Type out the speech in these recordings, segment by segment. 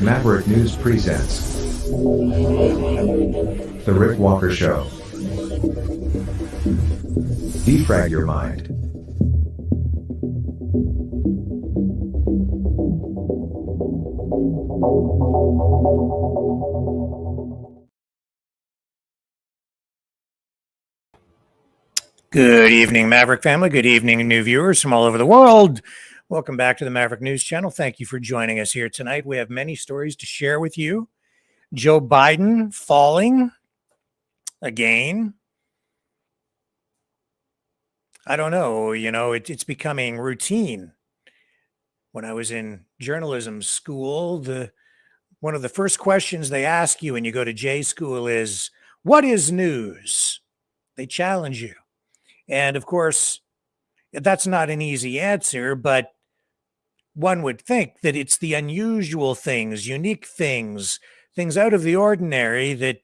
Maverick News presents The Rick Walker Show. Defrag your mind. Good evening, Maverick family. Good evening, new viewers from all over the world. Welcome back to the Maverick News Channel. Thank you for joining us here tonight. We have many stories to share with you. Joe Biden falling again. I don't know. It's becoming routine. When I was in journalism school, one of the first questions they ask you when you go to J school is, what is news? They challenge you. And of course, that's not an easy answer, but one would think that it's the unusual things, unique things, things out of the ordinary that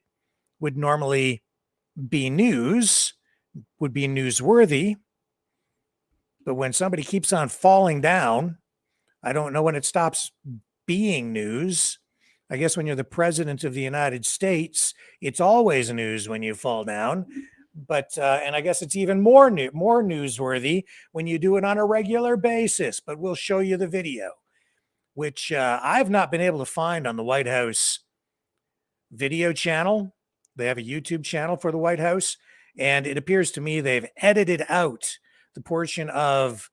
would normally be news, would be newsworthy. But when somebody keeps on falling down, I don't know when it stops being news. I guess when you're the president of the United States, it's always news when you fall down. But and I guess it's even more newsworthy when you do it on a regular basis. But we'll show you the video, which I've not been able to find on the White House video channel. They have a YouTube channel for the White House, and it appears to me they've edited out the portion of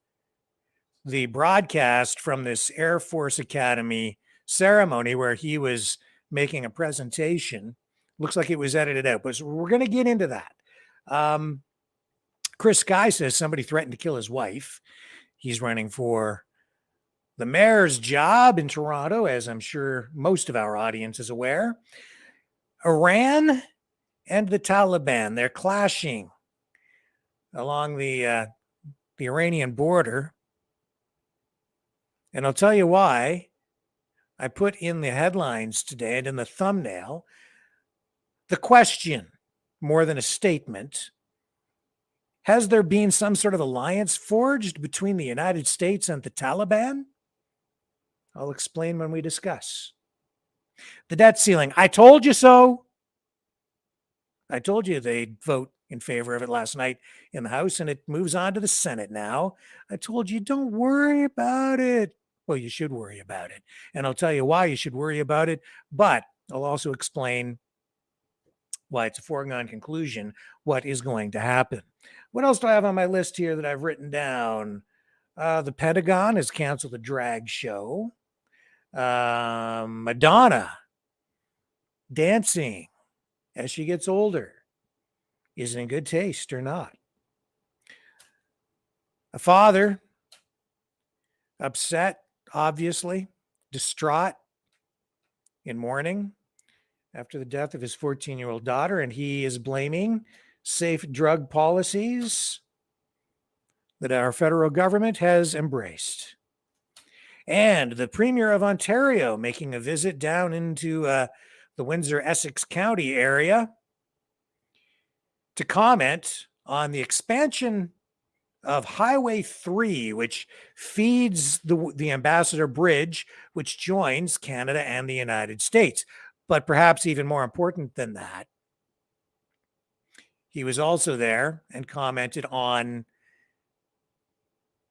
the broadcast from this Air Force Academy ceremony where he was making a presentation. Looks like it was edited out, but we're going to get into that. Chris Sky says somebody threatened to kill his wife. He's running for the mayor's job in Toronto, as I'm sure most of our audience is aware. Iran and the Taliban, they're clashing along the Iranian border. And I'll tell you why. I put in the headlines today and in the thumbnail the question, more than a statement. Has there been some sort of alliance forged between the United States and the Taliban? I'll explain when we discuss. The debt ceiling. I told you so. I told you they'd vote in favor of it last night in the House, and it moves on to the Senate now. I told you, don't worry about it. Well, you should worry about it. And I'll tell you why you should worry about it, but I'll also explain why it's a foregone conclusion what is going to happen. What else do I have on my list here that I've written down? The Pentagon has canceled a drag show. Madonna dancing as she gets older. Is it in good taste or not? A father upset, obviously, distraught, in mourning after the death of his 14-year-old daughter, and he is blaming safe drug policies that our federal government has embraced. And the Premier of Ontario making a visit down into the Windsor-Essex County area to comment on the expansion of Highway 3, which feeds the Ambassador Bridge, which joins Canada and the United States. But perhaps even more important than that, he was also there and commented on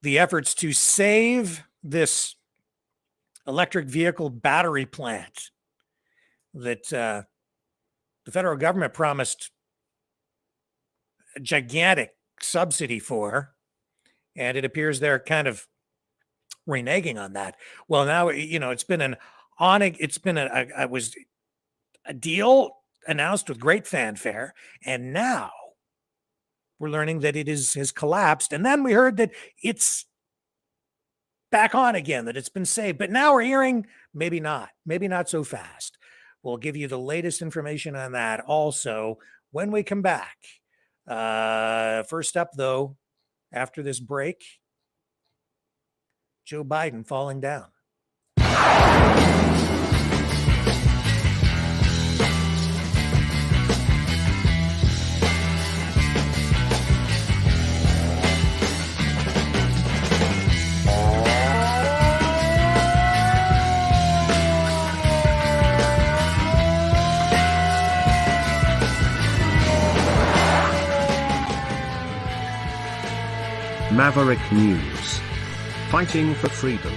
the efforts to save this electric vehicle battery plant that the federal government promised a gigantic subsidy for. And it appears they're kind of reneging on that. Well, now, it's been a deal announced with great fanfare. And now we're learning that it has collapsed. And then we heard that it's back on again, that it's been saved. But now we're hearing maybe not so fast. We'll give you the latest information on that also when we come back. First up, though, after this break, Joe Biden falling down. Maverick News. Fighting for freedom.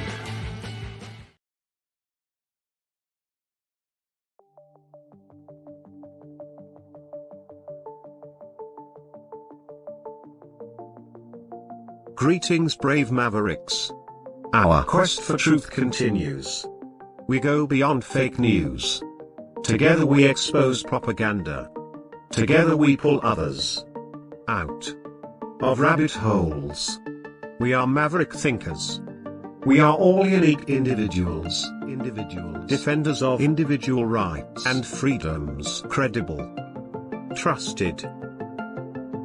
Greetings, brave Mavericks. Our quest for truth continues. We go beyond fake news. Together we expose propaganda. Together we pull others out of rabbit holes. We are maverick thinkers. We are all unique individuals, defenders of individual rights and freedoms, credible, trusted,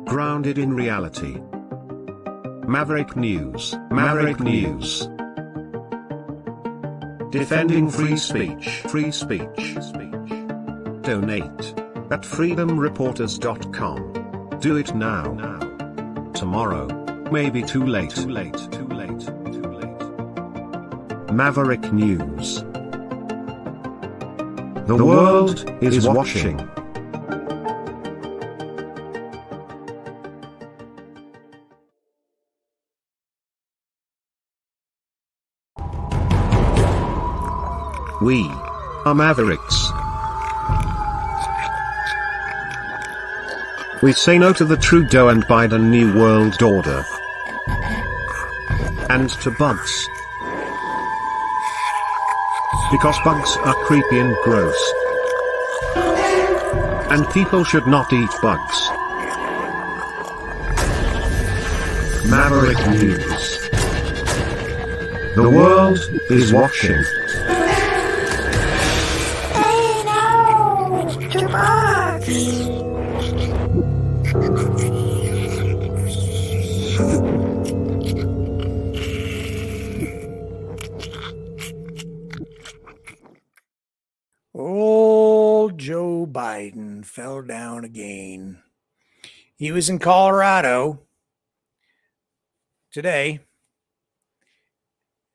grounded in reality. Maverick News, Maverick News. Defending free speech, Donate at freedomreporters.com. Do it now. Tomorrow may be too late. Maverick News. The world is watching. We are Mavericks. We say no to the Trudeau and Biden New World Order. And to bugs. Because bugs are creepy and gross. And people should not eat bugs. Maverick News. The world is watching. Hey, no! To bugs! Old Joe Biden fell down again. He was in Colorado today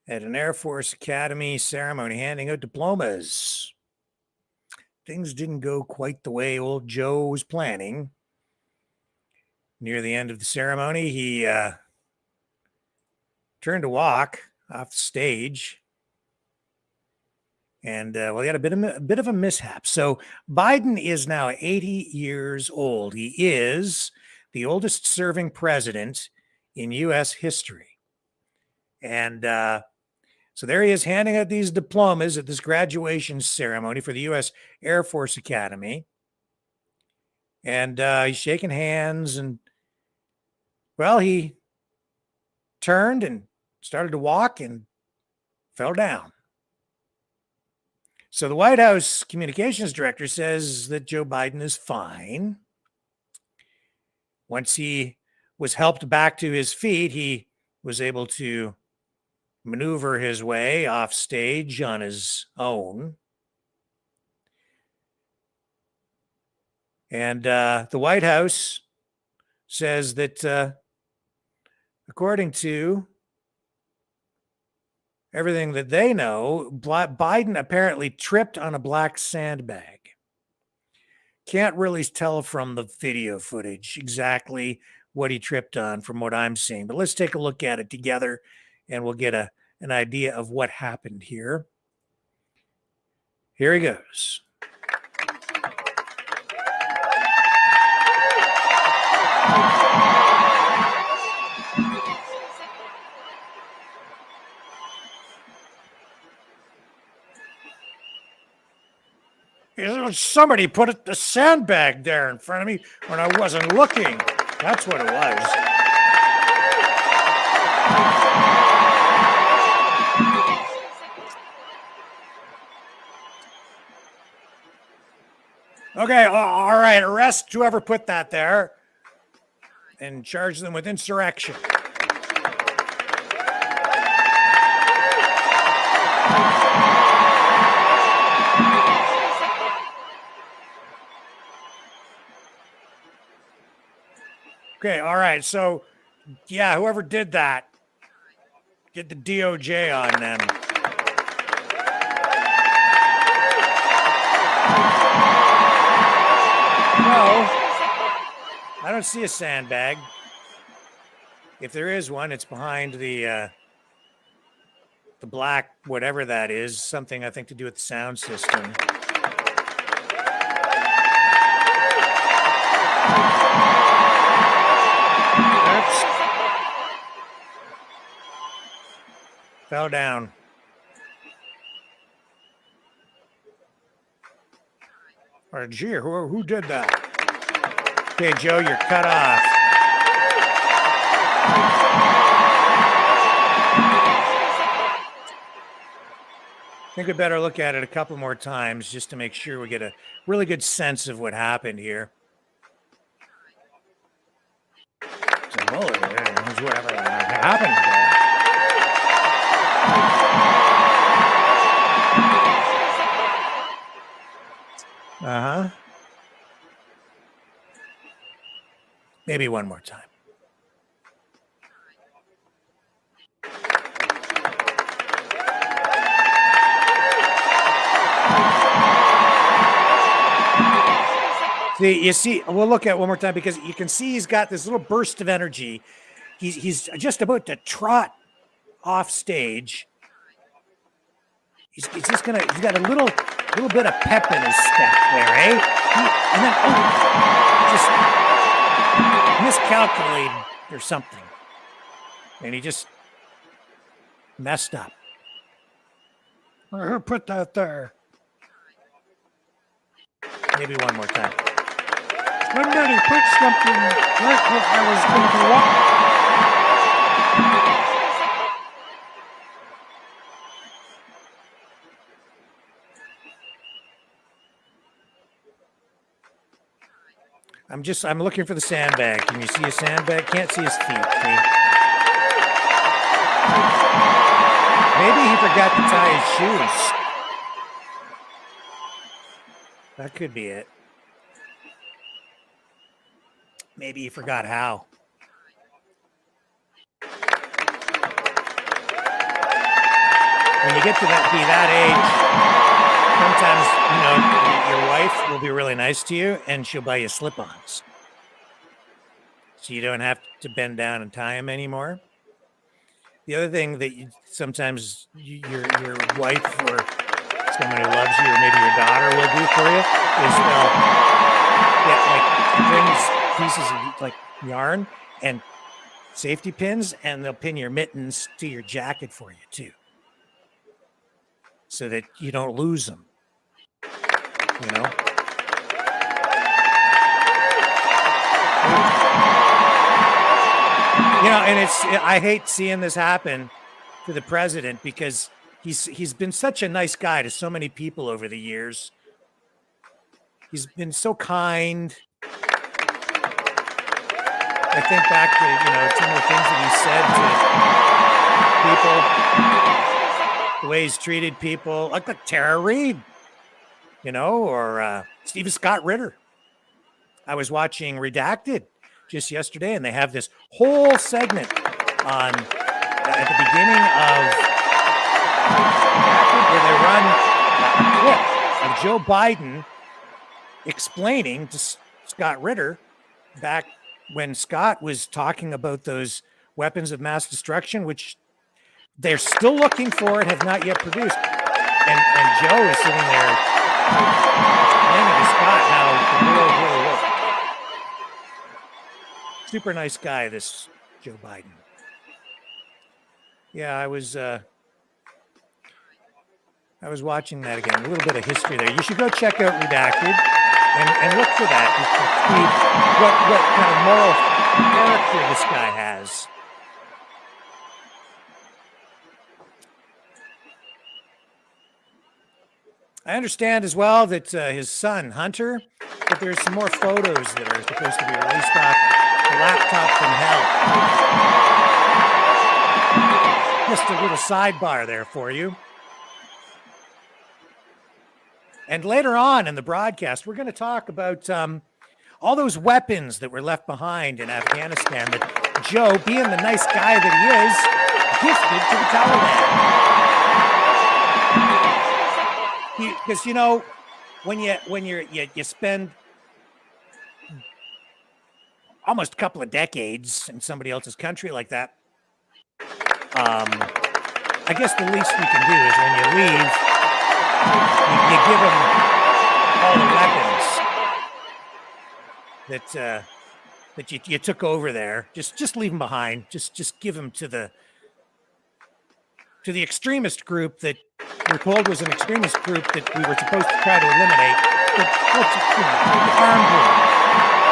at an Air Force Academy ceremony handing out diplomas. Things didn't go quite the way old Joe was planning. Near the end of the ceremony, he turned to walk off the stage. And, he had a bit of a mishap. So Biden is now 80 years old. He is the oldest serving president in U.S. history. And so there he is handing out these diplomas at this graduation ceremony for the U.S. Air Force Academy. And he's shaking hands. And, he turned and started to walk and fell down. So the White House communications director says that Joe Biden is fine. Once he was helped back to his feet, he was able to maneuver his way off stage on his own. And the White House says that according to everything that they know, Biden apparently tripped on a black sandbag. Can't really tell from the video footage exactly what he tripped on from what I'm seeing, but let's take a look at it together and we'll get an idea of what happened here. Here he goes. Somebody put the sandbag there in front of me when I wasn't looking. That's what it was. Okay, all right, arrest whoever put that there and charge them with insurrection. Okay, all right. So, yeah, whoever did that, get the DOJ on them. No, I don't see a sandbag. If there is one, it's behind the black, whatever that is, something I think to do with the sound system. Fell down. Or gee, who did that? Okay, Joe, you're cut off. I think we better look at it a couple more times just to make sure we get a really good sense of what happened here. It's a bullet there. Whatever happened there. Uh-huh. Maybe one more time. See, we'll look at it one more time because you can see he's got this little burst of energy. He's just about to trot off stage. He's just gonna. He's got a little bit of pep in his step there, eh? And then just miscalculated or something, and he just messed up. Who put that there? Maybe one more time. Somebody put something right where I was going to walk. I'm looking for the sandbag. Can you see a sandbag? Can't see his feet. Okay. Maybe he forgot to tie his shoes. That could be it. Maybe he forgot how. When you get to that age, sometimes, your wife will be really nice to you and she'll buy you slip-ons. So you don't have to bend down and tie them anymore. The other thing that sometimes your wife or someone who loves you or maybe your daughter will do for you is they'll get like pieces of like yarn and safety pins and they'll pin your mittens to your jacket for you too, so that you don't lose them. And I hate seeing this happen to the president because he's been such a nice guy to so many people over the years. He's been so kind. I think back to, some of the things that he said to people, the way he's treated people, like Tara Reid, or Stephen Scott Ritter. I was watching Redacted just yesterday, and they have this whole segment on at the beginning of where they run a clip of Joe Biden explaining to Scott Ritter back when Scott was talking about those weapons of mass destruction, which they're still looking for and have not yet produced. And Joe is sitting there explaining to Scott how the world really works. Super nice guy, this Joe Biden. Yeah, I was watching that again. A little bit of history there. You should go check out Redacted and look for that. You can see what kind of moral character this guy has. I understand as well that his son, Hunter, that there's some more photos that are supposed to be released off the laptop from hell. Just a little sidebar there for you. And later on in the broadcast, we're going to talk about all those weapons that were left behind in Afghanistan that Joe, being the nice guy that he is, gifted to the Taliban. Because, you know, when you spend almost a couple of decades in somebody else's country like that, I guess the least we can do is when you leave, you give them all the weapons that you took over there. Just leave them behind. Just give them to the extremist group that we're told was an extremist group that we were supposed to try to eliminate. But the armed group.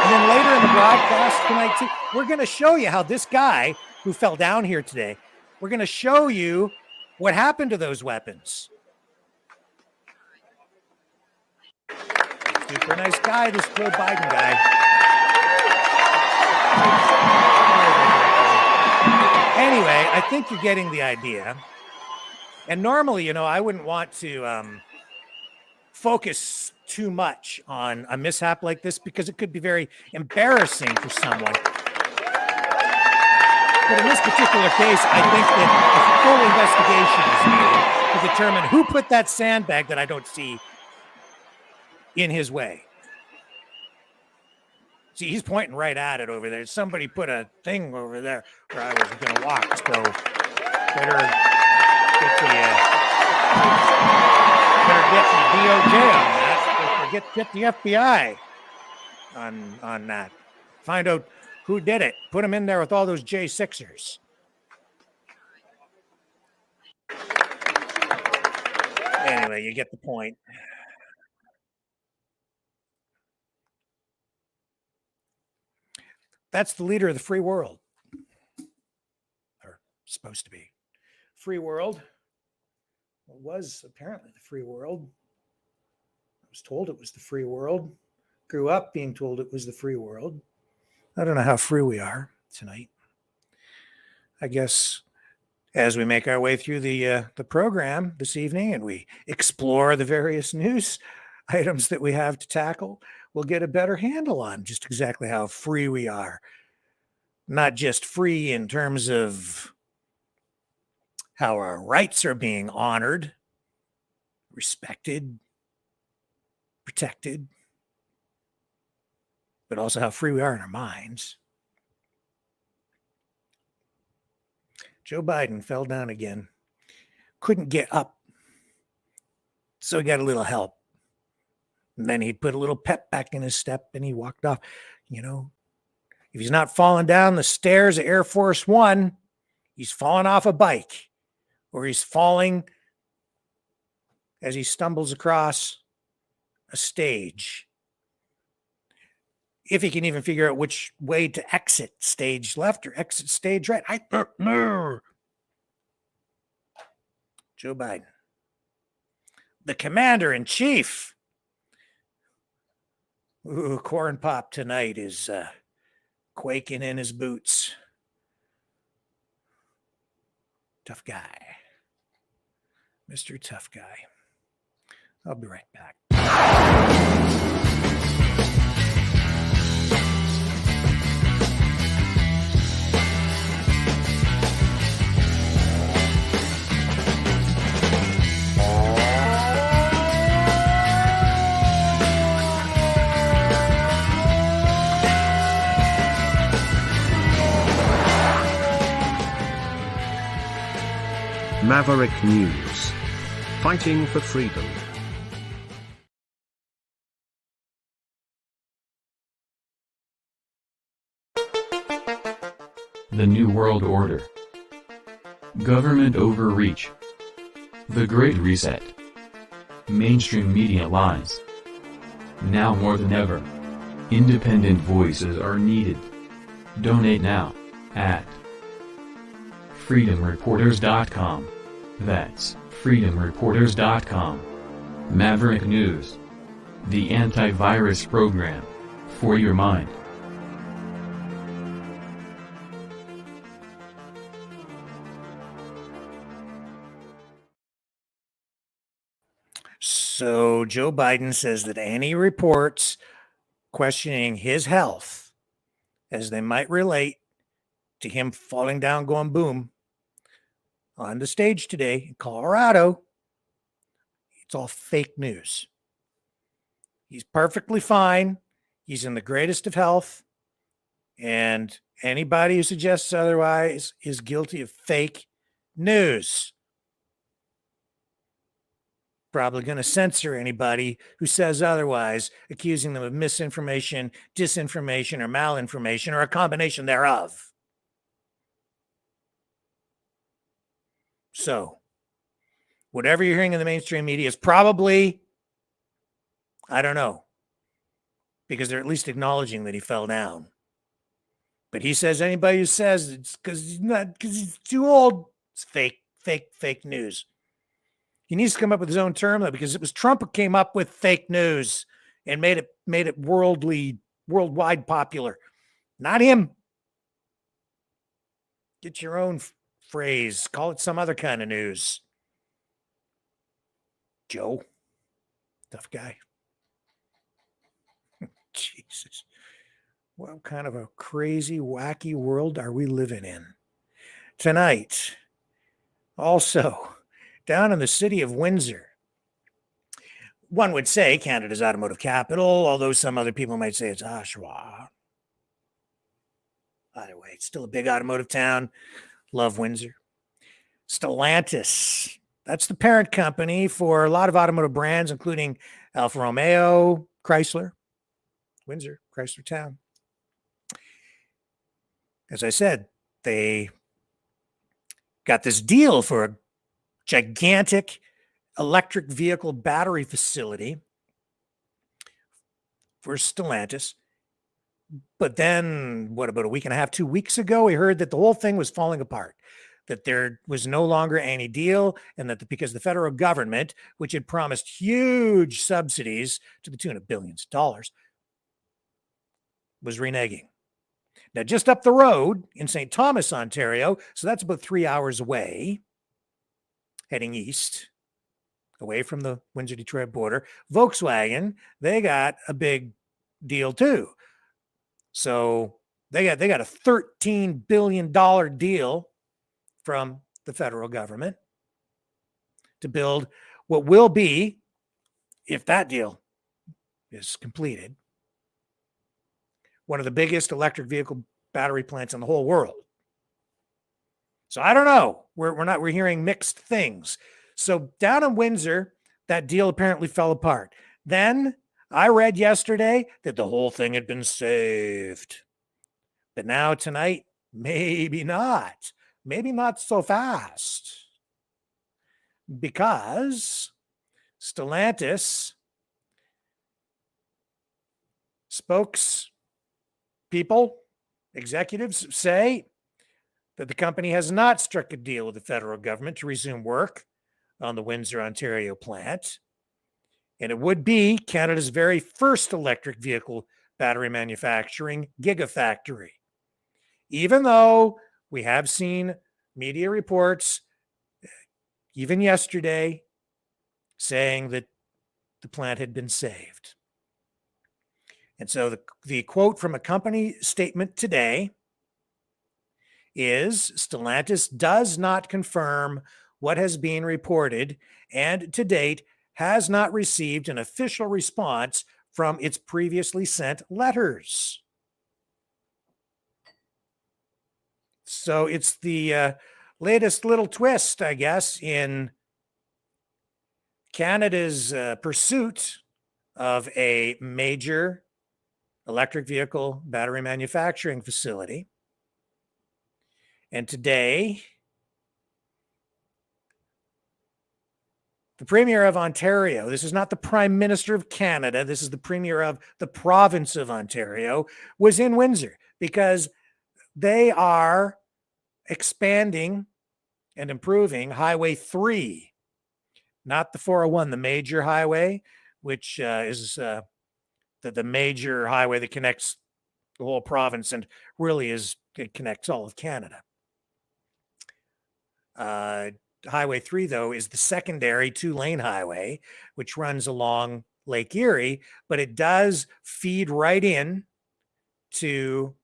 And then later in the broadcast tonight, too, we're going to show you how this guy who fell down here today, we're going to show you what happened to those weapons. Super nice guy, this Joe Biden guy. Anyway, I think you're getting the idea. And normally, you know, I wouldn't want to focus too much on a mishap like this because it could be very embarrassing for someone. But in this particular case, I think that a full investigation is needed to determine who put that sandbag that I don't see in his way. See, he's pointing right at it over there. Somebody put a thing over there where I was going to walk. So better get the DOJ on that. Get the FBI on that. Find out who did it. Put them in there with all those J6ers. Anyway, you get the point. That's the leader of the free world. Or supposed to be. Free world. It was apparently the free world. I was told it was the free world. Grew up being told it was the free world. I don't know how free we are tonight. I guess as we make our way through the program this evening and we explore the various news items that we have to tackle, we'll get a better handle on just exactly how free we are. Not just free in terms of how our rights are being honored, respected, protected, but also how free we are in our minds. Joe Biden fell down again, couldn't get up, so he got a little help. And then he put a little pep back in his step and he walked off. You know, if he's not falling down the stairs of Air Force One, he's falling off a bike, or he's falling as he stumbles across a stage. If he can even figure out which way to exit, stage left or exit stage right. I don't know. Joe Biden, the commander in chief. Ooh, Corn Pop tonight is quaking in his boots. Tough guy. Mr. Tough Guy. I'll be right back. Maverick News. Fighting for freedom. The New World Order. Government overreach. The Great Reset. Mainstream media lies. Now more than ever, independent voices are needed. Donate now, at freedomreporters.com. That's freedomreporters.com. Maverick News. The antivirus program. For your mind. So Joe Biden says that any reports questioning his health, as they might relate to him falling down, going boom, on the stage today in Colorado, it's all fake news. He's perfectly fine. He's in the greatest of health. And anybody who suggests otherwise is guilty of fake news. Probably going to censor anybody who says otherwise, accusing them of misinformation, disinformation, or malinformation, or a combination thereof. So, whatever you're hearing in the mainstream media is probably, I don't know, because they're at least acknowledging that he fell down. But he says anybody who says it's because he's too old, it's fake news. He needs to come up with his own term, though, because it was Trump who came up with fake news and made it worldwide popular. Not him. Get your own phrase. Call it some other kind of news. Joe. Tough guy. Jesus. What kind of a crazy, wacky world are we living in? Tonight, also, down in the city of Windsor, one would say Canada's automotive capital, although some other people might say it's Oshawa. Either way, it's still a big automotive town. Love Windsor. Stellantis, that's the parent company for a lot of automotive brands, including Alfa Romeo, Chrysler. Windsor, Chrysler town. As I said, they got this deal for a gigantic electric vehicle battery facility for Stellantis. But then, about a week and a half, 2 weeks ago, we heard that the whole thing was falling apart, that there was no longer any deal, and that because the federal government, which had promised huge subsidies to the tune of billions of dollars, was reneging. Now, just up the road in St. Thomas, Ontario, so that's about 3 hours away, heading east, away from the Windsor-Detroit border, Volkswagen, they got a big deal too. So they got a $13 billion deal from the federal government to build what will be, if that deal is completed, one of the biggest electric vehicle battery plants in the whole world. So I don't know. We're hearing mixed things. So down in Windsor, that deal apparently fell apart. Then I read yesterday that the whole thing had been saved. But now tonight, maybe not. Maybe not so fast. Because Stellantis spokespeople, executives say that the company has not struck a deal with the federal government to resume work on the Windsor, Ontario plant. And it would be Canada's very first electric vehicle battery manufacturing gigafactory. Even though we have seen media reports, even yesterday, saying that the plant had been saved. And so the quote from a company statement today is, Stellantis does not confirm what has been reported and to date has not received an official response from its previously sent letters. So it's the latest little twist, I guess, in Canada's pursuit of a major electric vehicle battery manufacturing facility. And today, the Premier of Ontario, this is not the Prime Minister of Canada, this is the Premier of the province of Ontario, was in Windsor because they are expanding and improving Highway 3, not the 401, the major highway, which is the major highway that connects the whole province and really it connects all of Canada. Highway 3, though, is the secondary 2-lane highway, which runs along Lake Erie, but it does feed right in to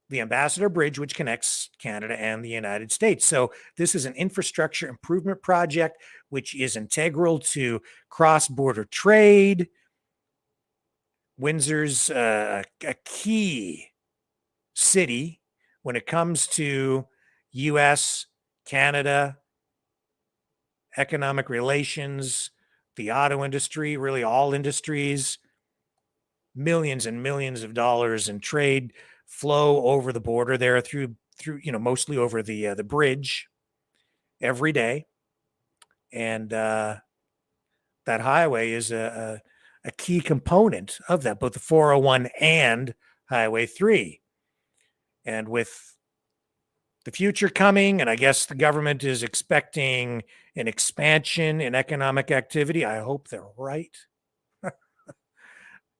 the Ambassador Bridge, which connects Canada and the United States. So this is an infrastructure improvement project, which is integral to cross-border trade. Windsor's a key city when it comes to U.S., Canada, economic relations, the auto industry, really all industries. Millions and millions of dollars in trade flow over the border there through mostly over the bridge every day, and that highway is a key component of that, both the 401 and Highway 3. And with the future coming, and I guess the government is expecting an expansion in economic activity. I hope they're right.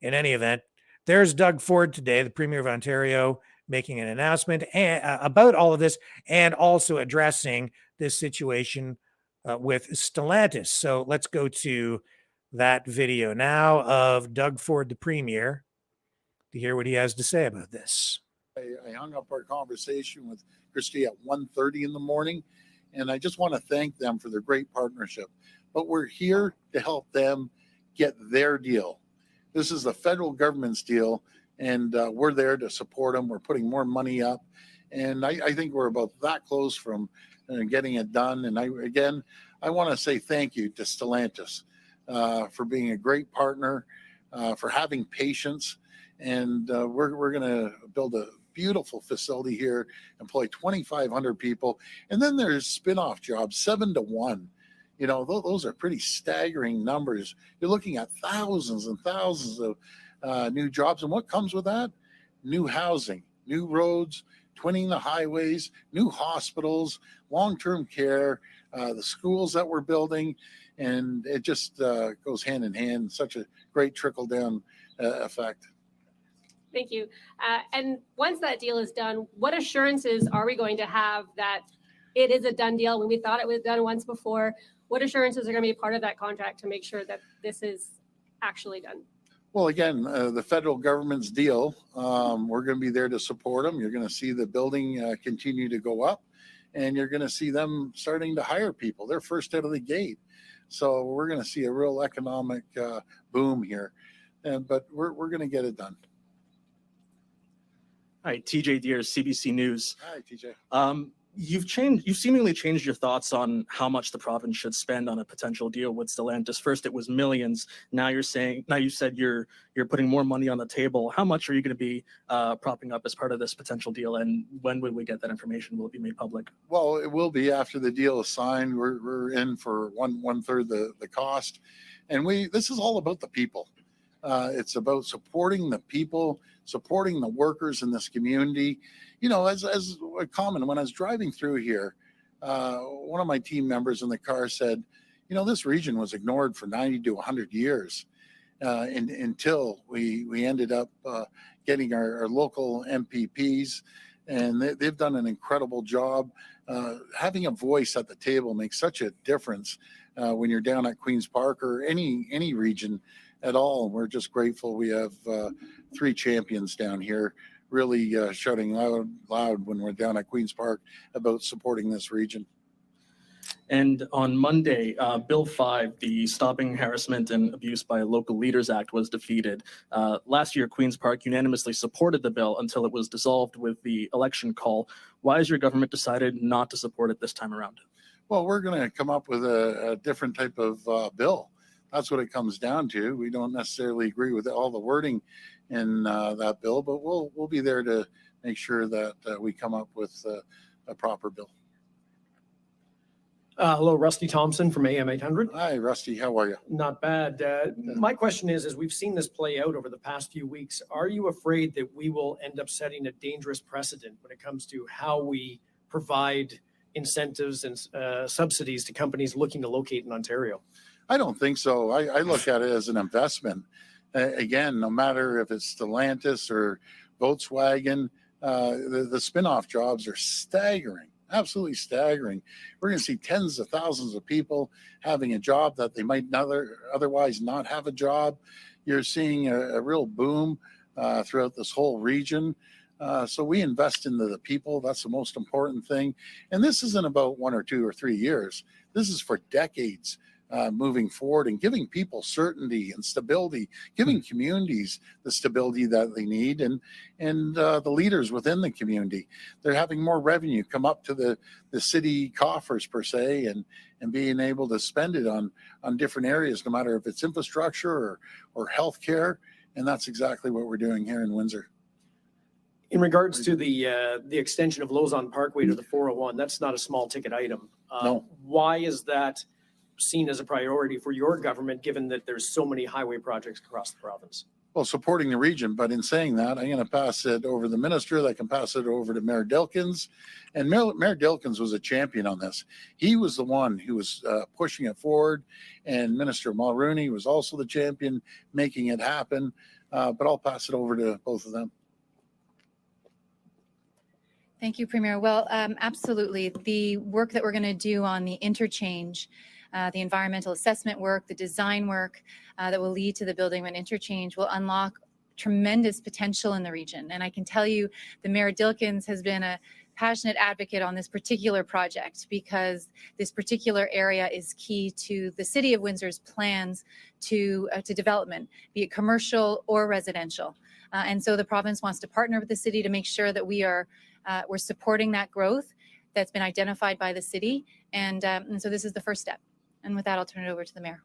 In any event, there's Doug Ford today, the Premier of Ontario, making an announcement about all of this and also addressing this situation with Stellantis. So let's go to that video now of Doug Ford, the Premier, to hear what he has to say about this. I hung up our conversation with Christy at 1:30 in the morning, and I just want to thank them for their great partnership. But we're here to help them get their deal. This is the federal government's deal, and we're there to support them. We're putting more money up, and I think we're about that close from getting it done. And I want to say thank you to Stellantis for being a great partner, for having patience, and we're going to build a beautiful facility here, employ 2,500 people, and then there's spin-off jobs, 7 to 1. You know, those are pretty staggering numbers. You're looking at thousands and thousands of new jobs. And what comes with that? New housing, new roads, twinning the highways, new hospitals, long-term care, the schools that we're building. And it just goes hand in hand. Such a great trickle-down effect. Thank you. And once that deal is done, what assurances are we going to have that it is a done deal when we thought it was done once before? What assurances are going to be part of that contract to make sure that this is actually done? Well, again, the federal government's deal, we're going to be there to support them. You're going to see the building continue to go up, and you're going to see them starting to hire people. They're first out of the gate. So we're going to see a real economic boom here. But we're going to get it done. Hi, TJ Deers, CBC News. Hi, TJ. You've seemingly changed your thoughts on how much the province should spend on a potential deal with Stellantis. First, it was millions. Now you said you're putting more money on the table. How much are you going to be propping up as part of this potential deal, and when will we get that information? Will it be made public? Well, it will be after the deal is signed. We're in for one third the cost, and this is all about the people. It's about supporting the people, supporting the workers in this community. You know, as a comment, when I was driving through here, one of my team members in the car said, you know, this region was ignored for 90 to 100 years until we ended up getting our local MPPs, and they've done an incredible job. Having a voice at the table makes such a difference when you're down at Queen's Park or any region at all. We're just grateful we have 3 champions down here really shouting loud when we're down at Queen's Park about supporting this region. And on Monday, Bill 5, the Stopping Harassment and Abuse by Local Leaders Act, was defeated. Last year, Queen's Park unanimously supported the bill until it was dissolved with the election call. Why has your government decided not to support it this time around? Well, we're going to come up with a different type of bill. That's what it comes down to. We don't necessarily agree with all the wording in that bill, but we'll be there to make sure that we come up with a proper bill. Hello, Rusty Thompson from AM 800. Hi, Rusty. How are you? Not bad. My question is, as we've seen this play out over the past few weeks, are you afraid that we will end up setting a dangerous precedent when it comes to how we provide incentives and subsidies to companies looking to locate in Ontario? I don't think so. I look at it as an investment. Again, no matter if it's Stellantis or Volkswagen, the spin-off jobs are staggering. Absolutely staggering. We're going to see tens of thousands of people having a job that they might otherwise not have a job. You're seeing a real boom throughout this whole region. So we invest into the people. That's the most important thing. And this isn't about 1 or 2 or 3 years. This is for decades. Moving forward and giving people certainty and stability, giving communities the stability that they need, and the leaders within the community. They're having more revenue come up to the city coffers per se, and being able to spend it on different areas, no matter if it's infrastructure or healthcare. And that's exactly what we're doing here in Windsor. In regards to the extension of Lausanne Parkway to the 401, that's not a small ticket item. No. Why is that seen as a priority for your government, given that there's so many highway projects across the province? Well, supporting the region, but in saying that, I'm going to pass it over to the minister. That can pass it over to Mayor Dilkens. And Mayor Dilkens was a champion on this. He was the one who was pushing it forward, and Minister Mulrooney was also the champion making it happen. But I'll pass it over to both of them. Thank you, Premier. Well, absolutely. The work that we're going to do on the interchange, the environmental assessment work, the design work that will lead to the building of an interchange will unlock tremendous potential in the region. And I can tell you the Mayor Dilkens has been a passionate advocate on this particular project, because this particular area is key to the City of Windsor's plans to development, be it commercial or residential. And so the province wants to partner with the city to make sure that we're supporting that growth that's been identified by the city. And so this is the first step. And with that, I'll turn it over to the mayor.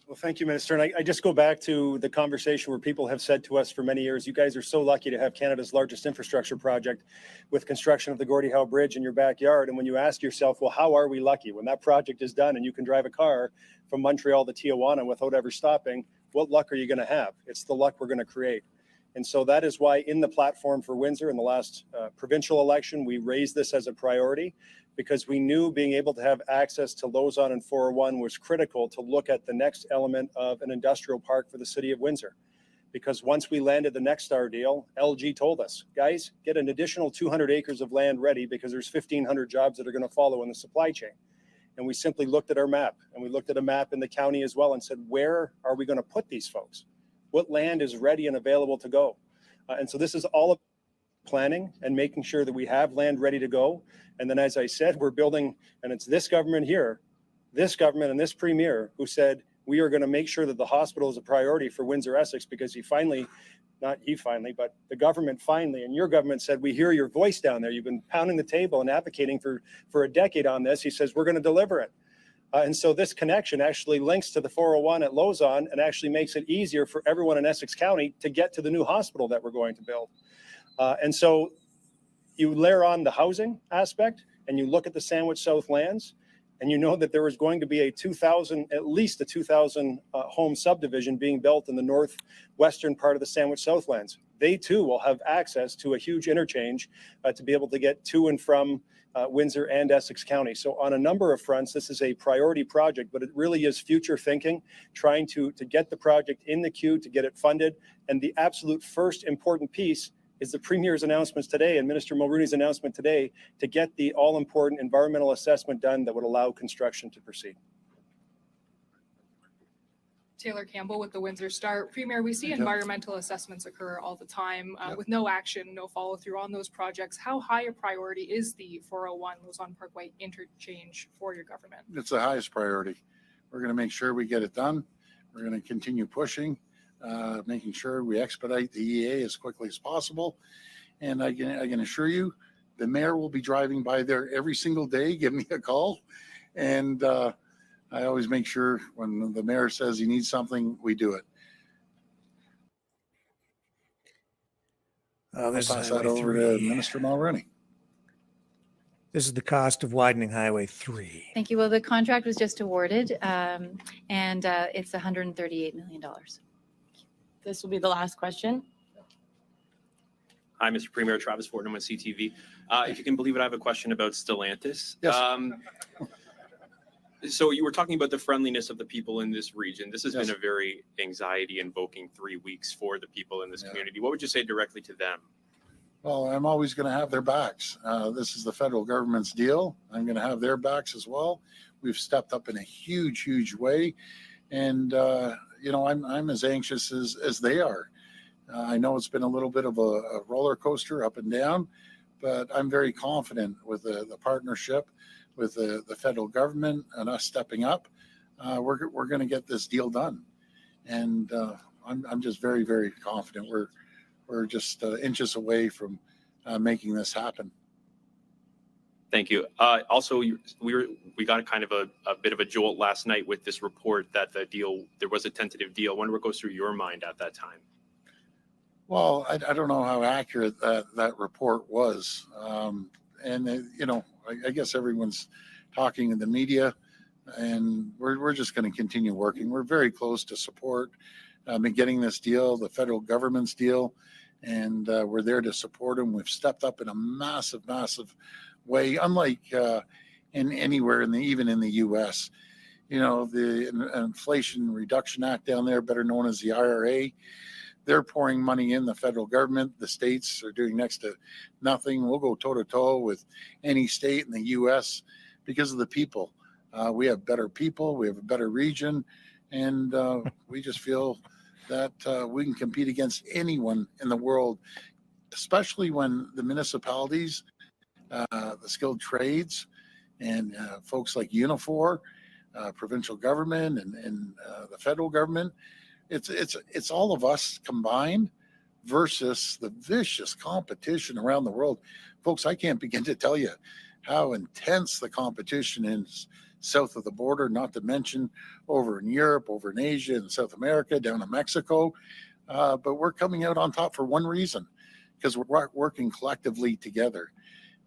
Well, thank you, Minister. And I just go back to the conversation where people have said to us for many years, you guys are so lucky to have Canada's largest infrastructure project with construction of the Gordie Howe Bridge in your backyard. And when you ask yourself, well, how are we lucky? When that project is done and you can drive a car from Montreal to Tijuana without ever stopping, what luck are you going to have? It's the luck we're going to create. And so that is why in the platform for Windsor in the last provincial election, we raised this as a priority, because we knew being able to have access to Lausanne and 401 was critical to look at the next element of an industrial park for the city of Windsor. Because once we landed the Nexstar deal, LG told us, guys, get an additional 200 acres of land ready, because there's 1,500 jobs that are going to follow in the supply chain. And we simply looked at our map, and we looked at a map in the county as well and said, where are we going to put these folks? What land is ready and available to go? And so this is all about planning and making sure that we have land ready to go. And then, as I said, we're building, and it's this government here, this government and this premier who said, we are going to make sure that the hospital is a priority for Windsor Essex, because he finally, not he finally, but the government finally, and your government said, we hear your voice down there. You've been pounding the table and advocating for a decade on this. He says, we're going to deliver it. And so this connection actually links to the 401 at Lausanne and actually makes it easier for everyone in Essex County to get to the new hospital that we're going to build. And so you layer on the housing aspect and you look at the Sandwich South lands, and you know that there is going to be at least a 2,000 home subdivision being built in the northwestern part of the Sandwich South lands. They too will have access to a huge interchange to be able to get to and from Windsor and Essex County. So on a number of fronts, this is a priority project, but it really is future thinking, trying to get the project in the queue, to get it funded. And the absolute first important piece is the Premier's announcements today and Minister Mulrooney's announcement today to get the all-important environmental assessment done that would allow construction to proceed. Taylor Campbell with the Windsor Star. Premier, we see Yep. environmental assessments occur all the time Yep. with no action, no follow through on those projects. How high a priority is the 401 Lausanne Parkway interchange for your government? It's the highest priority. We're going to make sure we get it done. We're going to continue pushing, making sure we expedite the EA as quickly as possible. And I can assure you, the mayor will be driving by there every single day, give me a call. And I always make sure when the mayor says he needs something, we do it. Oh, I'll this pass is that Highway over to 3. Minister Mulroney. This is the cost of widening Highway 3. Thank you. Well, the contract was just awarded, and it's $138 million. This will be the last question. Hi, Mr. Premier. Travis Fortnum with CTV. If you can believe it, I have a question about Stellantis. Yes. So you were talking about the friendliness of the people in this region. This has Yes. been a very anxiety-invoking 3 weeks for the people in this Yeah. community. What would you say directly to them? Well, I'm always going to have their backs. This is the federal government's deal. I'm going to have their backs as well. We've stepped up in a huge, huge way. And, I'm as anxious as they are. I know it's been a little bit of a roller coaster up and down, but I'm very confident with the partnership with the federal government and us stepping up. We're going to get this deal done. And I'm just very, very confident. We're just inches away from making this happen. Thank you. Also, we got kind of a bit of a jolt last night with this report that there was a tentative deal. I wonder what goes through your mind at that time. Well, I don't know how accurate that report was. I guess everyone's talking in the media, and we're just going to continue working. We're very close to support in getting this deal, the federal government's deal, and we're there to support them. We've stepped up in a massive, massive way, unlike anywhere even in the U.S. The Inflation Reduction Act down there, better known as the IRA, they're pouring money in. The federal government, the states are doing next to nothing. We'll go toe to toe with any state in the U.S. because of the people. We have better people. We have a better region, and we just feel that we can compete against anyone in the world, especially when the municipalities, the skilled trades, and folks like Unifor, provincial government, and the federal government. It's all of us combined versus the vicious competition around the world. Folks, I can't begin to tell you how intense the competition is south of the border, not to mention over in Europe, over in Asia, and South America, down in Mexico. But we're coming out on top for one reason, because we're working collectively together.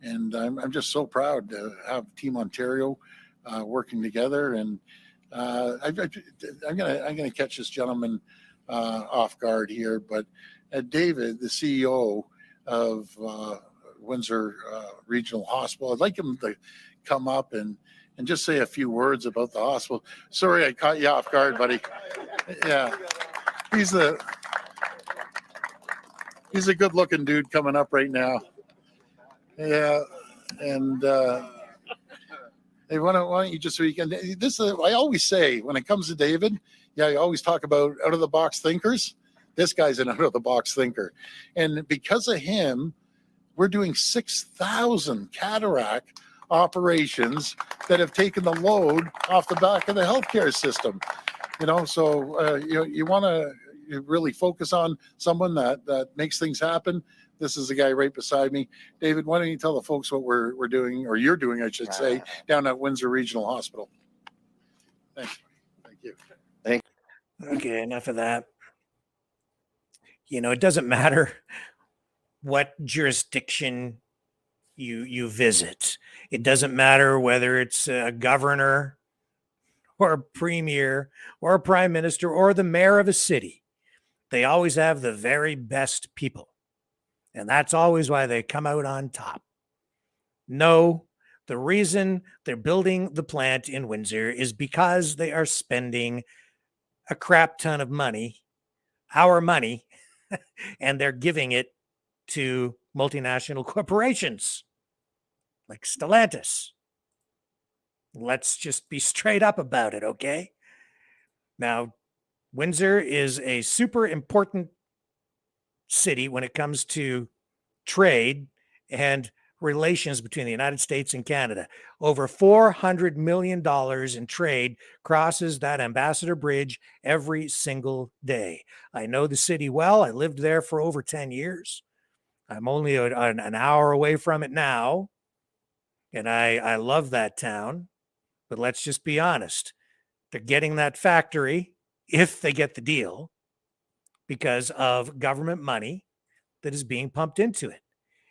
And I'm just so proud to have Team Ontario working together. And I'm gonna catch this gentleman off guard here, but David, the CEO of Windsor Regional Hospital, I'd like him to come up and just say a few words about the hospital. Sorry, I caught you off guard, buddy. Yeah, he's a good-looking dude coming up right now. Yeah, and. Hey, why don't you just so you can? I always say when it comes to David, I always talk about out of the box thinkers. This guy's an out of the box thinker, and because of him, we're doing 6,000 cataract operations that have taken the load off the back of the healthcare system. So you want to really focus on someone that makes things happen. This is the guy right beside me. David, why don't you tell the folks what we're doing, or you're doing, I should say, down at Windsor Regional Hospital. Thank you. Okay, enough of that. It doesn't matter what jurisdiction you visit. It doesn't matter whether it's a governor or a premier or a prime minister or the mayor of a city. They always have the very best people. And that's always why they come out on top. No, the reason they're building the plant in Windsor is because they are spending a crap ton of money, our money, and they're giving it to multinational corporations like Stellantis. Let's just be straight up about it, okay? Now, Windsor is a super important city when it comes to trade and relations between the United States and Canada. Over $400 million in trade crosses that Ambassador Bridge every single day. I know the city well. I lived there for over 10 years. I'm only an hour away from it now, and I love that town. But let's just be honest. They're getting that factory, if they get the deal, because of government money that is being pumped into it.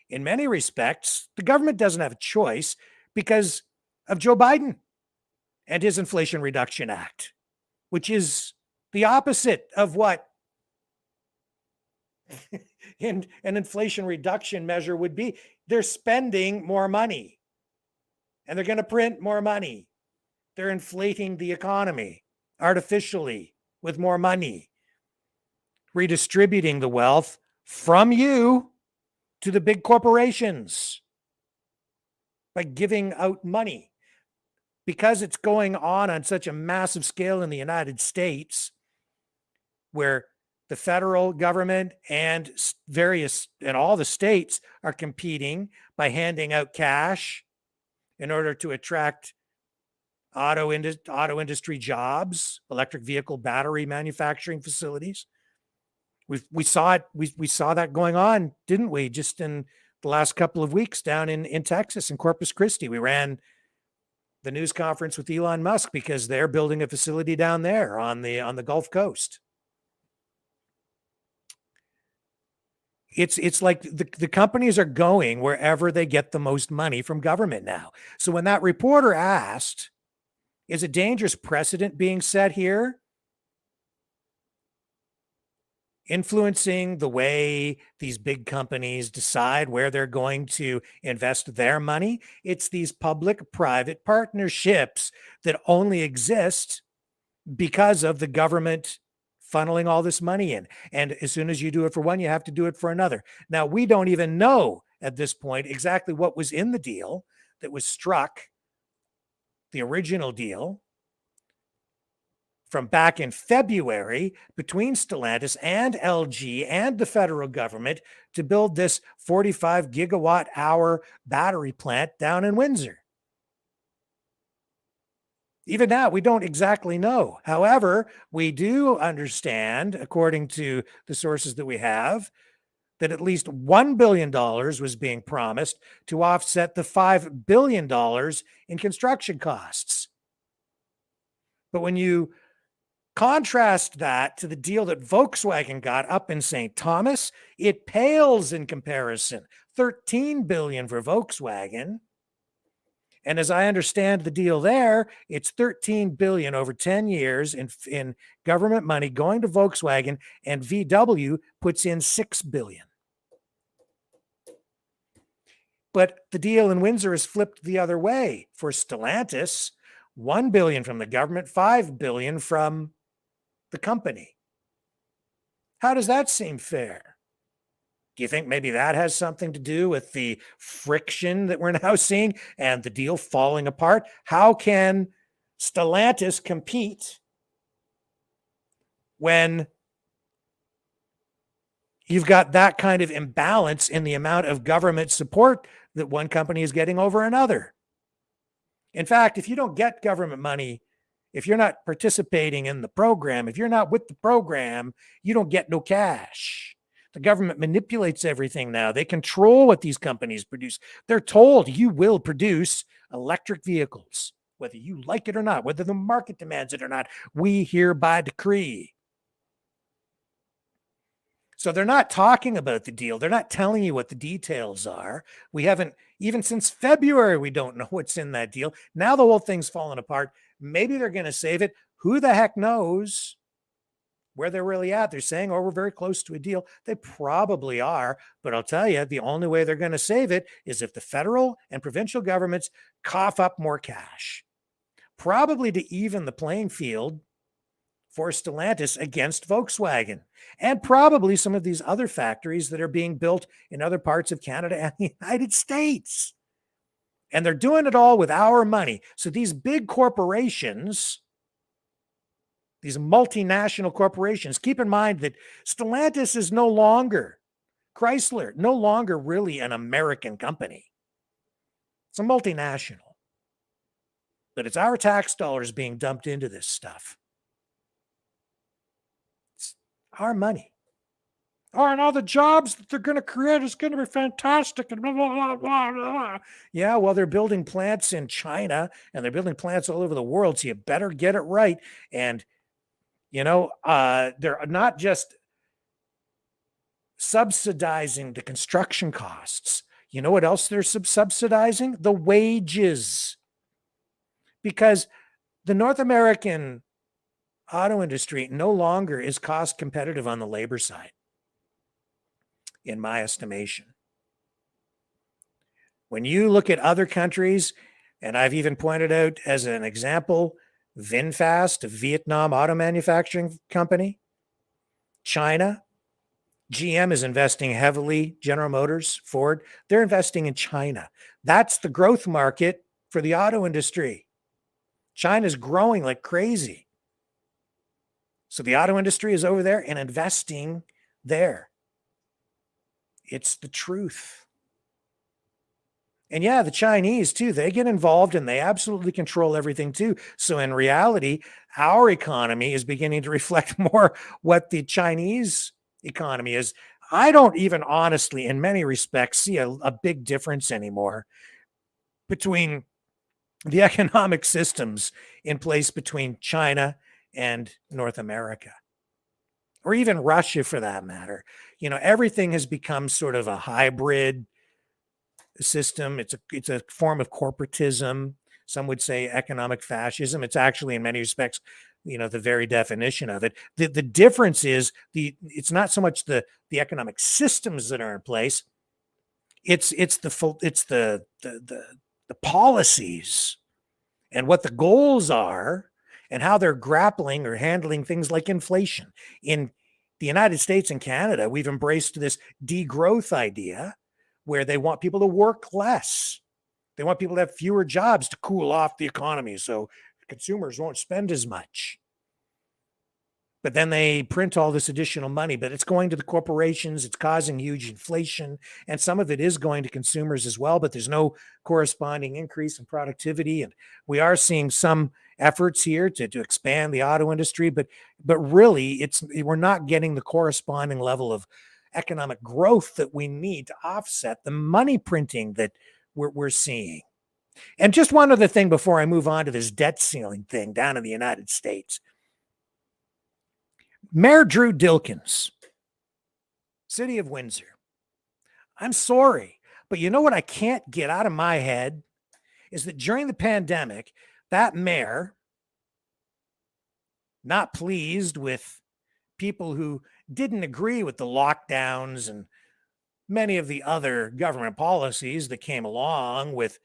In many respects, the government doesn't have a choice because of Joe Biden and his Inflation Reduction Act, which is the opposite of what an inflation reduction measure would be. They're spending more money and they're going to print more money. They're inflating the economy artificially with more money, redistributing the wealth from you to the big corporations by giving out money. Because it's going on such a massive scale in the United States, where the federal government and all the states are competing by handing out cash in order to attract auto industry jobs, electric vehicle battery manufacturing facilities. We saw it. We saw that going on, didn't we? Just in the last couple of weeks down in Texas, in Corpus Christi. We ran the news conference with Elon Musk because they're building a facility down there on the Gulf Coast. It's like the companies are going wherever they get the most money from government now. So when that reporter asked, is a dangerous precedent being set here, influencing the way these big companies decide where they're going to invest their money? It's these public-private partnerships that only exist because of the government funneling all this money in. And as soon as you do it for one, you have to do it for another. Now, we don't even know at this point exactly what was in the deal that was struck, the original deal from back in February between Stellantis and LG and the federal government to build this 45 gigawatt hour battery plant down in Windsor. Even now, we don't exactly know. However, we do understand, according to the sources that we have, that at least $1 billion was being promised to offset the $5 billion in construction costs. But when you contrast that to the deal that Volkswagen got up in St. Thomas, it pales in comparison. $13 billion for Volkswagen. And as I understand the deal there, it's $13 billion over 10 years in government money going to Volkswagen, and VW puts in $6 billion. But the deal in Windsor is flipped the other way. For Stellantis, $1 billion from the government, $5 billion from the company. How does that seem fair? Do you think maybe that has something to do with the friction that we're now seeing and the deal falling apart? How can Stellantis compete when you've got that kind of imbalance in the amount of government support that one company is getting over another? In fact, if you don't get government money, if you're not participating in the program, if you're not with the program, you don't get no cash. The government manipulates everything now. They control what these companies produce. They're told you will produce electric vehicles, whether you like it or not, whether the market demands it or not. We hereby decree. So they're not talking about the deal. They're not telling you what the details are. We haven't, even since February, we don't know what's in that deal. Now the whole thing's falling apart. Maybe they're going to save it. Who the heck knows where they're really at? They're saying, oh, we're very close to a deal. They probably are. But I'll tell you, the only way they're going to save it is if the federal and provincial governments cough up more cash, probably to even the playing field for Stellantis against Volkswagen, and probably some of these other factories that are being built in other parts of Canada and the United States. And they're doing it all with our money. So these big corporations these multinational corporations. Keep in mind that Stellantis is no longer, Chrysler, no longer really an American company. It's a multinational. But it's our tax dollars being dumped into this stuff. It's our money. Oh, and all the jobs that they're going to create is going to be fantastic. And blah, blah, blah, blah, blah. Yeah, well, they're building plants in China and they're building plants all over the world. So you better get it right. And, they're not just subsidizing the construction costs. You know what else they're subsidizing? The wages. Because the North American auto industry no longer is cost competitive on the labor side, in my estimation. When you look at other countries, and I've even pointed out as an example, VinFast, a Vietnam auto manufacturing company, China, GM is investing heavily, General Motors, Ford, they're investing in China. That's the growth market for the auto industry. China's growing like crazy. So the auto industry is over there and investing there. It's the truth. And yeah, the Chinese too, they get involved and they absolutely control everything too. So in reality, our economy is beginning to reflect more what the Chinese economy is. I don't even honestly, in many respects, see a big difference anymore between the economic systems in place between China and North America, or even Russia for that matter. Everything has become sort of a hybrid system. It's a form of corporatism. Some would say economic fascism. It's actually in many respects, the very definition of it. The difference is it's not so much the economic systems that are in place. It's the policies and what the goals are and how they're grappling or handling things like inflation. In the United States and Canada, we've embraced this degrowth idea where they want people to work less. They want people to have fewer jobs to cool off the economy so consumers won't spend as much. But then they print all this additional money, but it's going to the corporations. It's causing huge inflation. And some of it is going to consumers as well, but there's no corresponding increase in productivity. And we are seeing some efforts here to expand the auto industry, but really we're not getting the corresponding level of economic growth that we need to offset the money printing that we're seeing. And just one other thing before I move on to this debt ceiling thing down in the United States. Mayor Drew Dilkins, City of Windsor. I'm sorry, but you know what I can't get out of my head is that during the pandemic, that mayor, not pleased with people who didn't agree with the lockdowns and many of the other government policies that came along with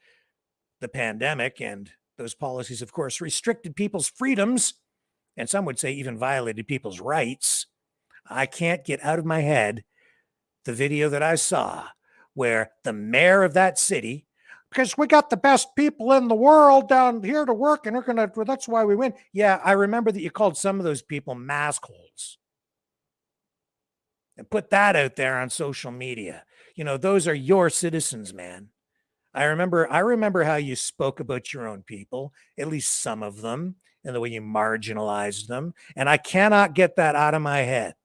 the pandemic, and those policies, of course, restricted people's freedoms, and some would say even violated people's rights. I can't get out of my head the video that I saw where the mayor of that city, because we got the best people in the world down here to work, and that's why we win. Yeah, I remember that you called some of those people mask holes and put that out there on social media. Those are your citizens, man. I remember how you spoke about your own people, at least some of them, and the way you marginalized them. And I cannot get that out of my head.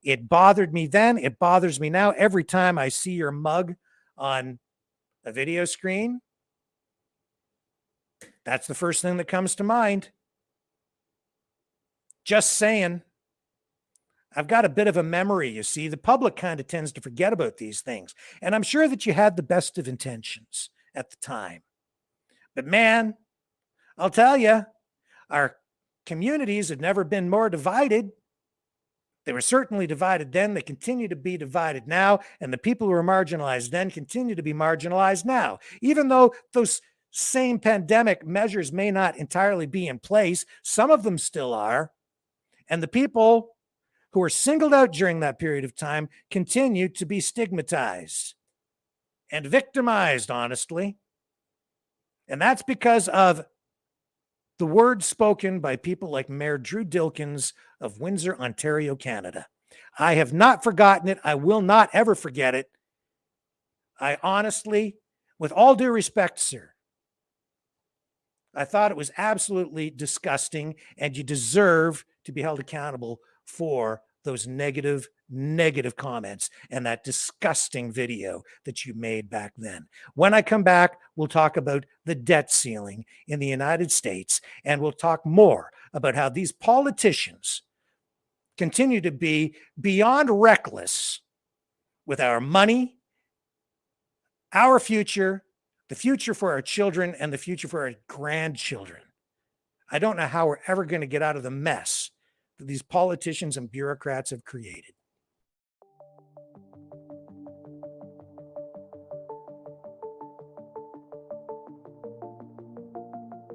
It bothered me then. It bothers me now. Every time I see your mug on a video screen, that's the first thing that comes to mind. Just saying. I've got a bit of a memory, you see. The public kind of tends to forget about these things. And I'm sure that you had the best of intentions at the time. But man, I'll tell you, our communities have never been more divided. They were certainly divided then. They continue to be divided now. And the people who were marginalized then continue to be marginalized now. Even though those same pandemic measures may not entirely be in place, some of them still are. And the people who were singled out during that period of time continue to be stigmatized and victimized, honestly. And that's because of the words spoken by people like Mayor Drew Dilkins of Windsor, Ontario, Canada. I have not forgotten it. I will not ever forget it. I honestly, with all due respect, sir, I thought it was absolutely disgusting, and you deserve to be held accountable for those negative comments and that disgusting video that you made back then. When I come back, we'll talk about the debt ceiling in the United States, and we'll talk more about how these politicians continue to be beyond reckless with our money, our future, the future for our children, and the future for our grandchildren. I don't know how we're ever going to get out of the mess that these politicians and bureaucrats have created.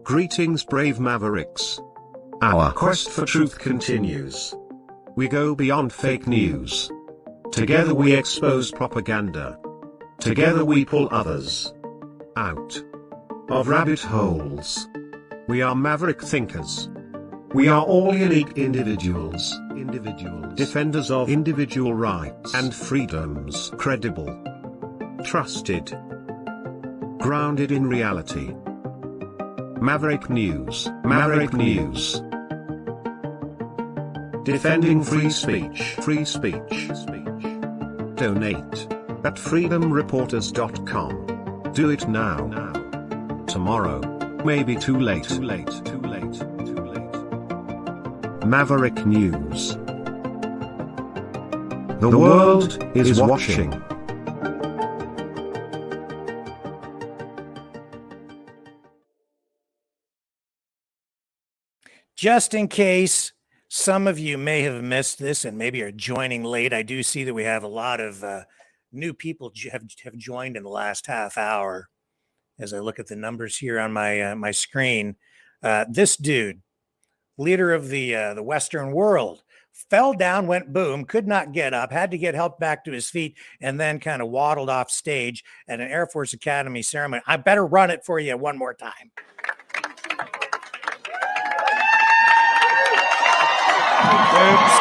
Greetings, brave mavericks. Our quest for truth continues. We go beyond fake news. Together we expose propaganda. Together we pull others out of rabbit holes. We are maverick thinkers. We are all unique individuals, defenders of individual rights and freedoms, credible, trusted, grounded in reality. Maverick News, Maverick News. Defending free speech, free speech. Donate at freedomreporters.com. Do it now. Tomorrow may be too late. Maverick News. The world is watching. Just in case some of you may have missed this and maybe are joining late, I do see that we have a lot of new people have joined in the last half hour. As I look at the numbers here on my screen, this dude, leader of the Western world, fell down, went boom, could not get up, had to get help back to his feet, and then kind of waddled off stage at an Air Force Academy ceremony. I better run it for you one more time. Oops.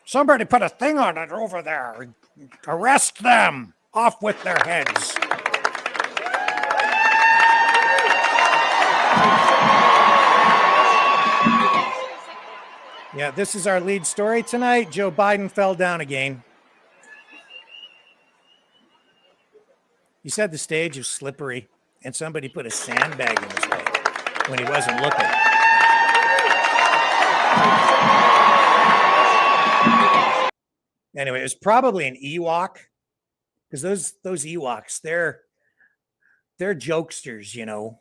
Somebody put a thing on it over there. Arrest them. Off with their heads. Yeah, this is our lead story tonight. Joe Biden fell down again. He said the stage is slippery, and somebody put a sandbag in his way when he wasn't looking. Anyway, it was probably an Ewok, because those Ewoks, they're jokesters, you know,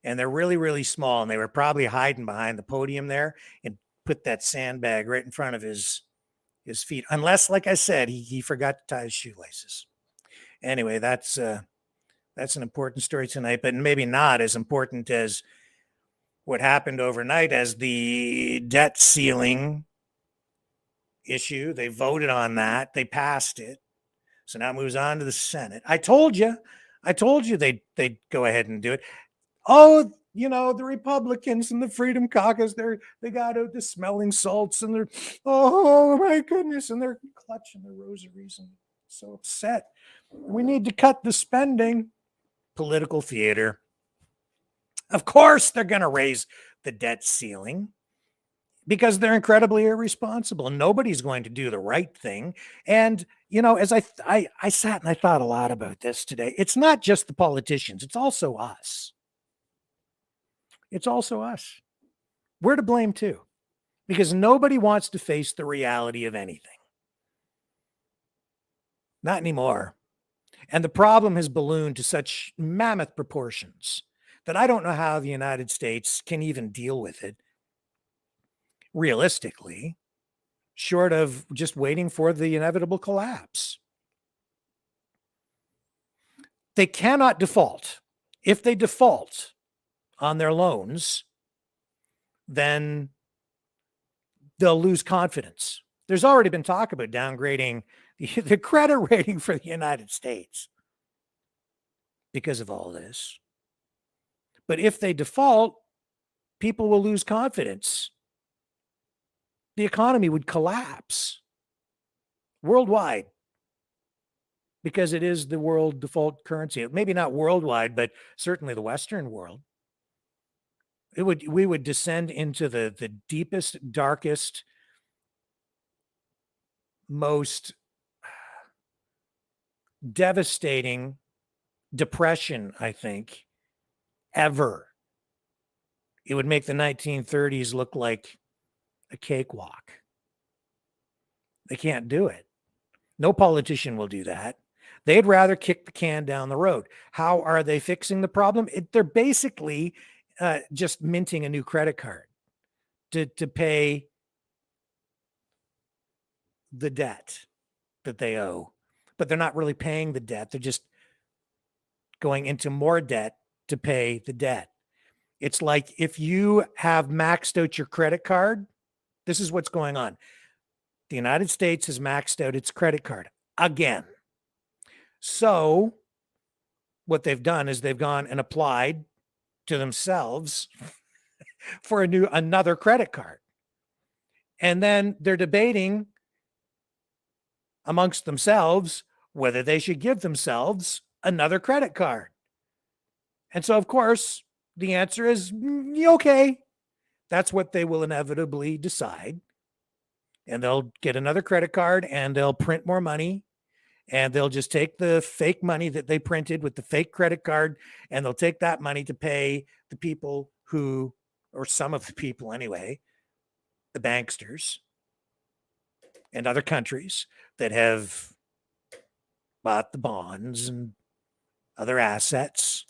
and they're really, really small, and they were probably hiding behind the podium there and put that sandbag right in front of his feet. Unless, like I said, he forgot to tie his shoelaces. Anyway, that's an important story tonight, but maybe not as important as what happened overnight as the debt ceiling issue. They voted on that. They passed it. So now it moves on to the Senate. I told you they'd go ahead and do it. Oh, you know, the Republicans and the Freedom Caucus, they got out the smelling salts and they're, oh my goodness, and they're clutching their rosaries and so upset. We need to cut the spending. Political theater. Of course they're going to raise the debt ceiling because they're incredibly irresponsible. Nobody's going to do the right thing. And, you know, as I sat and I thought a lot about this today, it's not just the politicians. It's also us. It's also us. We're to blame too, because nobody wants to face the reality of anything. Not anymore. And the problem has ballooned to such mammoth proportions that I don't know how the United States can even deal with it realistically, short of just waiting for the inevitable collapse. They cannot default. If they default on their loans, then they'll lose confidence. There's already been talk about downgrading the credit rating for the United States because of all this. But if they default, people will lose confidence. The economy would collapse worldwide because it is the world default currency. Maybe not worldwide, but certainly the Western world. We would descend into the deepest, darkest, most devastating depression, I think, ever. It would make the 1930s look like a cakewalk. They can't do it. No politician will do that. They'd rather kick the can down the road. How are they fixing the problem? They're basically just minting a new credit card to pay the debt that they owe. But they're not really paying the debt. They're just going into more debt to pay the debt. It's like if you have maxed out your credit card, this is what's going on. The United States has maxed out its credit card again. So what they've done is they've gone and applied to themselves for another credit card. And then they're debating amongst themselves whether they should give themselves another credit card. And so, of course, the answer is okay. That's what they will inevitably decide. And they'll get another credit card and they'll print more money. And they'll just take the fake money that they printed with the fake credit card, and they'll take that money to pay the people who, or some of the people anyway, the banksters and other countries that have bought the bonds and other assets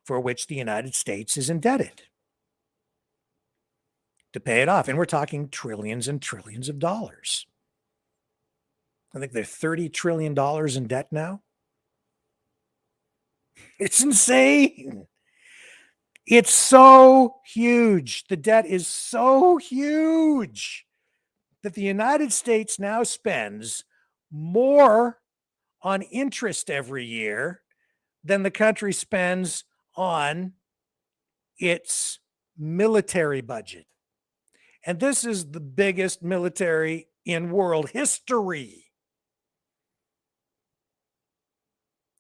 for which the United States is indebted to pay it off. And we're talking trillions and trillions of dollars. I think they're $30 trillion in debt now. It's insane. It's so huge. The debt is so huge that the United States now spends more on interest every year than the country spends on its military budget. And this is the biggest military in world history.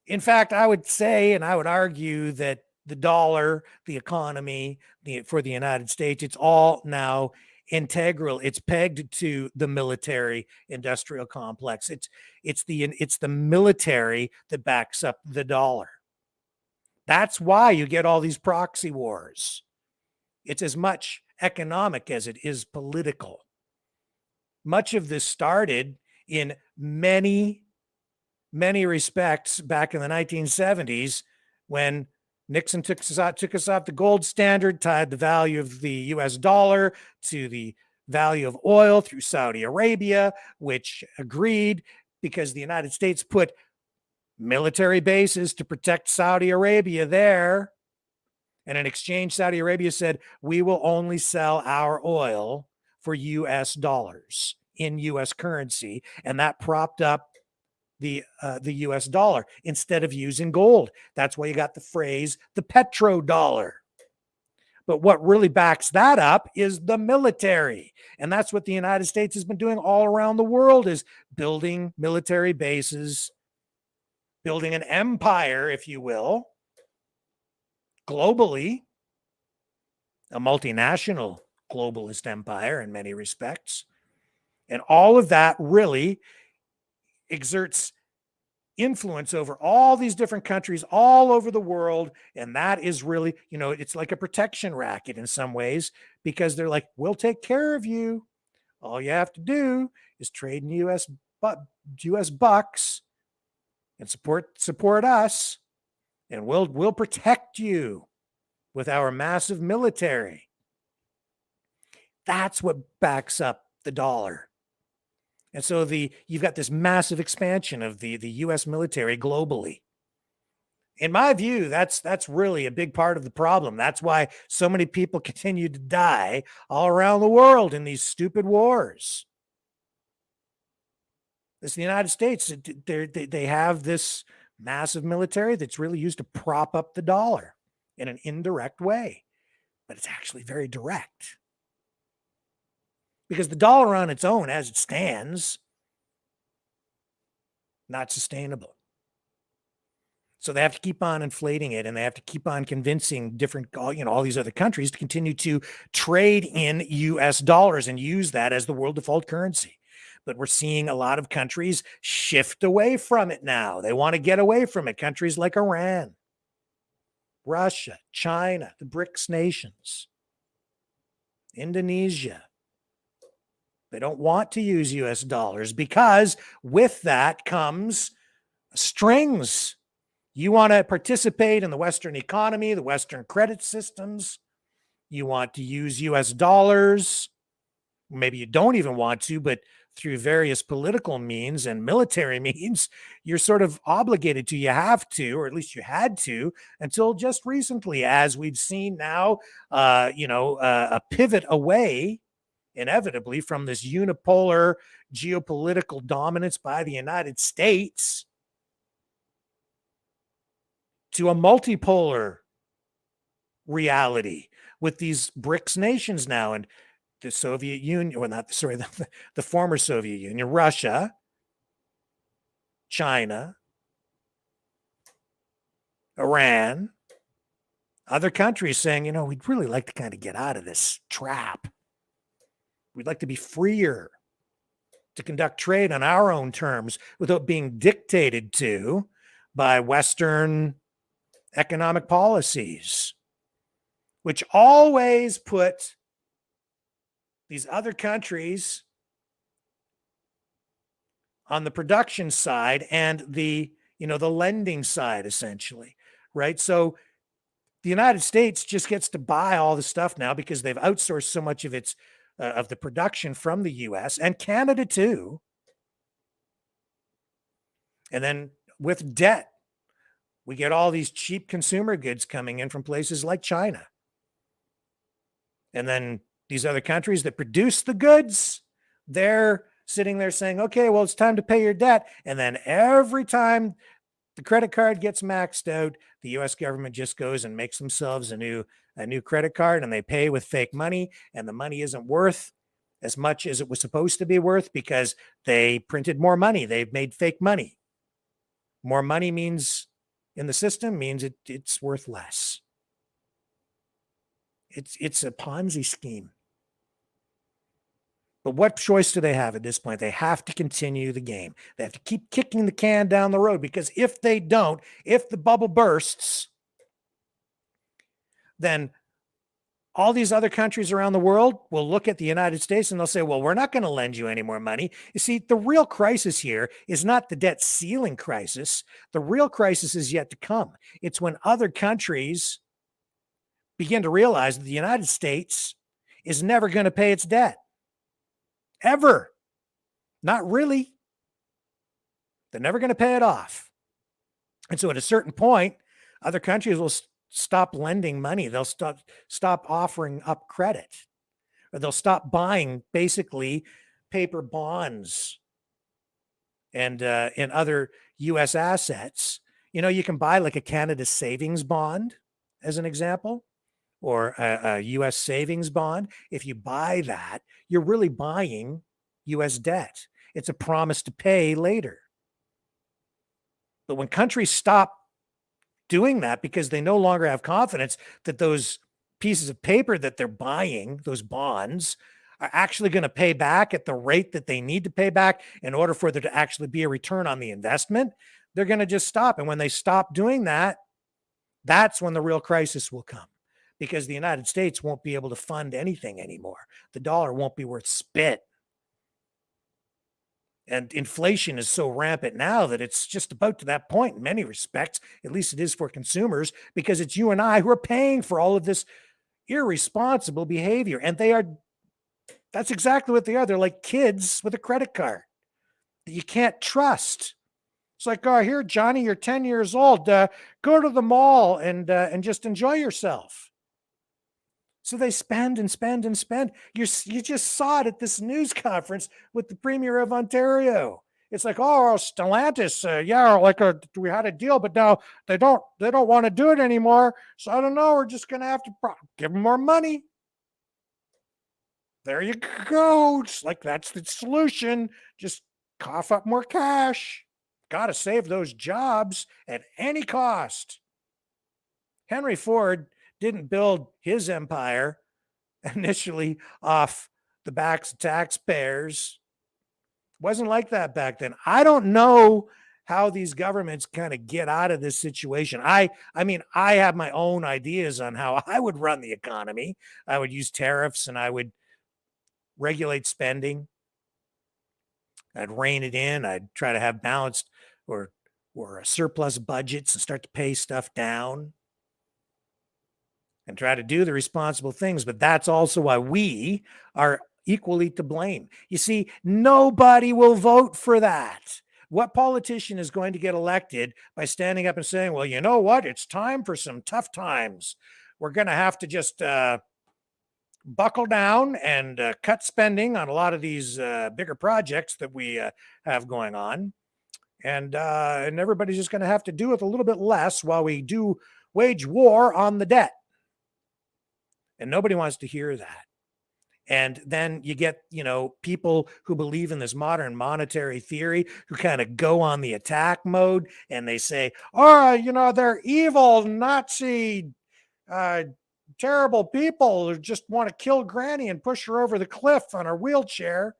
In fact, I would say, and I would argue that the dollar, the economy, for the United States, it's all now integral. It's pegged to the military industrial complex. It's the military that backs up the dollar. That's why you get all these proxy wars. It's as much economic as it is political. Much of this started in many respects back in the 1970s when Nixon took us off the gold standard, tied the value of the US dollar to the value of oil through Saudi Arabia, which agreed because the United States put military bases to protect Saudi Arabia there. And in exchange, Saudi Arabia said, we will only sell our oil for US dollars in US currency. And that propped up the US dollar instead of using gold. That's why you got the phrase, the petrodollar. But what really backs that up is the military. And that's what the United States has been doing all around the world, is building military bases, building an empire, if you will, globally, a multinational globalist empire in many respects. And all of that really exerts influence over all these different countries all over the world. And that is really, it's like a protection racket in some ways, because they're like, we'll take care of you. All you have to do is trade in US bucks and support us, and we'll protect you with our massive military. That's what backs up the dollar. And so you've got this massive expansion of the US military globally. In my view, that's really a big part of the problem. That's why so many people continue to die all around the world in these stupid wars. It's the United States. They have this massive military that's really used to prop up the dollar in an indirect way, but it's actually very direct. Because the dollar on its own, as it stands, not sustainable. So they have to keep on inflating it, and they have to keep on convincing all these other countries to continue to trade in US dollars and use that as the world default currency. But we're seeing a lot of countries shift away from it now. They want to get away from it. Countries like Iran, Russia, China, the BRICS nations, Indonesia. They don't want to use US dollars because with that comes strings. You want to participate in the Western economy, the Western credit systems. You want to use US dollars. Maybe you don't even want to, but through various political means and military means, you're sort of obligated to. You have to, or at least you had to, until just recently, as we've seen now, a pivot away, inevitably, from this unipolar geopolitical dominance by the United States to a multipolar reality with these BRICS nations now, and the Soviet Union, or not, sorry, the former Soviet Union, Russia, China, Iran, other countries saying, we'd really like to kind of get out of this trap. We'd like to be freer to conduct trade on our own terms without being dictated to by Western economic policies, which always put these other countries on the production side and the lending side, essentially, right? So the United States just gets to buy all the stuff now because they've outsourced so much of its of the production from the US and Canada too. And then with debt, we get all these cheap consumer goods coming in from places like China. And then these other countries that produce the goods, they're sitting there saying, okay, well, it's time to pay your debt. And then every time the credit card gets maxed out, the US government just goes and makes themselves a new credit card, and they pay with fake money, and the money isn't worth as much as it was supposed to be worth because they printed more money. They've made fake money. More money means in the system means it's worth less. It's a Ponzi scheme. But what choice do they have at this point? They have to continue the game. They have to keep kicking the can down the road, because if they don't, if the bubble bursts, then all these other countries around the world will look at the United States and they'll say, well, we're not going to lend you any more money. You see, the real crisis here is not the debt ceiling crisis. The real crisis is yet to come. It's when other countries begin to realize that the United States is never going to pay its debt. Ever. Not really. They're never going to pay it off. And so at a certain point, other countries will stop lending money. They'll stop offering up credit, or they'll stop buying basically paper bonds and other U.S. assets. You can buy like a Canada savings bond as an example, or a U.S. savings bond. If you buy that, you're really buying U.S. debt. It's a promise to pay later. But when countries stop doing that because they no longer have confidence that those pieces of paper that they're buying, those bonds, are actually going to pay back at the rate that they need to pay back in order for there to actually be a return on the investment, they're going to just stop. And when they stop doing that, that's when the real crisis will come, because the United States won't be able to fund anything anymore. The dollar won't be worth spit. And inflation is so rampant now that it's just about to that point in many respects. At least it is for consumers, because it's you and I who are paying for all of this irresponsible behavior. And that's exactly what they are. They're like kids with a credit card that you can't trust. It's like, oh, here, Johnny, you're 10 years old. Go to the mall and just enjoy yourself. So they spend and spend and spend. You just saw it at this news conference with the Premier of Ontario. It's like, oh, Stellantis, we had a deal, but now they don't want to do it anymore. So I don't know. We're just going to have to give them more money. There you go. Just like that's the solution. Just cough up more cash. Got to save those jobs at any cost. Henry Ford didn't build his empire initially off the backs of taxpayers. Wasn't like that back then. I don't know how these governments kind of get out of this situation. I mean, I have my own ideas on how I would run the economy. I would use tariffs and I would regulate spending. I'd rein it in. I'd try to have balanced or surplus budgets and start to pay stuff down and try to do the responsible things. But that's also why we are equally to blame. You see, nobody will vote for that. What politician is going to get elected by standing up and saying, well, you know what? It's time for some tough times. We're going to have to just buckle down and cut spending on a lot of these bigger projects that we have going on. And everybody's just going to have to do with a little bit less while we do wage war on the debt. And nobody wants to hear that. And then you get, people who believe in this modern monetary theory who kind of go on the attack mode and they say, oh, they're evil, Nazi, terrible people who just want to kill Granny and push her over the cliff on her wheelchair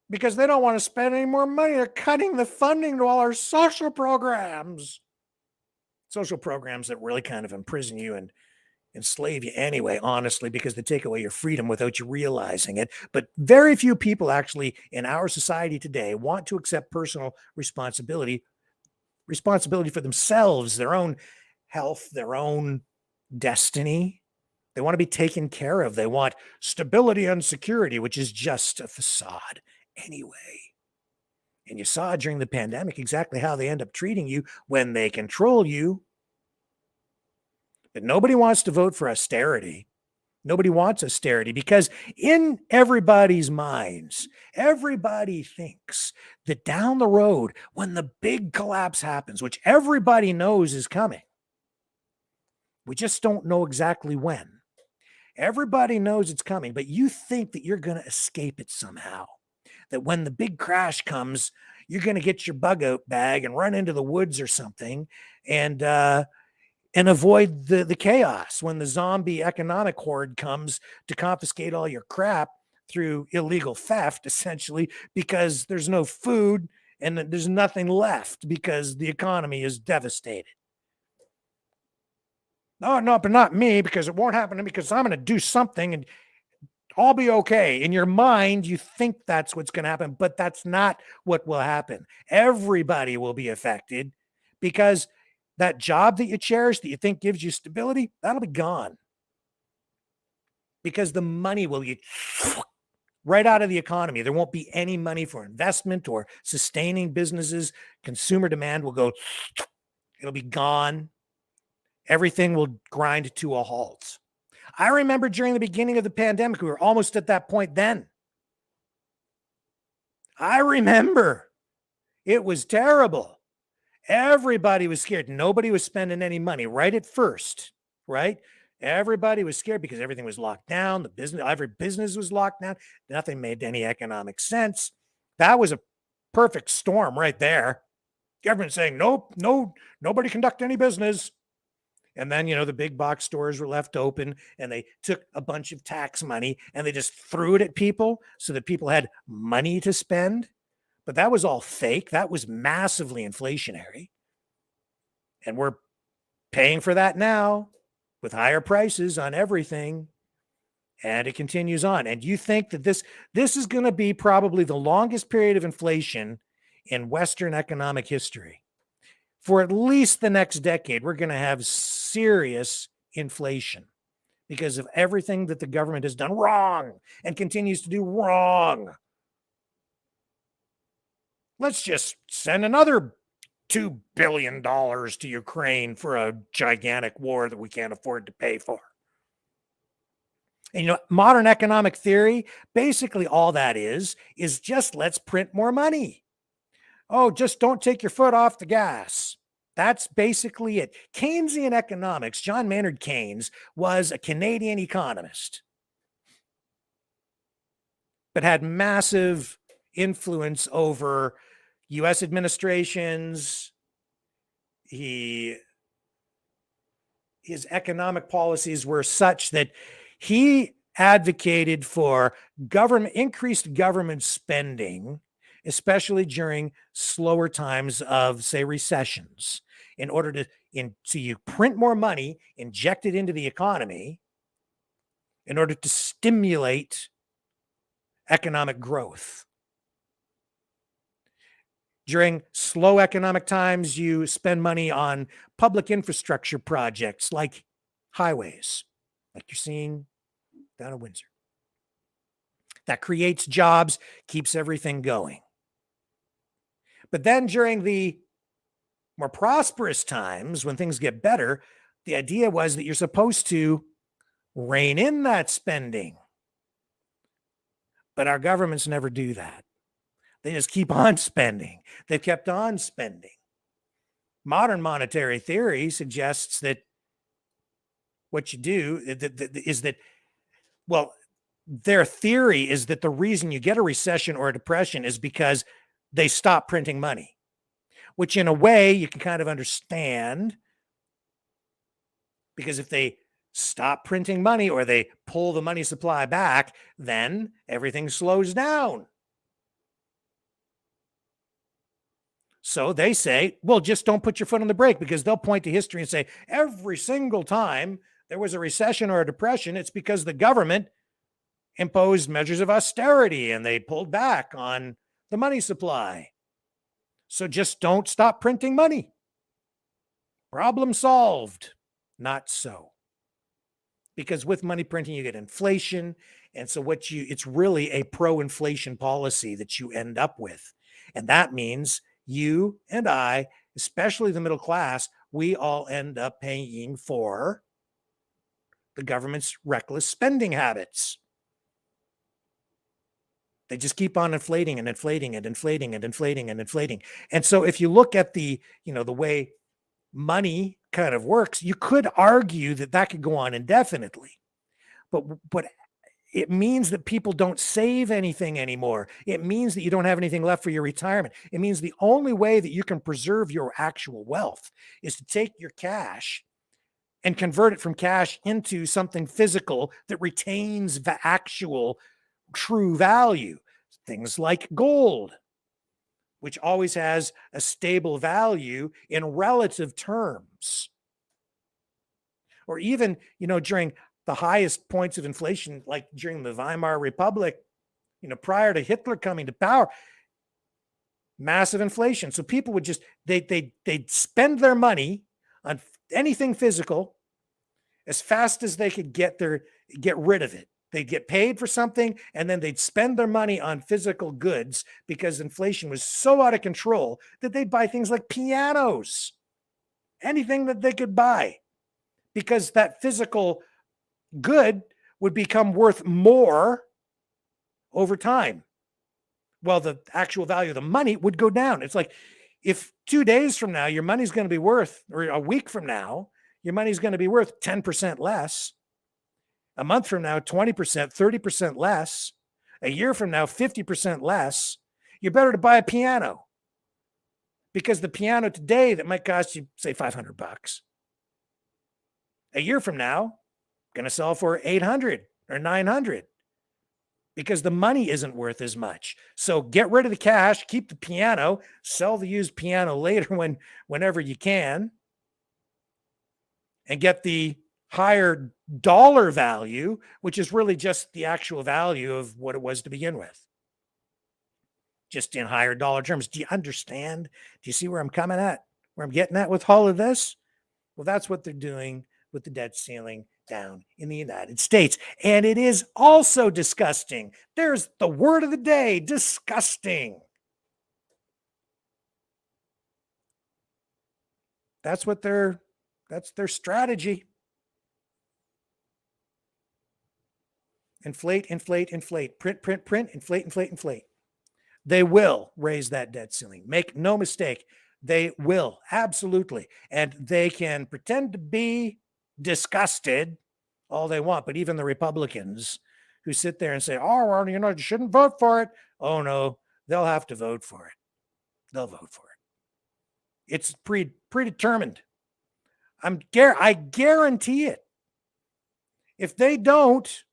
because they don't want to spend any more money. They're cutting the funding to all our social programs that really kind of imprison you and enslave you anyway, honestly, because they take away your freedom without you realizing it. But very few people actually in our society today want to accept personal responsibility for themselves, their own health, their own destiny. They want to be taken care of. They want stability and security, which is just a facade anyway. And you saw during the pandemic exactly how they end up treating you when they control you. But nobody wants to vote for austerity. Nobody wants austerity because in everybody's minds, everybody thinks that down the road, when the big collapse happens, which everybody knows is coming, we just don't know exactly when. Everybody knows it's coming, but you think that you're going to escape it somehow. That when the big crash comes, you're going to get your bug out bag and run into the woods or something and avoid the chaos when the zombie economic horde comes to confiscate all your crap through illegal theft, essentially, because there's no food and there's nothing left because the economy is devastated. No, but not me, because it won't happen to me because I'm going to do something and I'll be okay. In your mind, you think that's what's going to happen, but that's not what will happen. Everybody will be affected because that job that you cherish, that you think gives you stability, that'll be gone. Because the money will be right out of the economy. There won't be any money for investment or sustaining businesses. Consumer demand will go, it'll be gone. Everything will grind to a halt. I remember during the beginning of the pandemic, we were almost at that point then. I remember it was terrible. Everybody was scared. Nobody was spending any money right at first, right? Everybody was scared because everything was locked down. Every business was locked down. Nothing made any economic sense. That was a perfect storm right there. Government saying, nope, nobody conduct any business. And then, the big box stores were left open and they took a bunch of tax money and they just threw it at people so that people had money to spend. But that was all fake. That was massively inflationary. And we're paying for that now with higher prices on everything. And it continues on. And you think that this is going to be probably the longest period of inflation in Western economic history. For at least the next decade, we're going to have serious inflation because of everything that the government has done wrong and continues to do wrong. Let's just send another $2 billion to Ukraine for a gigantic war that we can't afford to pay for. And modern economic theory, basically all that is just let's print more money. Oh, just don't take your foot off the gas. That's basically it. Keynesian economics, John Maynard Keynes was a Canadian economist, but had massive influence over US administrations. His economic policies were such that he advocated for increased government spending, especially during slower times of, say, recessions, in order so you print more money, inject it into the economy in order to stimulate economic growth. During slow economic times, you spend money on public infrastructure projects like highways, like you're seeing down in Windsor. That creates jobs, keeps everything going. But then during the more prosperous times, when things get better, the idea was that you're supposed to rein in that spending. But our governments never do that. They just keep on spending. They've kept on spending. Modern monetary theory suggests that what you do is that, well, their theory is that the reason you get a recession or a depression is because they stop printing money, which in a way you can kind of understand, because if they stop printing money or they pull the money supply back, then everything slows down. So they say, well, just don't put your foot on the brake, because they'll point to history and say every single time there was a recession or a depression, it's because the government imposed measures of austerity and they pulled back on the money supply. So just don't stop printing money. Problem solved. Not so. Because with money printing, you get inflation. And so it's really a pro-inflation policy that you end up with. And that means you and I, especially the middle class, we all end up paying for the government's reckless spending habits. They just keep on inflating and inflating and inflating and inflating and inflating. And so if you look at the way money kind of works, you could argue that could go on indefinitely. But it means that people don't save anything anymore. It means that you don't have anything left for your retirement. It means the only way that you can preserve your actual wealth is to take your cash and convert it from cash into something physical that retains the actual true value. Things like gold, which always has a stable value in relative terms. Or even, during the highest points of inflation, like during the Weimar Republic, prior to Hitler coming to power, massive inflation. So people would just, they'd spend their money on anything physical as fast as they could get rid of it. They'd get paid for something, and then they'd spend their money on physical goods because inflation was so out of control that they'd buy things like pianos, anything that they could buy, because that physical good would become worth more over time. Well, the actual value of the money would go down. It's like if 2 days from now, your money's going to be worth, or a week from now, your money's going to be worth 10% less. A month from now, 20%, 30% less. A year from now, 50% less. You're better to buy a piano, because the piano today that might cost you, say, $500, a year from now, going to sell for $800 or $900, because the money isn't worth as much. So get rid of the cash, keep the piano, sell the used piano later whenever you can, and get the higher dollar value, which is really just the actual value of what it was to begin with, just in higher dollar terms. Do you understand? Do you see where I'm coming at, where I'm getting at with all of this? Well, that's what they're doing with the debt ceiling down in the United States. And it is also disgusting. There's the word of the day: disgusting. That's their strategy. inflate, inflate, inflate, print, print, print, inflate, inflate, inflate. They will raise that debt ceiling. Make no mistake. They will, absolutely. And they can pretend to be disgusted all they want. But even the Republicans who sit there and say, oh, well, you shouldn't vote for it. Oh, no, they'll have to vote for it. They'll vote for it. It's predetermined. I guarantee it. If they don't,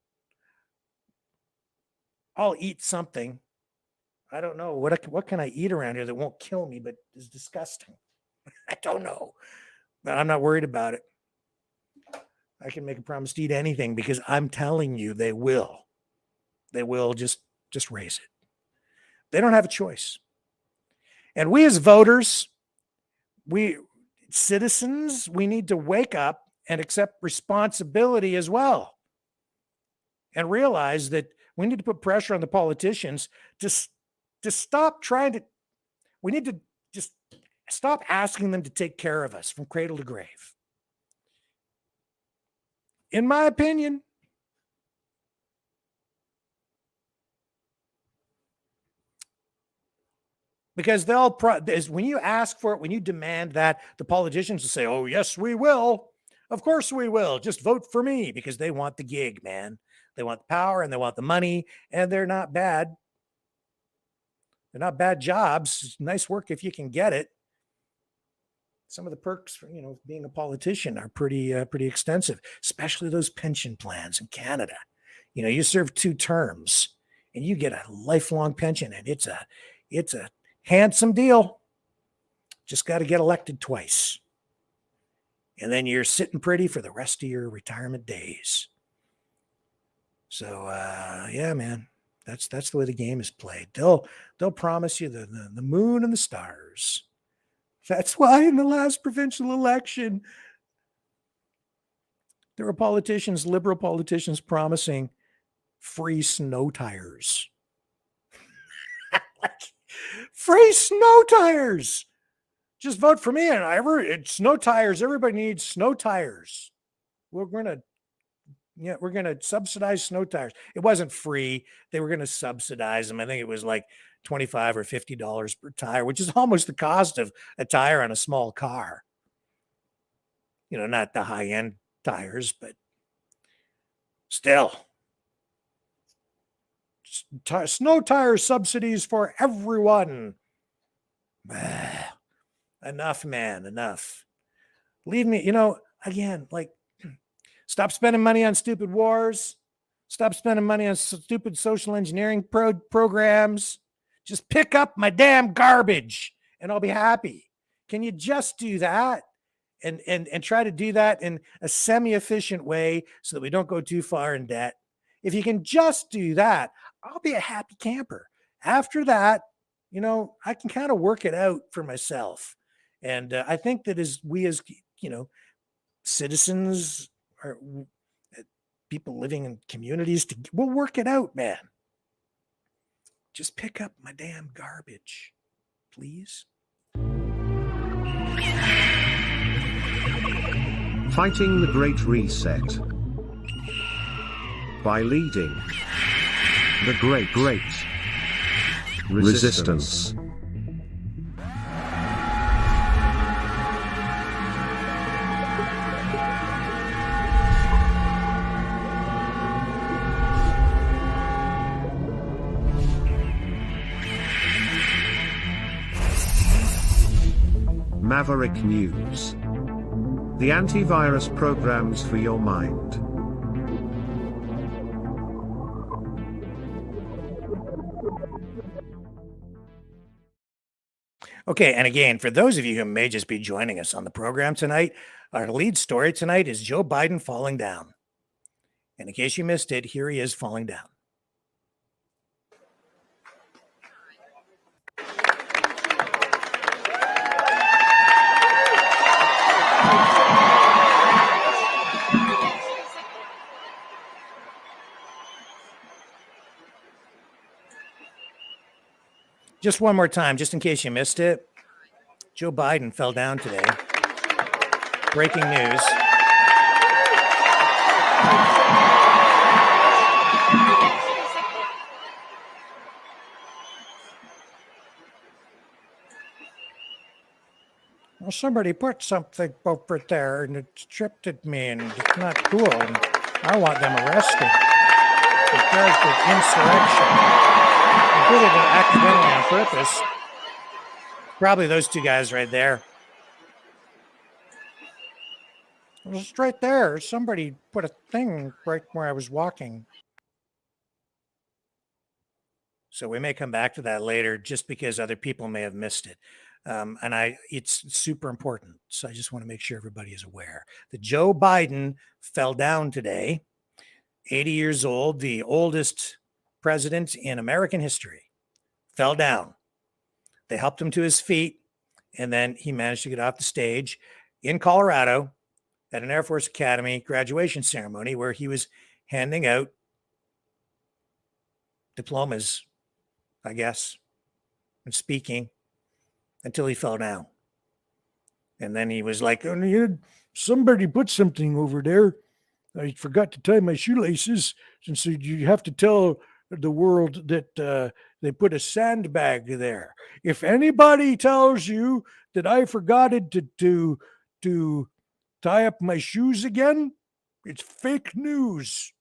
I'll eat something. I don't know. What can I eat around here that won't kill me but is disgusting? I don't know. But I'm not worried about it. I can make a promise to eat anything because I'm telling you they will. They will just raise it. They don't have a choice. And we as voters, we citizens, we need to wake up and accept responsibility as well. And realize that we need to put pressure on the politicians to stop trying to, we need to just stop asking them to take care of us from cradle to grave. In my opinion, because when you ask for it, when you demand that, the politicians will say, oh, yes, we will. Of course we will. Just vote for me, because they want the gig, man. They want the power and they want the money, and they're not bad. They're not bad jobs. It's nice work if you can get it. Some of the perks for, being a politician are pretty extensive, especially those pension plans in Canada. You serve 2 terms and you get a lifelong pension, and it's a handsome deal. Just got to get elected twice. And then you're sitting pretty for the rest of your retirement days. So, yeah, man, that's the way the game is played. They'll promise you the moon and the stars. That's why in the last provincial election, there were politicians, liberal politicians, promising free snow tires. Free snow tires. Just vote for me. And it's snow tires. Everybody needs snow tires. We're going to subsidize snow tires. It wasn't free. They were going to subsidize them. I think it was like $25 or $50 per tire, which is almost the cost of a tire on a small car. Not the high-end tires, but still. Snow tire subsidies for everyone. Enough, man, enough. Leave me, again, stop spending money on stupid wars. Stop spending money on stupid social engineering programs. Just pick up my damn garbage and I'll be happy. Can you just do that? And try to do that in a semi-efficient way so that we don't go too far in debt. If you can just do that, I'll be a happy camper. After that, I can kind of work it out for myself. And I think that we as citizens or people living in communities, we'll work it out, man. Just pick up my damn garbage, please. Fighting the Great Reset by leading the Great Resistance. Maverick News. The antivirus programs for your mind. Okay, and again, for those of you who may just be joining us on the program tonight, our lead story tonight is Joe Biden falling down. And in case you missed it, here he is falling down. Just one more time, just in case you missed it. Joe Biden fell down today. Breaking news. Well, somebody put something over there and it tripped at me and it's not cool. And I want them arrested. They're charged with insurrection. They did it accidentally on purpose. Probably those two guys right there. It was just right there. Somebody put a thing right where I was walking. So we may come back to that later just because other people may have missed it. It's super important. So I just want to make sure everybody is aware that Joe Biden fell down today, 80 years old, the oldest president in American history, fell down. They helped him to his feet, and then he managed to get off the stage in Colorado at an Air Force Academy graduation ceremony where he was handing out diplomas, I guess, and speaking until he fell down. And then he was like, oh, somebody put something over there. I forgot to tie my shoelaces. And so you have to tell the world that they put a sandbag there. If anybody tells you that I forgot to tie up my shoes again, it's fake news.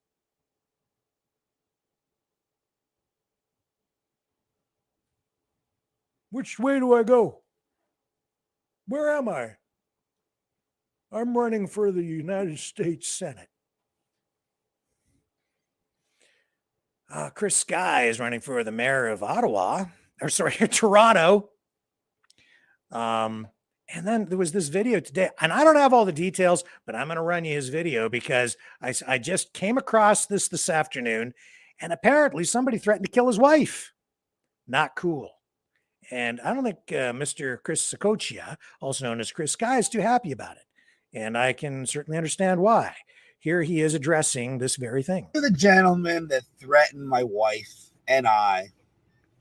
Which way do I go? Where am I? I'm running for the United States Senate. Chris Sky is running for the mayor of Toronto. And then there was this video today, and I don't have all the details, but I'm going to run you his video because I just came across this afternoon, and apparently somebody threatened to kill his wife. Not cool. And I don't think Mr. Chris Sakochia, also known as Chris Sky, is too happy about it. And I can certainly understand why. Here he is addressing this very thing. You're the gentleman that threatened my wife and I.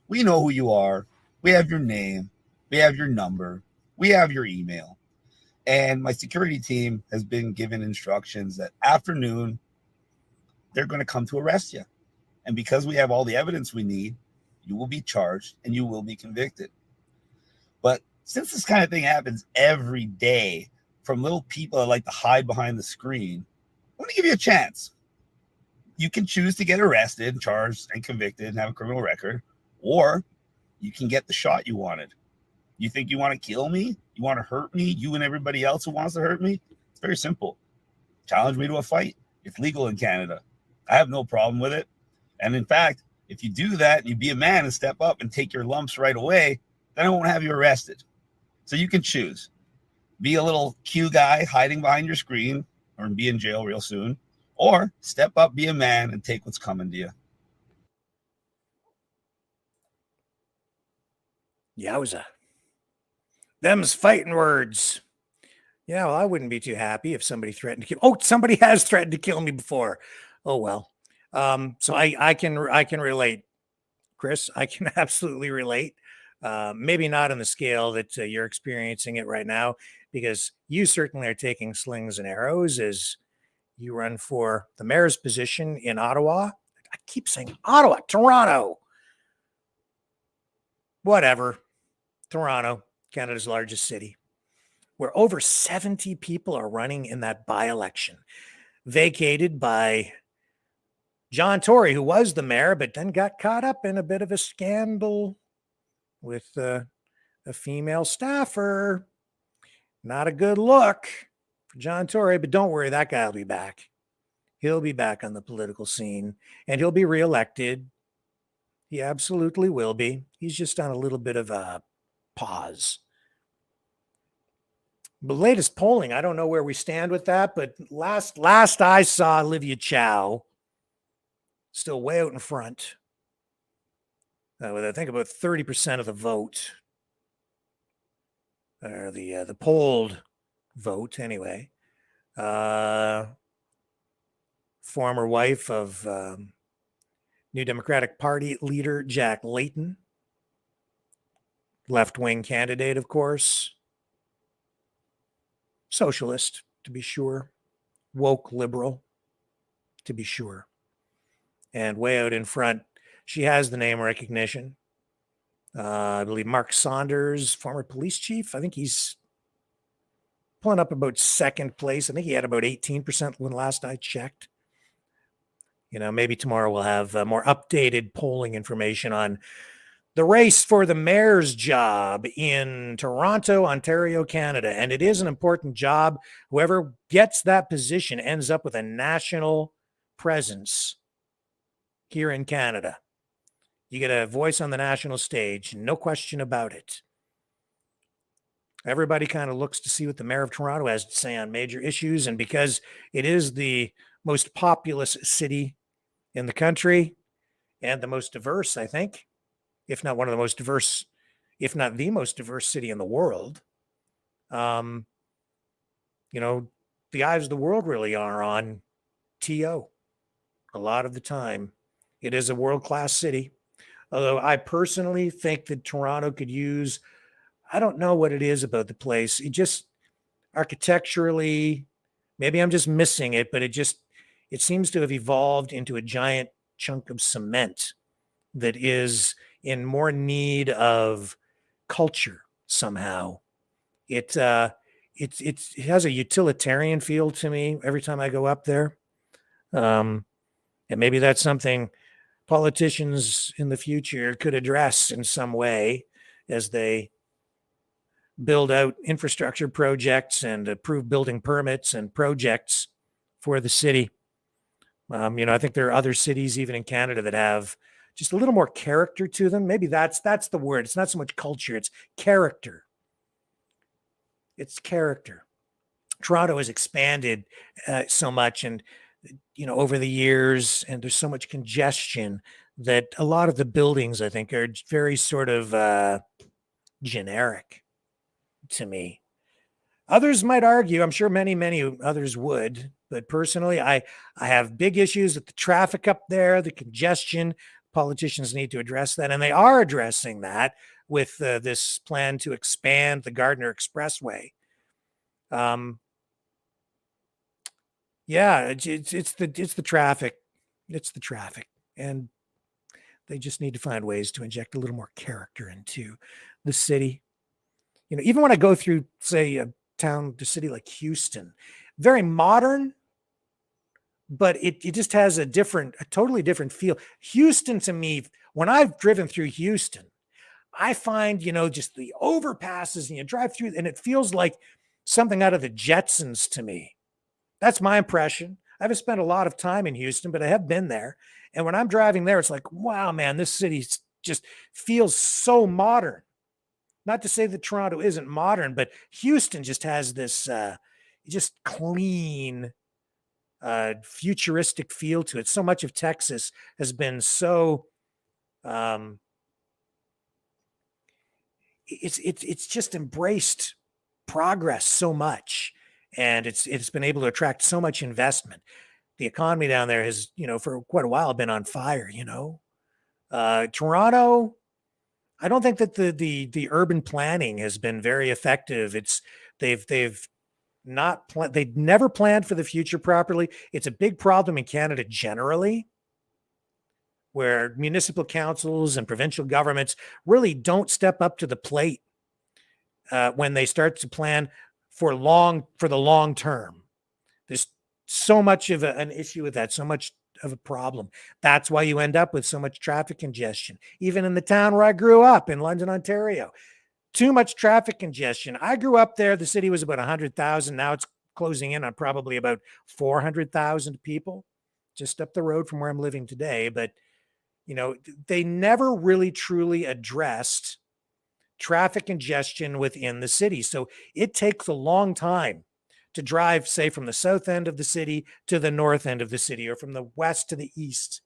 We know who you are. We have your name. We have your number. We have your email. And my security team has been given instructions that afternoon, they're going to come to arrest you. And because we have all the evidence we need, you will be charged and you will be convicted. But since this kind of thing happens every day from little people that like to hide behind the screen, I'm going to give you a chance. You can choose to get arrested, charged, and convicted and have a criminal record, or you can get the shot you wanted. You think you want to kill me? You want to hurt me? You and everybody else who wants to hurt me? It's very simple. Challenge me to a fight. It's legal in Canada. I have no problem with it. And in fact, if you do that and you be a man and step up and take your lumps right away, then I won't have you arrested. So you can choose. Be a little Q guy hiding behind your screen or be in jail real soon, or step up, be a man, and take what's coming to you. Yowza. Them's fighting words. Yeah, well, I wouldn't be too happy if somebody threatened to kill. Oh, somebody has threatened to kill me before. Oh, well. So I can relate, Chris. I can absolutely relate. Maybe not on the scale that you're experiencing it right now, because you certainly are taking slings and arrows as you run for the mayor's position in Ottawa. I keep saying Ottawa, Toronto. Whatever. Toronto, Canada's largest city, where over 70 people are running in that by-election, vacated by John Tory, who was the mayor, but then got caught up in a bit of a scandal with a female staffer. Not a good look for John Tory, but don't worry, that guy will be back. He'll be back on the political scene, and he'll be reelected. He absolutely will be. He's just on a little bit of a pause. The latest polling, I don't know where we stand with that, but last I saw, Olivia Chow still way out in front with I think about 30% of the vote, or the polled vote anyway. Former wife of New Democratic Party leader Jack Layton, left-wing candidate, of course, socialist to be sure, woke liberal to be sure, and way out in front, she has the name recognition. I believe Mark Saunders, former police chief. I think he's pulling up about second place. I think he had about 18% when last I checked. Maybe tomorrow we'll have more updated polling information on the race for the mayor's job in Toronto, Ontario, Canada. And it is an important job. Whoever gets that position ends up with a national presence here in Canada. You get a voice on the national stage, no question about it. Everybody kind of looks to see what the mayor of Toronto has to say on major issues. And because it is the most populous city in the country and the most diverse, I think, if not one of the most diverse, if not the most diverse city in the world, the eyes of the world really are on TO a lot of the time. It is a world-class city. Although I personally think that Toronto could use, I don't know what it is about the place. It just architecturally, maybe I'm just missing it, but it seems to have evolved into a giant chunk of cement that is in more need of culture somehow. It has a utilitarian feel to me every time I go up there. And maybe that's something politicians in the future could address in some way as they build out infrastructure projects and approve building permits and projects for the city. I think there are other cities even in Canada that have just a little more character to them. Maybe that's the word. It's not so much culture, it's character. It's character. Toronto has expanded so much and over the years, and there's so much congestion that a lot of the buildings, I think, are very sort of generic to me. Others might argue, I'm sure many, many others would, but personally, I have big issues with the traffic up there, the congestion. Politicians need to address that, and they are addressing that with this plan to expand the Gardiner Expressway. Yeah, it's the traffic. It's the traffic. And they just need to find ways to inject a little more character into the city. Even when I go through, say, a city like Houston, very modern, but it just has a totally different feel. Houston, to me, when I've driven through Houston, I find, just the overpasses, and you drive through and it feels like something out of the Jetsons to me. That's my impression. I haven't spent a lot of time in Houston, but I have been there. And when I'm driving there, it's like, wow, man, this city just feels so modern. Not to say that Toronto isn't modern, but Houston just has this just clean, futuristic feel to it. So much of Texas has been so it's just embraced progress so much. And it's been able to attract so much investment. The economy down there has, for quite a while been on fire, Toronto, I don't think that the urban planning has been very effective. They've never planned for the future properly. It's a big problem in Canada generally, where municipal councils and provincial governments really don't step up to the plate when they start to plan for the long term. There's so much of an issue with that, so much of a problem. That's why you end up with so much traffic congestion. Even in the town where I grew up in London, Ontario, too much traffic congestion. I grew up there. The city was about 100,000. Now it's closing in on probably about 400,000 people just up the road from where I'm living today. But, they never really truly addressed traffic congestion within the city. So it takes a long time to drive, say, from the south end of the city to the north end of the city, or from the west to the east.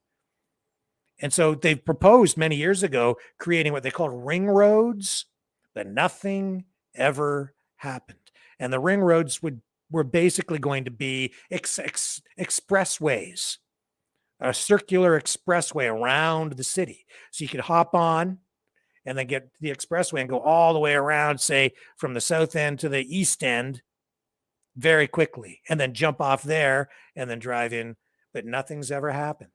And so they've proposed many years ago creating what they call ring roads, but nothing ever happened. And the ring roads were basically going to be expressways, a circular expressway around the city. So you could hop on and then get the expressway and go all the way around, say, from the south end to the east end very quickly, and then jump off there and then drive in. But nothing's ever happened.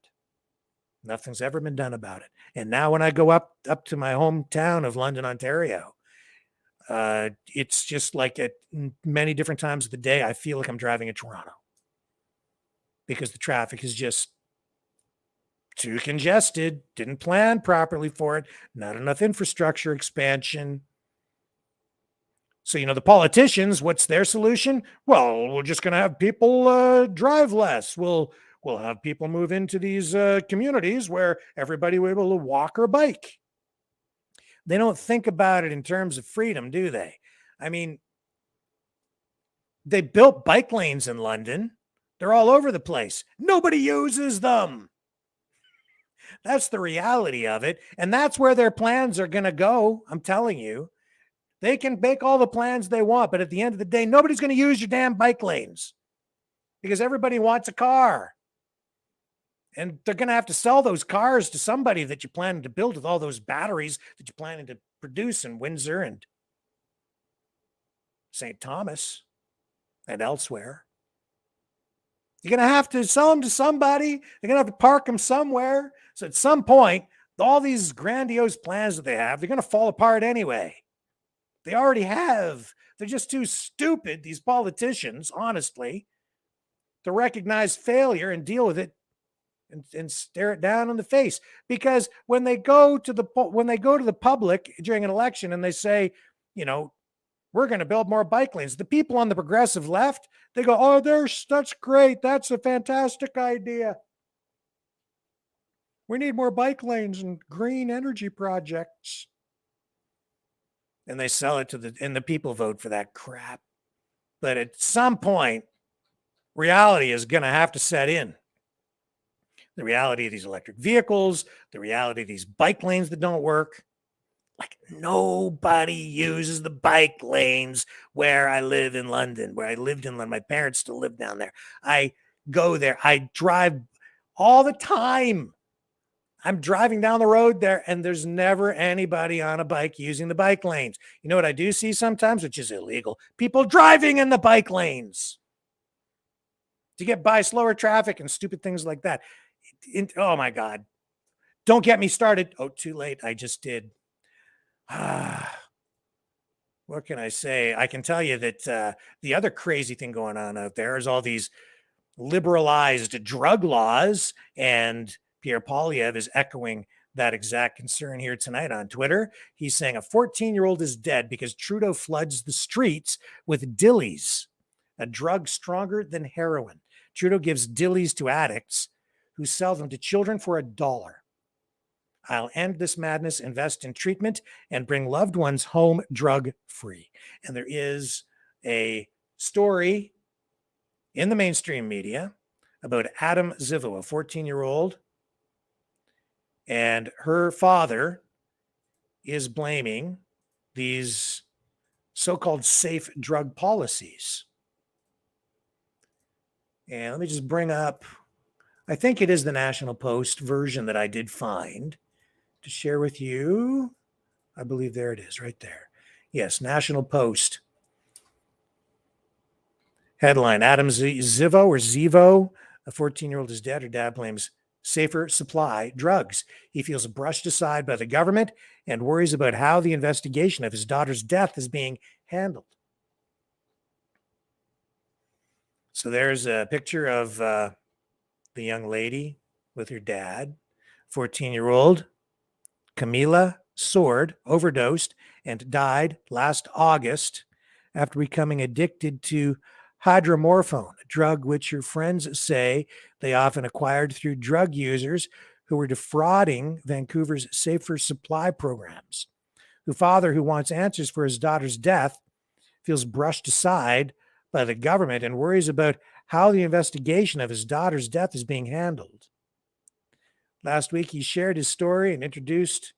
Nothing's ever been done about it. And now when I go up to my hometown of London, Ontario, It's just like at many different times of the day, I feel like I'm driving in Toronto because the traffic is just too congested, didn't plan properly for it, not enough infrastructure expansion. So, the politicians, what's their solution? Well, we're just going to have people drive less. We'll have people move into these communities where everybody will be able to walk or bike. They don't think about it in terms of freedom, do they? I mean, they built bike lanes in London. They're all over the place. Nobody uses them. That's the reality of it. And that's where their plans are going to go. I'm telling you. They can make all the plans they want, but at the end of the day, nobody's going to use your damn bike lanes because everybody wants a car. And they're going to have to sell those cars to somebody that you're planning to build with all those batteries that you're planning to produce in Windsor and St. Thomas and elsewhere. You're going to have to sell them to somebody. They're going to have to park them somewhere. So at some point, all these grandiose plans that they have, they're going to fall apart anyway. They already have. They're just too stupid, these politicians, honestly, to recognize failure and deal with it and stare it down in the face. Because when they go to the public during an election and they say, we're going to build more bike lanes, the people on the progressive left, they go, oh, that's great. That's a fantastic idea. We need more bike lanes and green energy projects. And they sell it and the people vote for that crap. But at some point, reality is going to have to set in. The reality of these electric vehicles, the reality of these bike lanes that don't work. Like nobody uses the bike lanes where I live in London, where I lived in London. My parents still live down there. I go there. I drive all the time. I'm driving down the road there and there's never anybody on a bike using the bike lanes. You know what I do see sometimes, which is illegal? People driving in the bike lanes to get by slower traffic and stupid things like that. Oh my God. Don't get me started. Oh, too late. I just did. What can I say? I can tell you that the other crazy thing going on out there is all these liberalized drug laws, and Pierre Poilievre is echoing that exact concern here tonight on Twitter. He's saying a 14-year-old is dead because Trudeau floods the streets with dillies, a drug stronger than heroin. Trudeau gives dillies to addicts who sell them to children for $1. I'll end this madness, invest in treatment, and bring loved ones home drug-free. And there is a story in the mainstream media about Adam Zivo, a 14-year-old, and her father is blaming these so-called safe drug policies. And let me just bring up, I think it is the National Post version that I did find to share with you. I believe there it is right there. Yes, National Post. Headline, Adam Zivo, a 14-year-old is dead. Her dad blames safer supply drugs. He feels brushed aside by the government and worries about how the investigation of his daughter's death is being handled. So there's a picture of the young lady with her dad, 14-year-old Camila Sword, overdosed and died last August after becoming addicted to hydromorphone, a drug which her friends say they often acquired through drug users who were defrauding Vancouver's safer supply programs. The father, who wants answers for his daughter's death, feels brushed aside by the government and worries about how the investigation of his daughter's death is being handled. Last week, he shared his story and introduced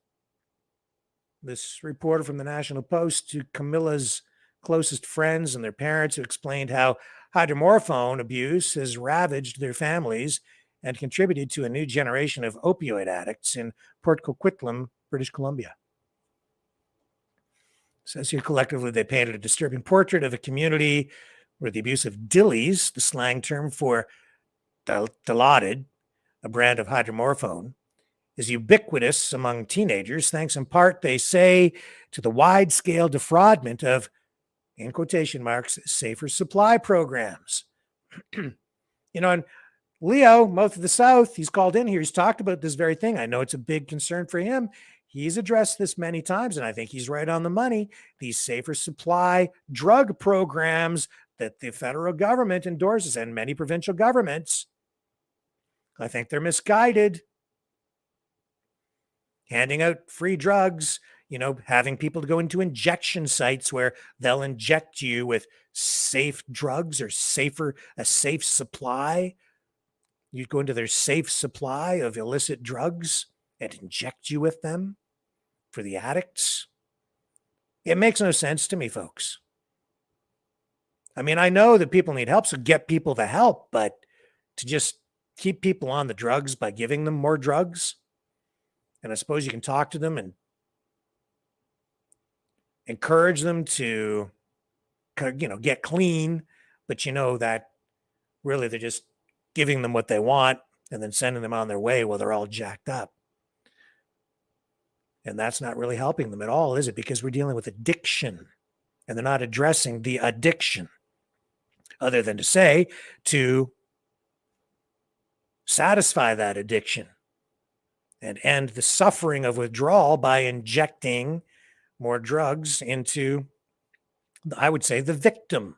this reporter from the National Post to Camilla's closest friends and their parents, who explained how hydromorphone abuse has ravaged their families and contributed to a new generation of opioid addicts in Port Coquitlam, British Columbia. It says here, collectively, they painted a disturbing portrait of a community where the abuse of dillies, the slang term for dilaudid, a brand of hydromorphone, is ubiquitous among teenagers, thanks in part, they say, to the wide-scale defraudment of, in quotation marks, safer supply programs. And Leo, Mouth of the South, he's called in here. He's talked about this very thing. I know it's a big concern for him. He's addressed this many times, and I think he's right on the money. These safer supply drug programs that the federal government endorses and many provincial governments, I think they're misguided. Handing out free drugs, having people to go into injection sites where they'll inject you with safe drugs or a safe supply. You go into their safe supply of illicit drugs and inject you with them for the addicts. It makes no sense to me, folks. I mean, I know that people need help, so get people the help, but to just keep people on the drugs by giving them more drugs, and I suppose you can talk to them and encourage them to, get clean, but that really they're just giving them what they want and then sending them on their way while they're all jacked up. And that's not really helping them at all, is it? Because we're dealing with addiction, and they're not addressing the addiction other than to say to satisfy that addiction and end the suffering of withdrawal by injecting more drugs into, I would say, the victim.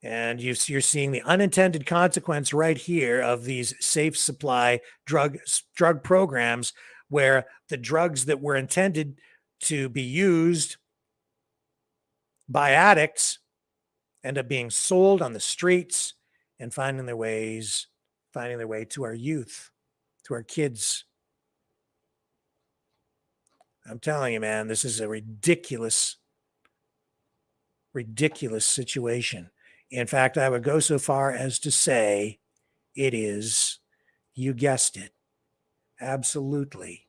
And you're seeing the unintended consequence right here of these safe supply drug programs, where the drugs that were intended to be used by addicts end up being sold on the streets and finding their way to our youth, to our kids. I'm telling you, man, this is a ridiculous situation. In fact, I would go so far as to say it is, you guessed it, absolutely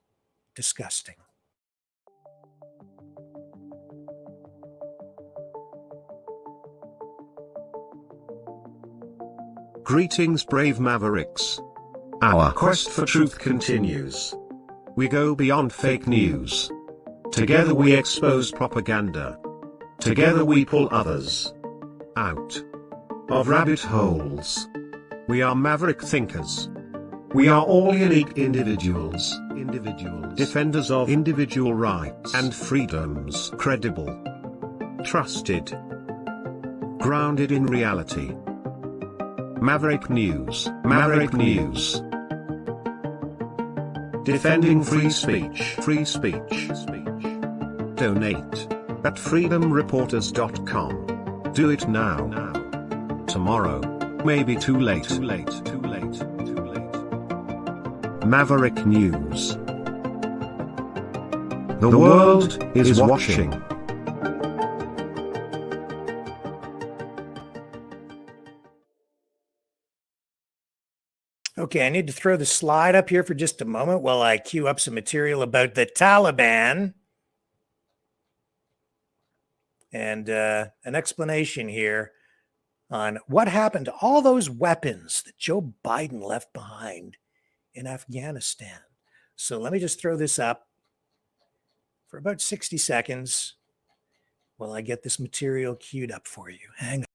disgusting. Greetings, brave Mavericks. Our quest for truth continues. We go beyond fake news. Together we expose propaganda. Together we pull others out of rabbit holes. We are maverick thinkers. We are all unique individuals, defenders of individual rights and freedoms, credible, trusted, grounded in reality. Maverick News, defending free speech, Donate at freedomreporters.com. Do it now. Tomorrow may be too late. Maverick News. The world is watching. Okay, I need to throw the slide up here for just a moment while I queue up some material about the Taliban. And an explanation here on what happened to all those weapons that Joe Biden left behind in Afghanistan. So let me just throw this up for about 60 seconds while I get this material queued up for you. Hang on.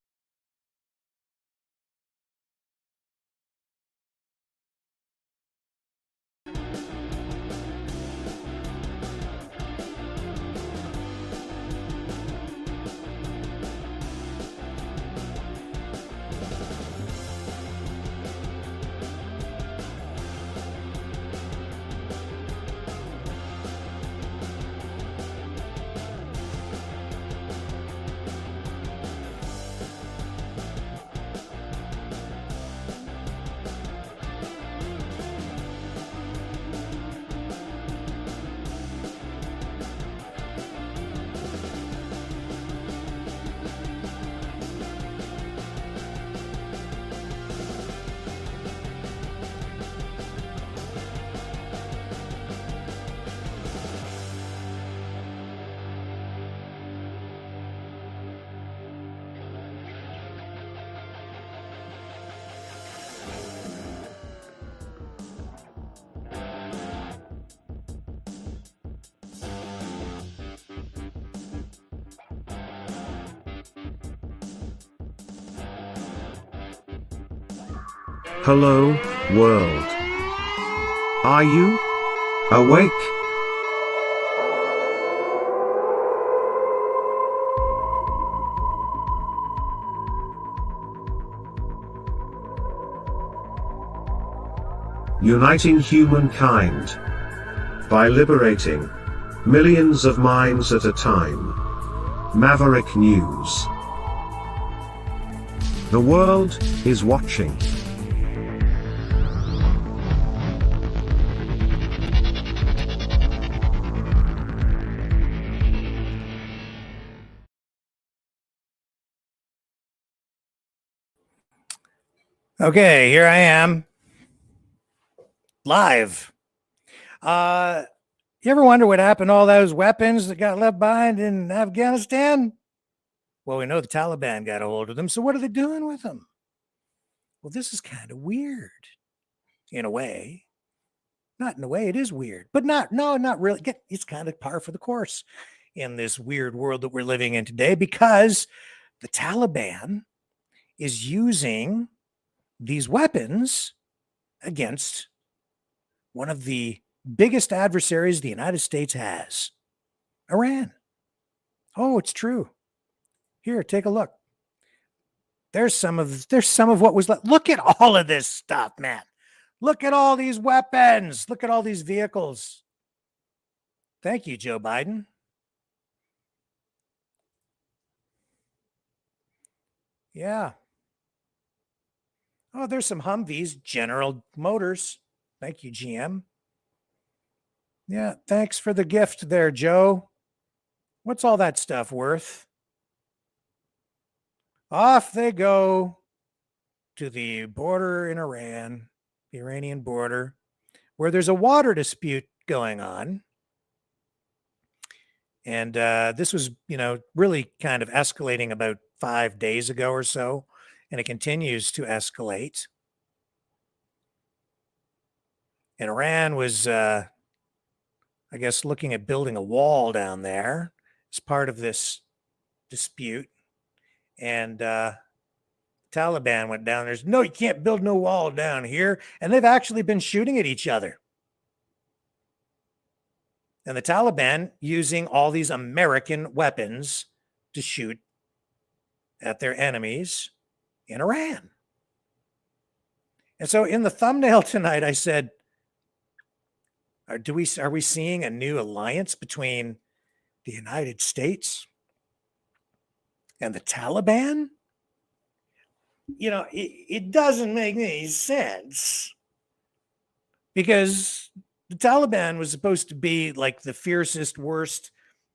Hello, world. Are you awake? Uniting humankind by liberating millions of minds at a time. Maverick News. The world is watching. Okay, here I am. Live. You ever wonder what happened to all those weapons that got left behind in Afghanistan? Well, we know the Taliban got a hold of them, so what are they doing with them? Well, this is kind of weird. In a way. Not in a way, it is weird. But not really. It's kind of par for the course in this weird world that we're living in today, because the Taliban is using these weapons against one of the biggest adversaries the United States has, Iran. Oh, it's true. Here, take a look. There's some of what was left. Look at all of this stuff, man. Look at all these weapons. Look at all these vehicles. Thank you, Joe Biden. Yeah. Oh, there's some Humvees, General Motors. Thank you, GM. Yeah, thanks for the gift there, Joe. What's all that stuff worth? Off they go to the border in Iran, the Iranian border, where there's a water dispute going on. And this was, really kind of escalating about 5 days ago or so, and it continues to escalate. And Iran was, I guess, looking at building a wall down there as part of this dispute. And Taliban went down there. No, you can't build no wall down here. And they've actually been shooting at each other. And the Taliban using all these American weapons to shoot at their enemies in Iran. And so in the thumbnail tonight, I said, are we seeing a new alliance between the United States and the Taliban? It doesn't make any sense, because the Taliban was supposed to be like the fiercest, worst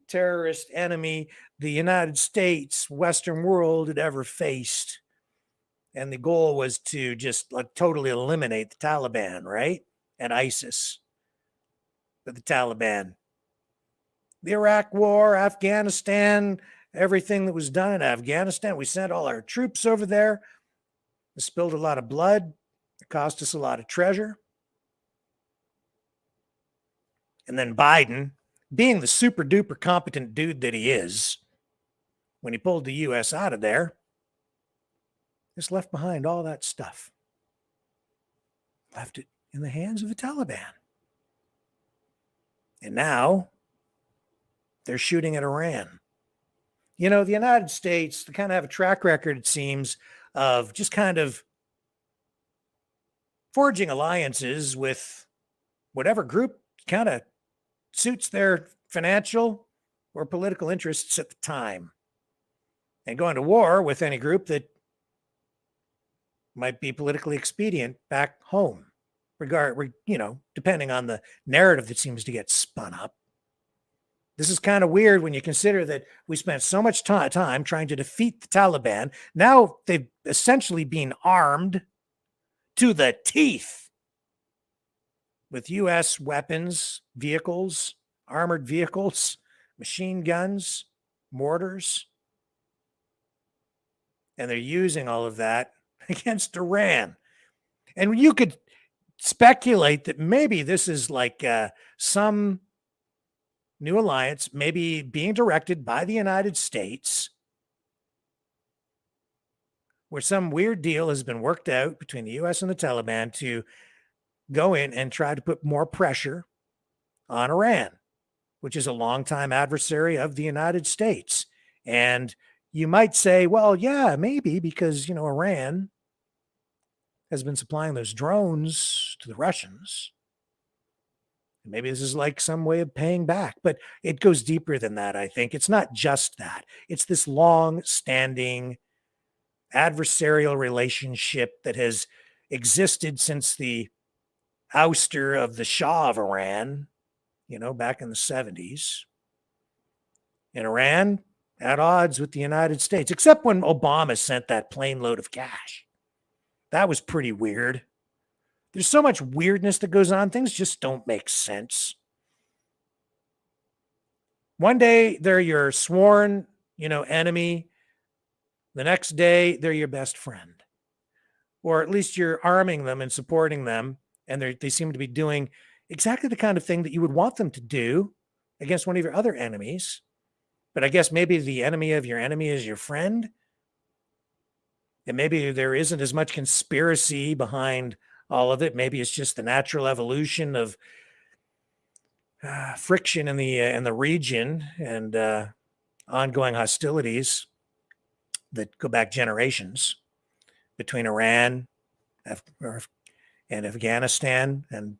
terrorist enemy the United States, Western world had ever faced. And the goal was to just totally eliminate the Taliban, right? And ISIS. But the Taliban, the Iraq war, Afghanistan, everything that was done in Afghanistan, we sent all our troops over there. It spilled a lot of blood. It cost us a lot of treasure. And then Biden, being the super duper competent dude that he is, when he pulled the U.S. out of there, just left behind all that stuff. Left it in the hands of the Taliban. And now they're shooting at Iran. The United States, they kind of have a track record, it seems, of just kind of forging alliances with whatever group kind of suits their financial or political interests at the time, and going to war with any group that might be politically expedient back home, depending on the narrative that seems to get spun up. This is kind of weird when you consider that we spent so much time trying to defeat the Taliban. Now they've essentially been armed to the teeth with U.S. weapons, vehicles, armored vehicles, machine guns, mortars. And they're using all of that against Iran. And you could speculate that maybe this is like some new alliance, maybe being directed by the United States, where some weird deal has been worked out between the US and the Taliban to go in and try to put more pressure on Iran, which is a longtime adversary of the United States. And you might say, well, yeah, maybe because, Iran has been supplying those drones to the Russians. Maybe this is like some way of paying back, but it goes deeper than that, I think. It's not just that. It's this long-standing adversarial relationship that has existed since the ouster of the Shah of Iran, back in the 70s. And Iran at odds with the United States, except when Obama sent that plane load of cash. That was pretty weird. There's so much weirdness that goes on. Things just don't make sense. One day they're your sworn, enemy. The next day they're your best friend. Or at least you're arming them and supporting them. And they seem to be doing exactly the kind of thing that you would want them to do against one of your other enemies. But I guess maybe the enemy of your enemy is your friend. And maybe there isn't as much conspiracy behind all of it. Maybe it's just the natural evolution of friction in the region and ongoing hostilities that go back generations between Iran and Afghanistan and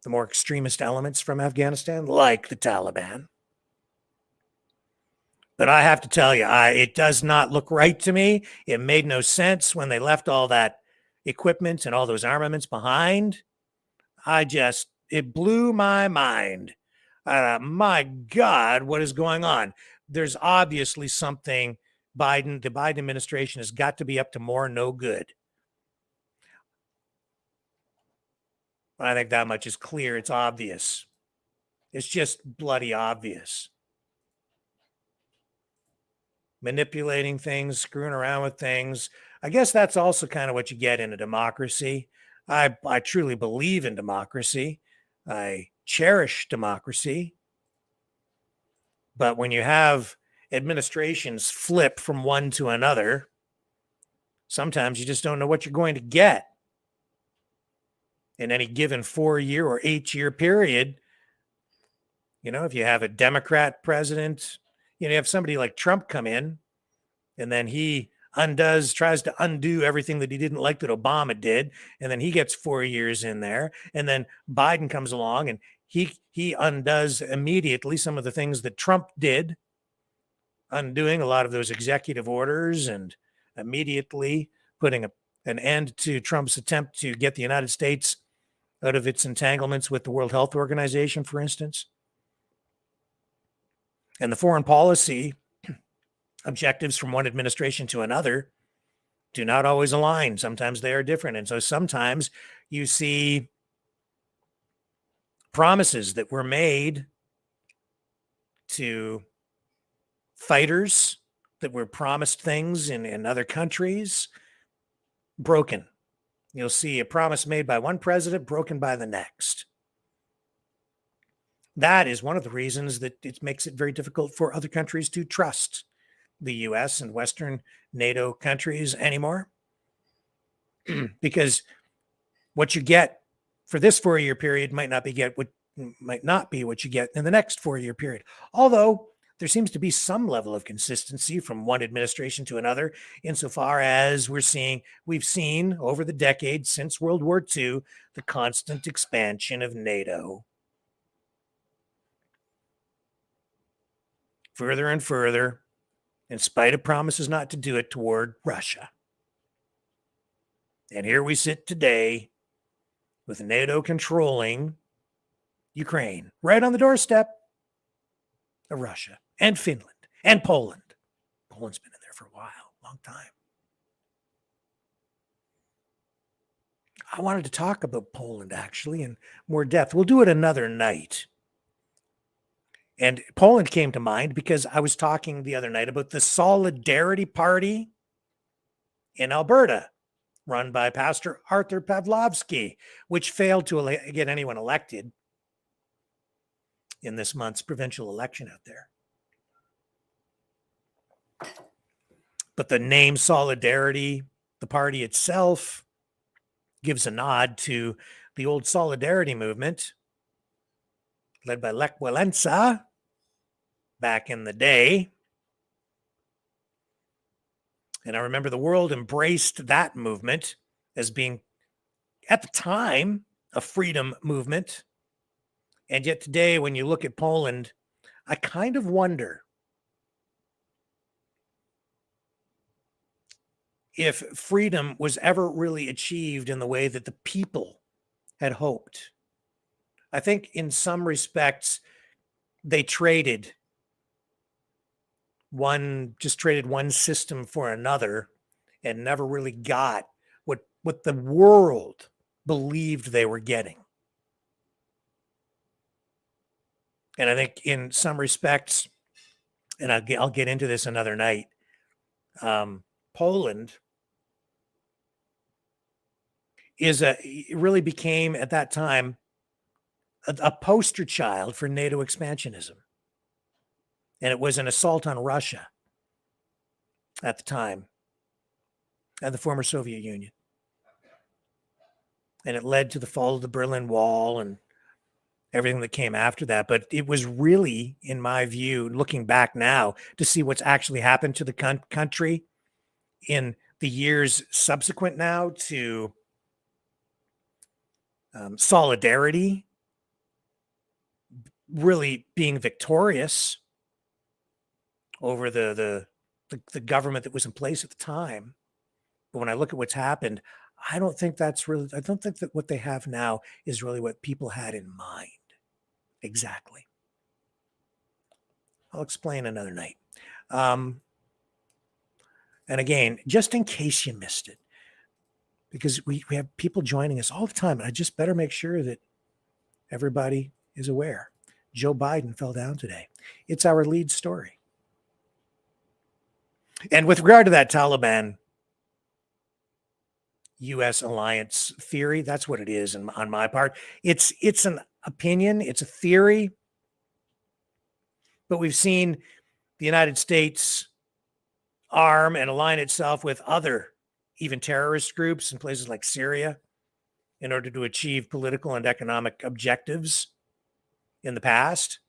the more extremist elements from Afghanistan, like the Taliban. But I have to tell you, it does not look right to me. It made no sense when they left all that equipment and all those armaments behind. It blew my mind. My God, what is going on? There's obviously something the Biden administration has got to be up to more no good. I think that much is clear. It's obvious. It's just bloody obvious. Manipulating things, screwing around with things. I guess that's also kind of what you get in a democracy. I truly believe in democracy. I cherish democracy. But when you have administrations flip from one to another, sometimes you just don't know what you're going to get in any given 4-year or 8-year period. If you have a Democrat president, you have somebody like Trump come in and then he tries to undo everything that he didn't like that Obama did. And then he gets 4 years in there. And then Biden comes along and he undoes immediately some of the things that Trump did, undoing a lot of those executive orders and immediately putting an end to Trump's attempt to get the United States out of its entanglements with the World Health Organization, for instance. And the foreign policy objectives from one administration to another do not always align. Sometimes they are different. And so sometimes you see promises that were made to fighters that were promised things in other countries broken. You'll see a promise made by one president broken by the next. That is one of the reasons that it makes it very difficult for other countries to trust the US and Western NATO countries anymore. Because what you get for this 4-year period might not be what you get in the next 4-year period. Although there seems to be some level of consistency from one administration to another, insofar as we've seen over the decades since World War II, the constant expansion of NATO. Further and further, in spite of promises not to do it, toward Russia. And here we sit today with NATO controlling Ukraine, right on the doorstep of Russia and Finland and Poland. Poland's been in there for a while, long time. I wanted to talk about Poland, actually, in more depth. We'll do it another night. And Poland came to mind because I was talking the other night about the Solidarity Party in Alberta, run by Pastor Arthur Pawlowski, which failed to get anyone elected in this month's provincial election out there. But the name Solidarity, the party itself, gives a nod to the old Solidarity movement led by Lech Walesa back in the day. And I remember the world embraced that movement as being, at the time, a freedom movement. And yet today, when you look at Poland, I kind of wonder if freedom was ever really achieved in the way that the people had hoped. I think in some respects, they traded one system for another and never really got what the world believed they were getting. And I think in some respects, and I'll get into this another night, Poland it really became at that time a poster child for NATO expansionism. And it was an assault on Russia at the time, and the former Soviet Union. And it led to the fall of the Berlin Wall and everything that came after that. But it was really, in my view, looking back now to see what's actually happened to the country in the years subsequent now to Solidarity really being victorious over the government that was in place at the time. But when I look at what's happened, I don't think that what they have now is really what people had in mind. Exactly. I'll explain another night. And again, just in case you missed it, because we have people joining us all the time, and I just better make sure that everybody is aware. Joe Biden fell down today. It's our lead story. And with regard to that Taliban U.S. alliance theory, that's what it is on my part. It's an opinion, it's a theory, but we've seen the United States arm and align itself with other, even terrorist groups in places like Syria in order to achieve political and economic objectives in the past.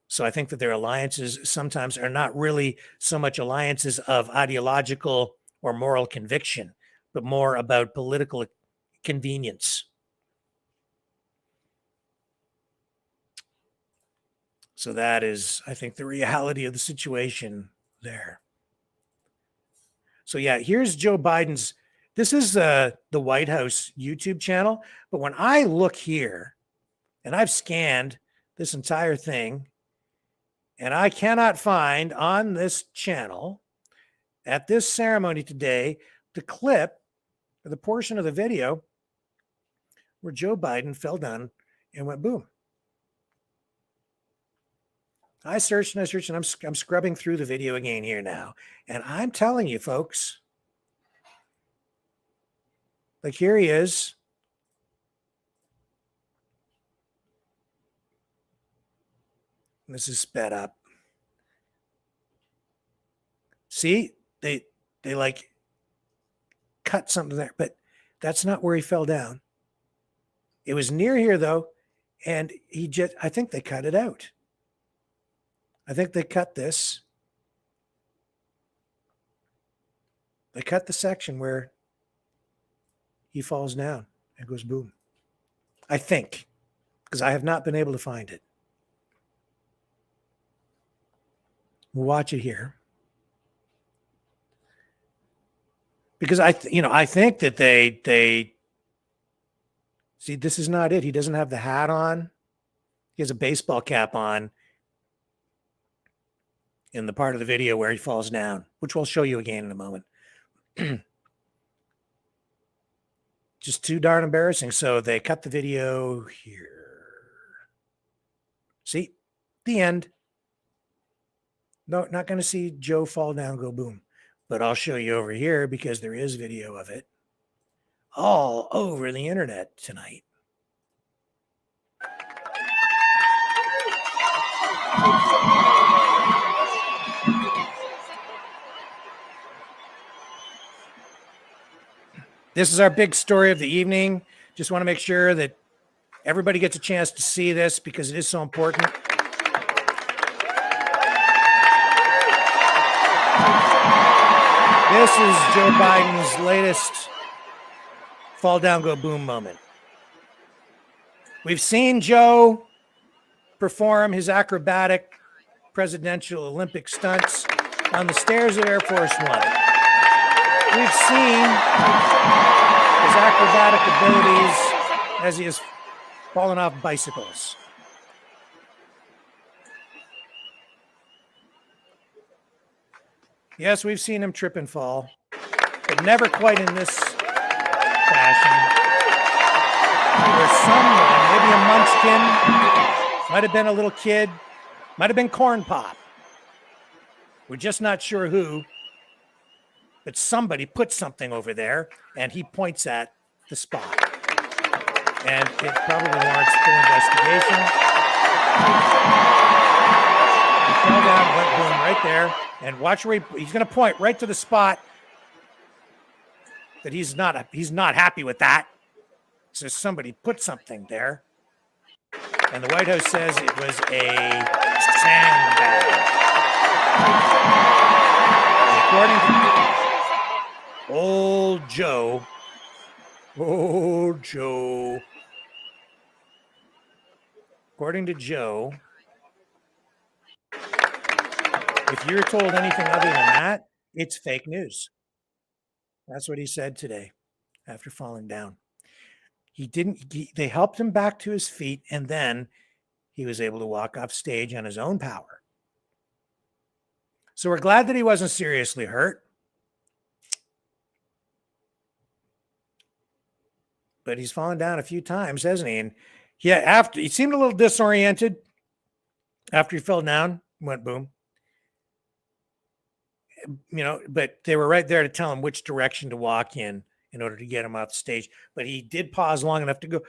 So I think that their alliances sometimes are not really so much alliances of ideological or moral conviction, but more about political convenience. So that is, I think, the reality of the situation there. So yeah, here's Joe Biden's, this is the White House YouTube channel. But when I look here, and I've scanned this entire thing, and I cannot find on this channel at this ceremony today the clip or the portion of the video where Joe Biden fell down and went boom. I searched and I searched, and I'm scrubbing through the video again here now. And I'm telling you, folks, like here he is. This is sped up. See, they like cut something there, but that's not where he fell down. It was near here though, and I think they cut it out. I think they cut this. They cut the section where he falls down and goes boom. I think, because I have not been able to find it. We'll watch it here. Because I think that they see, this is not it. He doesn't have the hat on. He has a baseball cap on in the part of the video where he falls down, which we'll show you again in a moment. Just too darn embarrassing. So they cut the video here. See, the end. No, not going to see Joe fall down, go boom. But I'll show you over here because there is video of it all over the internet tonight. This is our big story of the evening. Just want to make sure that everybody gets a chance to see this because it is so important. This is Joe Biden's latest fall down, go boom moment. We've seen Joe perform his acrobatic presidential Olympic stunts on the stairs of Air Force One. We've seen his acrobatic abilities as he has fallen off bicycles. Yes, we've seen him trip and fall, but never quite in this fashion. Where someone, maybe a munchkin, might have been a little kid, might have been Corn Pop. We're just not sure who, but somebody put something over there, and he points at the spot. And it probably warrants full investigation. He fell down, went boom right there. And watch where he's going to point right to the spot that he's not happy with that. So somebody put something there. And the White House says it was a sandbag. And according to old Joe, according to Joe, if you're told anything other than that, it's fake news. That's what he said today after falling down. They helped him back to his feet, and then he was able to walk off stage on his own power. So we're glad that he wasn't seriously hurt. But he's fallen down a few times, hasn't he? And yeah, after he seemed a little disoriented after he fell down, went boom. But they were right there to tell him which direction to walk in order to get him off the stage. But he did pause long enough to go,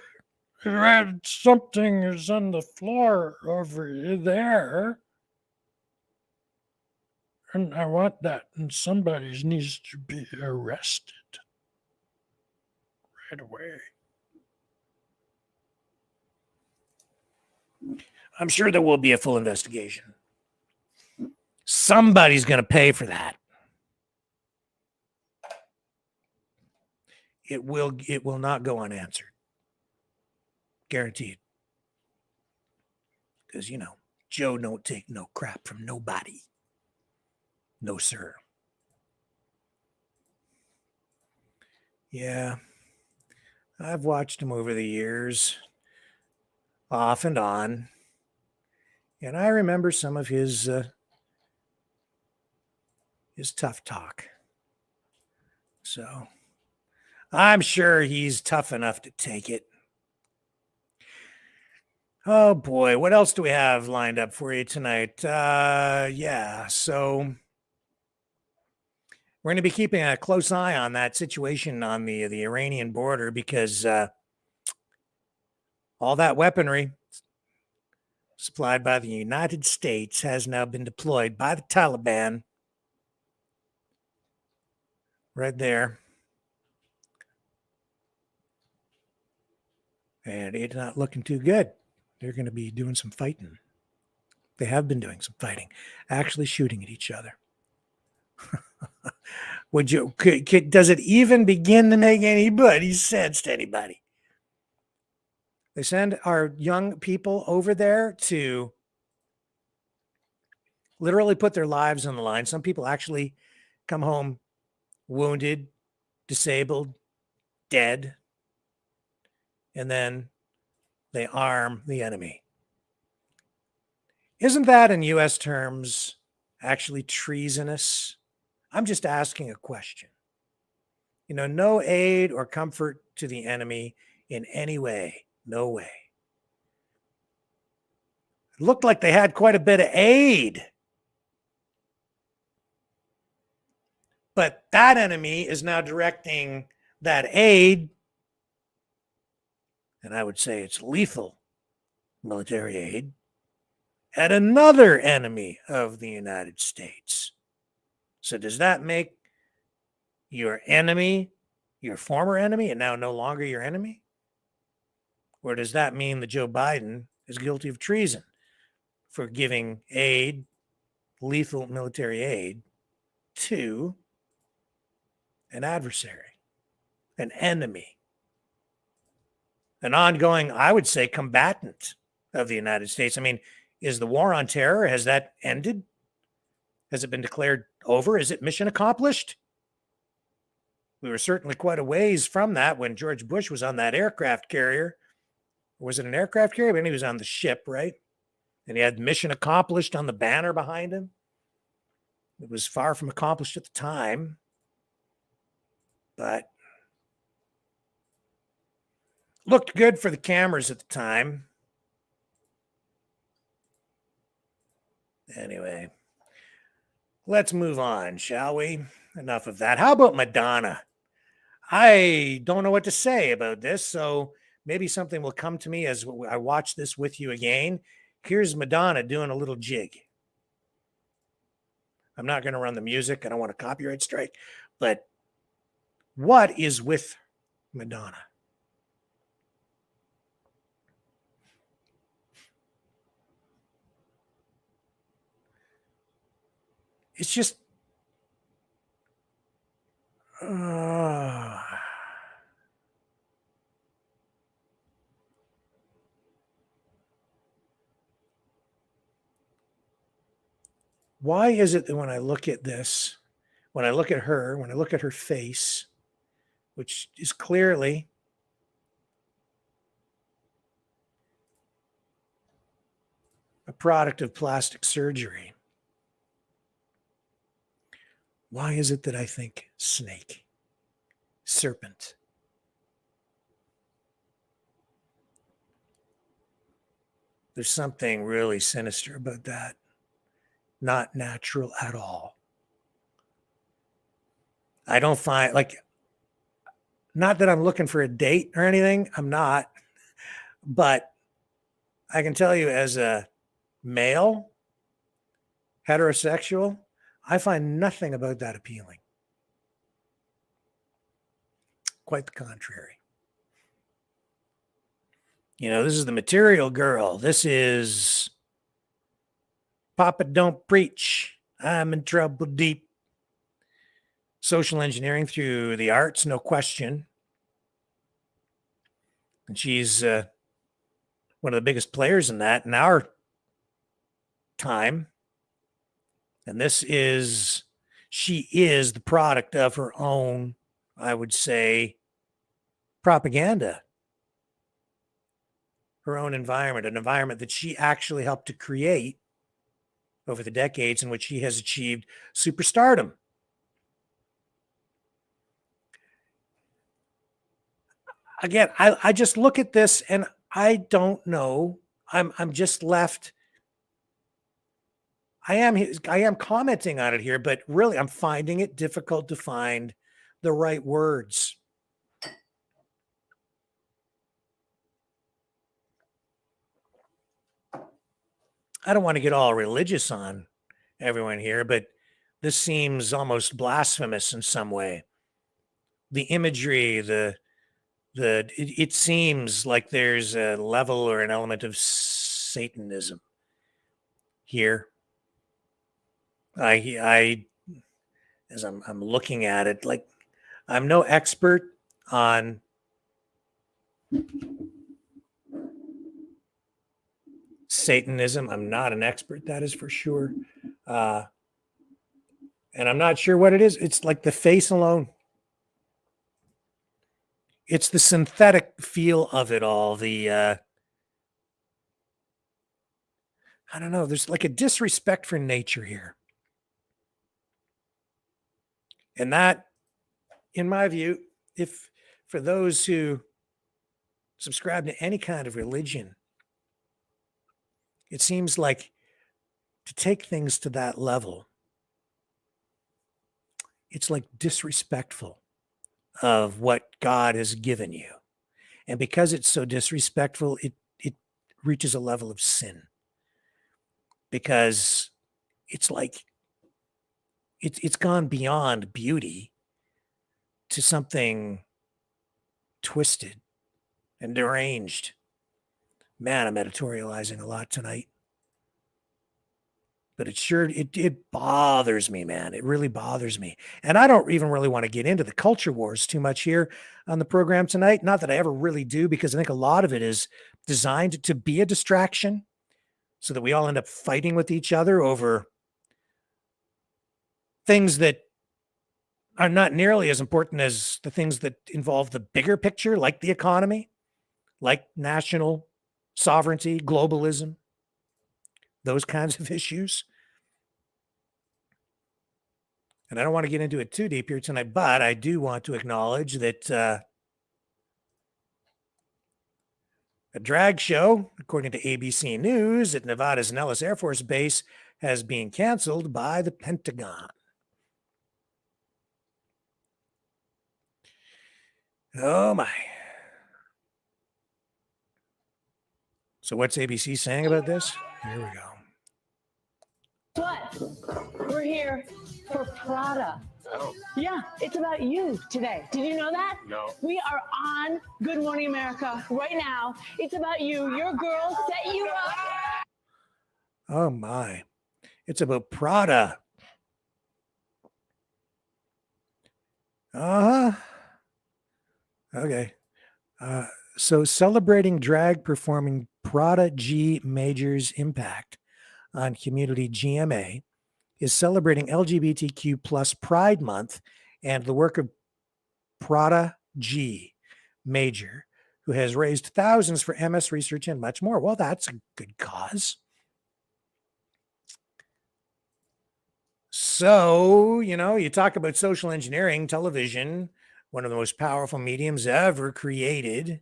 something is on the floor over there. And I want that. And somebody needs to be arrested right away. I'm sure there will be a full investigation. Somebody's going to pay for that. It will not go unanswered. Guaranteed. Because, Joe don't take no crap from nobody. No, sir. Yeah. I've watched him over the years, off and on. And I remember some of his tough talk. So I'm sure he's tough enough to take it. Oh boy, what else do we have lined up for you tonight? So we're going to be keeping a close eye on that situation on the Iranian border because all that weaponry supplied by the United States has now been deployed by the Taliban. Right there. And it's not looking too good. They're going to be doing some fighting. They have been doing some fighting, actually shooting at each other. Does it even begin to make anybody sense to anybody? They send our young people over there to literally put their lives on the line. Some people actually come home wounded, disabled, dead, and then they arm the enemy. Isn't that in U.S. terms actually treasonous? I'm just asking a question. No aid or comfort to the enemy in any way. No way. It looked like they had quite a bit of aid. But that enemy is now directing that aid, and I would say it's lethal military aid, at another enemy of the United States. So does that make your enemy your former enemy and now no longer your enemy? Or does that mean that Joe Biden is guilty of treason for giving aid, lethal military aid, to an adversary, an enemy, an ongoing, I would say, combatant of the United States? I mean, is the war on terror, has that ended? Has it been declared over? Is it mission accomplished? We were certainly quite a ways from that when George Bush was on that aircraft carrier. Was it an aircraft carrier? When he was on the ship, right? And he had mission accomplished on the banner behind him. It was far from accomplished at the time, but looked good for the cameras at the time. Anyway, let's move on, shall we? Enough of that. How about Madonna? I don't know what to say about this, so maybe something will come to me as I watch this with you again. Here's Madonna doing a little jig. I'm not going to run the music. I don't want a copyright strike. But what is with Madonna? It's just... why is it that when I look at this, when I look at her, when I look at her face, which is clearly a product of plastic surgery, why is it that I think snake, serpent? There's something really sinister about that. Not natural at all. I don't find, like, not that I'm looking for a date or anything. I'm not. But I can tell you, as a male, heterosexual, I find nothing about that appealing. Quite the contrary. You know, this is the material girl. This is Papa Don't Preach. I'm in trouble deep. Social engineering through the arts, no question. And she's one of the biggest players in that in our time. And she is the product of her own, I would say, propaganda. Her own environment, an environment that she actually helped to create over the decades in which she has achieved superstardom. Again, I just look at this and I don't know. I'm just left. I am commenting on it here, but really I'm finding it difficult to find the right words. I don't want to get all religious on everyone here, but this seems almost blasphemous in some way. The imagery, it seems like there's a level or an element of Satanism here. As I'm looking at it, like, I'm no expert on Satanism. I'm not an expert, that is for sure. And I'm not sure what it is. It's like the face alone. It's the synthetic feel of it all. I don't know. There's like a disrespect for nature here. And that, in my view, if for those who subscribe to any kind of religion, it seems like to take things to that level, it's like disrespectful of what God has given you. And because it's so disrespectful, it reaches a level of sin. Because it's like, it's gone beyond beauty to something twisted and deranged. Man, I'm editorializing a lot tonight. But it bothers me, man. It really bothers me. And I don't even really want to get into the culture wars too much here on the program tonight. Not that I ever really do, because I think a lot of it is designed to be a distraction so that we all end up fighting with each other over things that are not nearly as important as the things that involve the bigger picture, like the economy, like national sovereignty, globalism, those kinds of issues. And I don't want to get into it too deep here tonight, but I do want to acknowledge that a drag show, according to ABC News, at Nevada's Nellis Air Force Base has been canceled by the Pentagon. Oh my. So what's ABC saying about this? Here we go. What? We're here for Prada. Oh. Yeah, it's about you today. Did you know that? No. We are on Good Morning America right now. It's about you. Your girl set you up. Oh my. It's about Prada. Uh-huh. Okay. So celebrating drag performing Prada G Major's impact on community GMA is celebrating LGBTQ plus Pride Month and the work of Prada G Major, who has raised thousands for MS research and much more. Well, that's a good cause. So, you talk about social engineering, television, one of the most powerful mediums ever created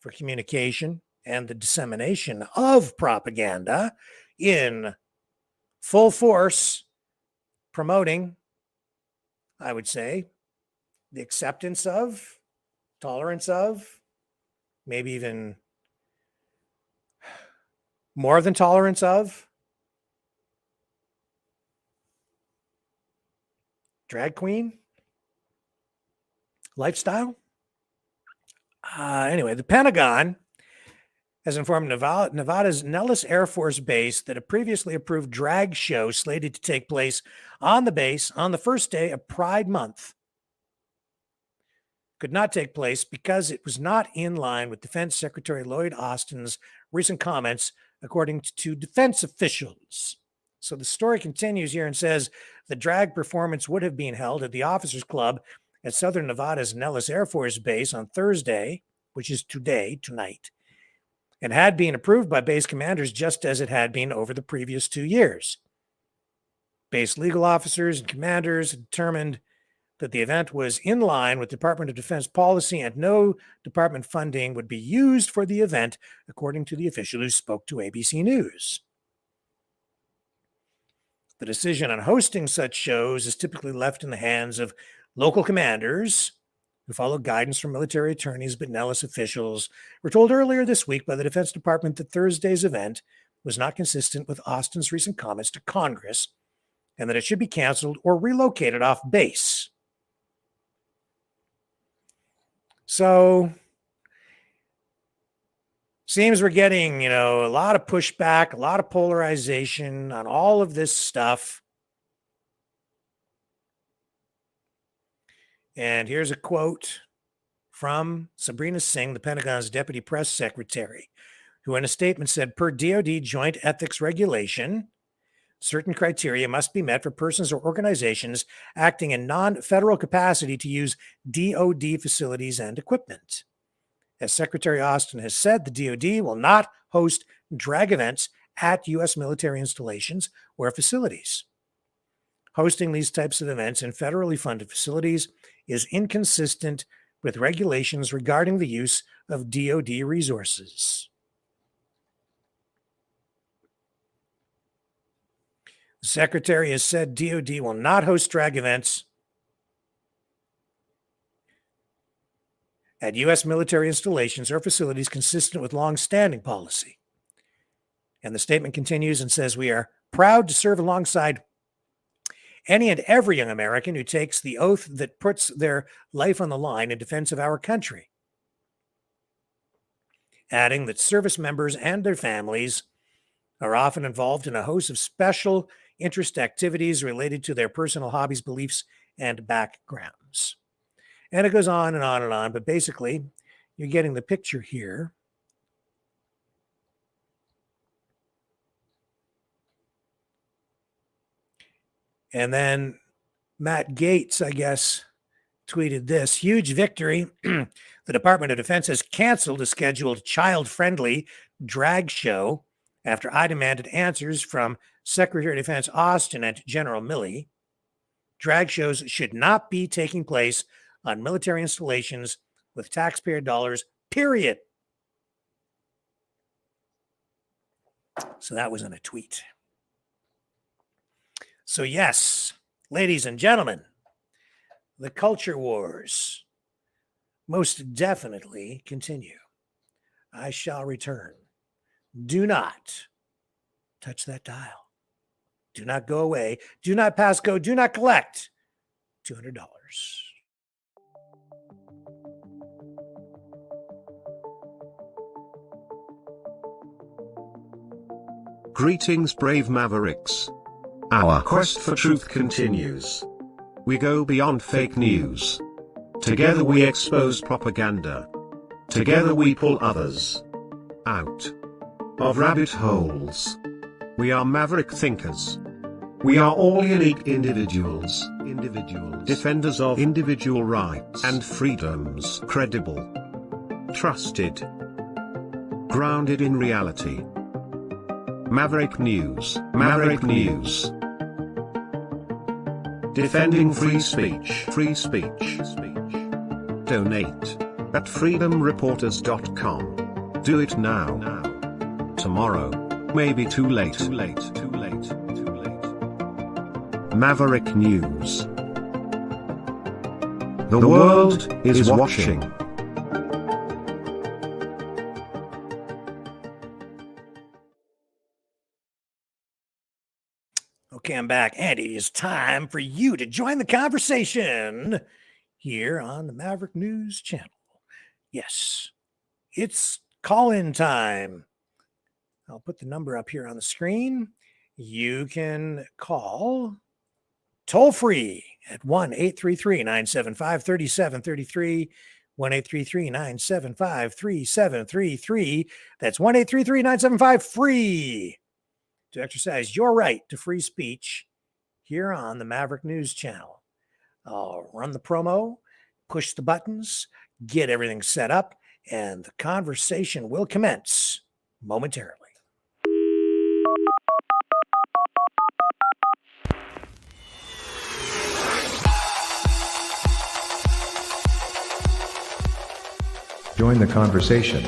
for communication and the dissemination of propaganda in full force, promoting, I would say, the acceptance of, tolerance of, maybe even more than tolerance of drag queen lifestyle. Anyway, the Pentagon has informed Nevada's Nellis Air Force Base that a previously approved drag show slated to take place on the base on the first day of Pride Month could not take place because it was not in line with Defense Secretary Lloyd Austin's recent comments, according to defense officials. So the story continues here and says the drag performance would have been held at the Officers Club at Southern Nevada's Nellis Air Force Base on Thursday, which is tonight, and had been approved by base commanders just as it had been over the previous 2 years. Base legal officers and commanders determined that the event was in line with Department of Defense policy and no department funding would be used for the event, according to the official who spoke to ABC News. The decision on hosting such shows is typically left in the hands of local commanders who follow guidance from military attorneys, but Nellis officials were told earlier this week by the Defense Department that Thursday's event was not consistent with Austin's recent comments to Congress and that it should be canceled or relocated off base. So, seems we're getting, a lot of pushback, a lot of polarization on all of this stuff. And here's a quote from Sabrina Singh, the Pentagon's deputy press secretary, who in a statement said, per DoD joint ethics regulation, certain criteria must be met for persons or organizations acting in non-federal capacity to use DoD facilities and equipment. As Secretary Austin has said, the DoD will not host drag events at U.S. military installations or facilities. Hosting these types of events in federally funded facilities is inconsistent with regulations regarding the use of DoD resources. The Secretary has said DoD will not host drag events at U.S. military installations or facilities consistent with long-standing policy. And the statement continues and says, we are proud to serve alongside any and every young American who takes the oath that puts their life on the line in defense of our country. Adding that service members and their families are often involved in a host of special interest activities related to their personal hobbies, beliefs, and backgrounds. And it goes on and on and on, but basically, you're getting the picture here. And then Matt Gaetz, I guess, tweeted this: huge victory. The Department of Defense has canceled a scheduled child-friendly drag show after I demanded answers from Secretary of Defense Austin and General Milley. Drag shows should not be taking place on military installations with taxpayer dollars, period. So that was in a tweet. So yes, ladies and gentlemen, the culture wars most definitely continue. I shall return. Do not touch that dial. Do not go away. Do not pass go. Do not collect $200. Greetings, brave mavericks. Our quest for truth continues. We go beyond fake news. Together we expose propaganda. Together we pull others out of rabbit holes. We are maverick thinkers. We are all unique individuals, defenders of individual rights and freedoms, credible, trusted, grounded in reality. Maverick News, Maverick News. Defending free speech, free speech. Donate at freedomreporters.com. Do it now. Tomorrow may be too late. Maverick News. The world is watching. Okay, I'm back, and it is time for you to join the conversation here on the Maverick News channel. Yes, it's call-in time. I'll put the number up here on the screen. You can call toll-free at 1-833-975-3733, 1-833-975-3733. That's 1-833-975-FREE to exercise your right to free speech here on the Maverick News channel. I'll run the promo, push the buttons, get everything set up, and the conversation will commence momentarily. Join the conversation.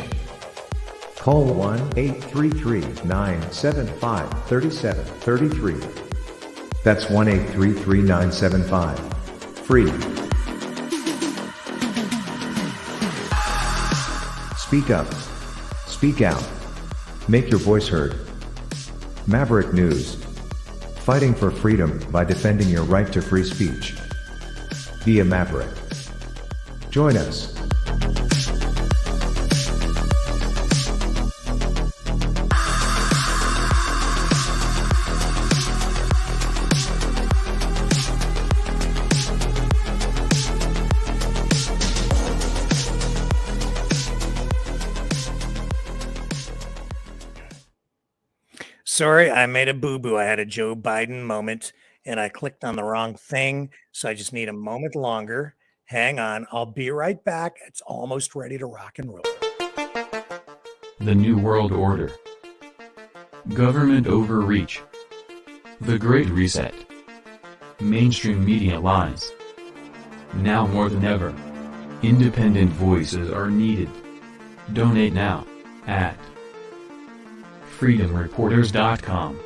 Call 1-833-975-3733. That's 1-833-975-FREE. Speak up. Speak out. Make your voice heard. Maverick News. Fighting for freedom by defending your right to free speech. Be a Maverick. Join us. Sorry, I made a boo-boo. I had a Joe Biden moment, and I clicked on the wrong thing, so I just need a moment longer. Hang on. I'll be right back. It's almost ready to rock and roll. The New World Order. Government overreach. The Great Reset. Mainstream media lies. Now more than ever, independent voices are needed. Donate now at freedomreporters.com.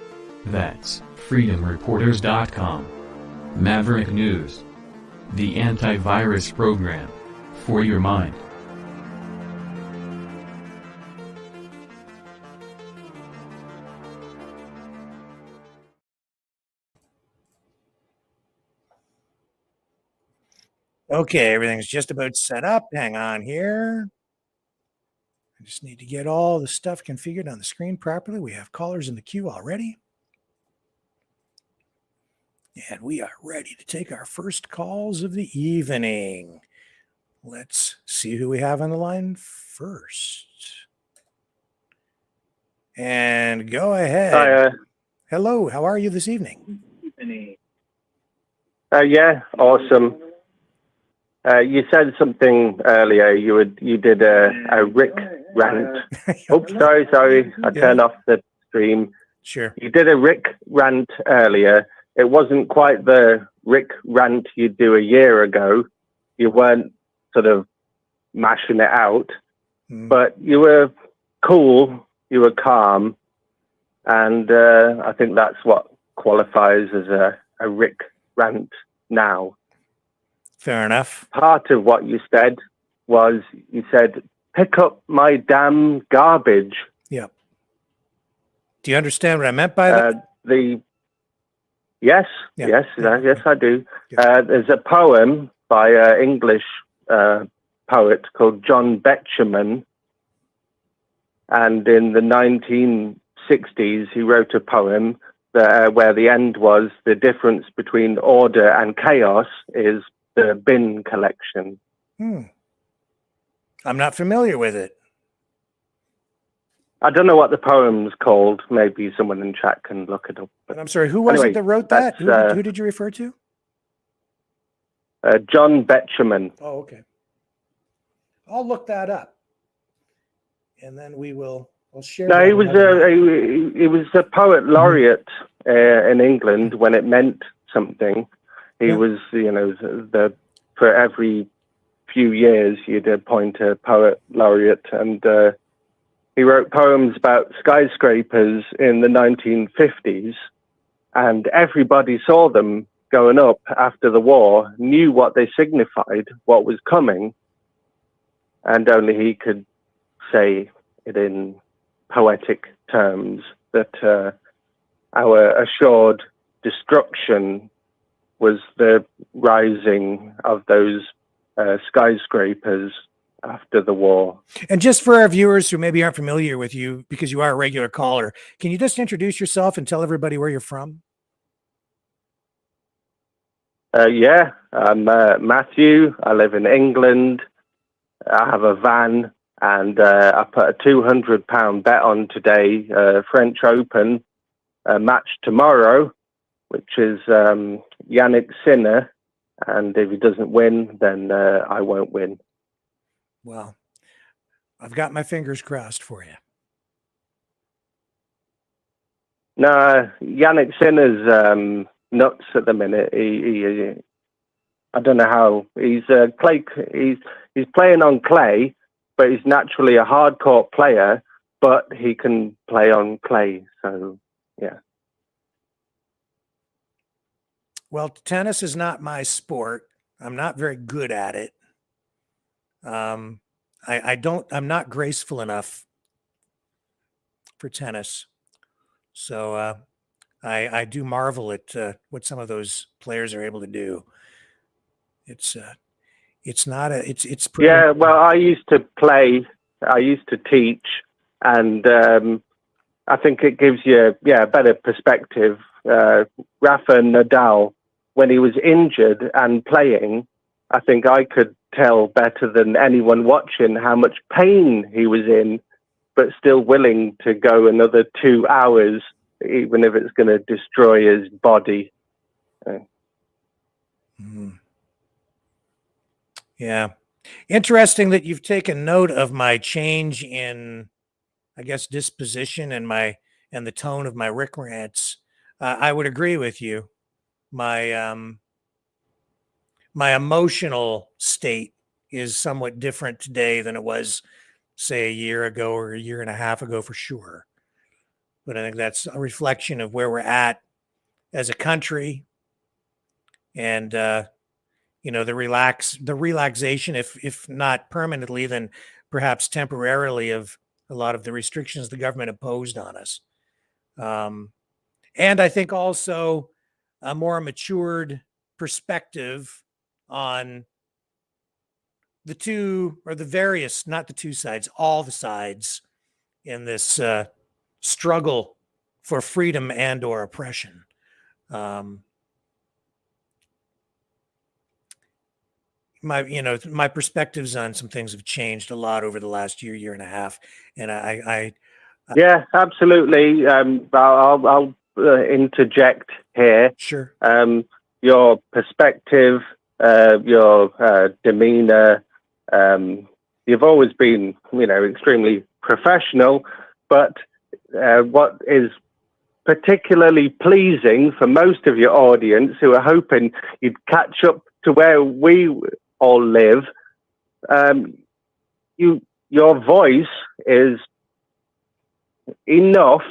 That's freedomreporters.com. Maverick News. The antivirus program for your mind. Okay, everything's just about set up. Hang on here. I just need to get all the stuff configured on the screen properly. We have callers in the queue already. And we are ready to take our first calls of the evening. Let's see who we have on the line first. And go ahead. Hi, Hello, how are you this evening? yeah, awesome. You said something earlier. You did a Rick rant. Oops, sorry. I turned off the stream. Sure. You did a Rick rant earlier. It wasn't quite the Rick rant you'd do a year ago. You weren't sort of mashing it out, but you were cool. You were calm, and I think that's what qualifies as a Rick rant now. Fair enough. Part of what you said was you said, pick up my damn garbage. Yep. Do you understand what I meant by that? Yes, I do. There's a poem by an English poet called John Betjeman. And in the 1960s, he wrote a poem where the end was the difference between order and chaos is the bin collection. I'm not familiar with it. I don't know what the poem's called. Maybe someone in chat can look it up. But I'm sorry, who was it that wrote that? Who did you refer to? John Betjeman. Oh, okay. I'll look that up. And then I'll share. No, he was a poet laureate in England when it meant something. He was, for every few years you'd appoint a poet laureate, and he wrote poems about skyscrapers in the 1950s, and everybody saw them going up after the war, knew what they signified, what was coming, and only he could say it in poetic terms that our assured destruction was the rising of those skyscrapers after the war. And just for our viewers who maybe aren't familiar with you, because you are a regular caller, can you just introduce yourself and tell everybody where you're from? Yeah, I'm Matthew. I live in England. I have a van, and I put a £200 bet on today, French Open match tomorrow, which is Yannick Sinner. And if he doesn't win, then I won't win. Well, I've got my fingers crossed for you. No, Yannick Sinner's nuts at the minute. He I don't know how he's playing on clay, but he's naturally a hardcore player. But he can play on clay, so yeah. Well, tennis is not my sport. I'm not very good at it. I'm not graceful enough for tennis. So I do marvel at what some of those players are able to do. It's pretty. Yeah, well, I used to play, I used to teach, and I think it gives you a better perspective. Rafa Nadal, when he was injured and playing, I think I could tell better than anyone watching how much pain he was in, but still willing to go another 2 hours, even if it's going to destroy his body. Yeah. Interesting that you've taken note of my change in, I guess, disposition and the tone of my Rick rants. I would agree with you. My emotional state is somewhat different today than it was, say, a year ago or a year and a half ago for sure. But I think that's a reflection of where we're at as a country, and the relaxation, if not permanently, then perhaps temporarily, of a lot of the restrictions the government imposed on us. And I think also a more matured perspective on the two, or the various, not the two sides, all the sides in this struggle for freedom and or oppression. My perspectives on some things have changed a lot over the last year and a half, and Yeah, absolutely. I'll interject here. Sure. Your perspective, your demeanor, you've always been, extremely professional, but what is particularly pleasing for most of your audience who are hoping you'd catch up to where we all live, your voice is enough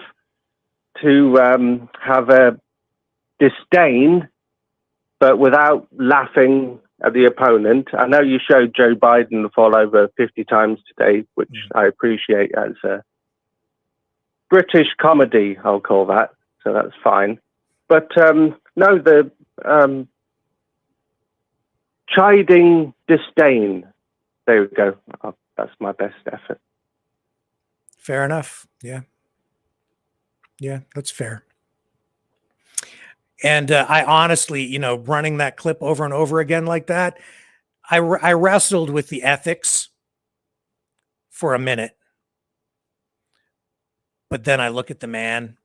to have a disdain, but without laughing at the opponent. I know you showed Joe Biden fall over 50 times today, which I appreciate as a British comedy, I'll call that. So that's fine. But no, the chiding disdain. There we go. Oh, that's my best effort. Fair enough. Yeah. Yeah, that's fair. And I honestly, running that clip over and over again like that, I wrestled with the ethics for a minute. But then I look at the man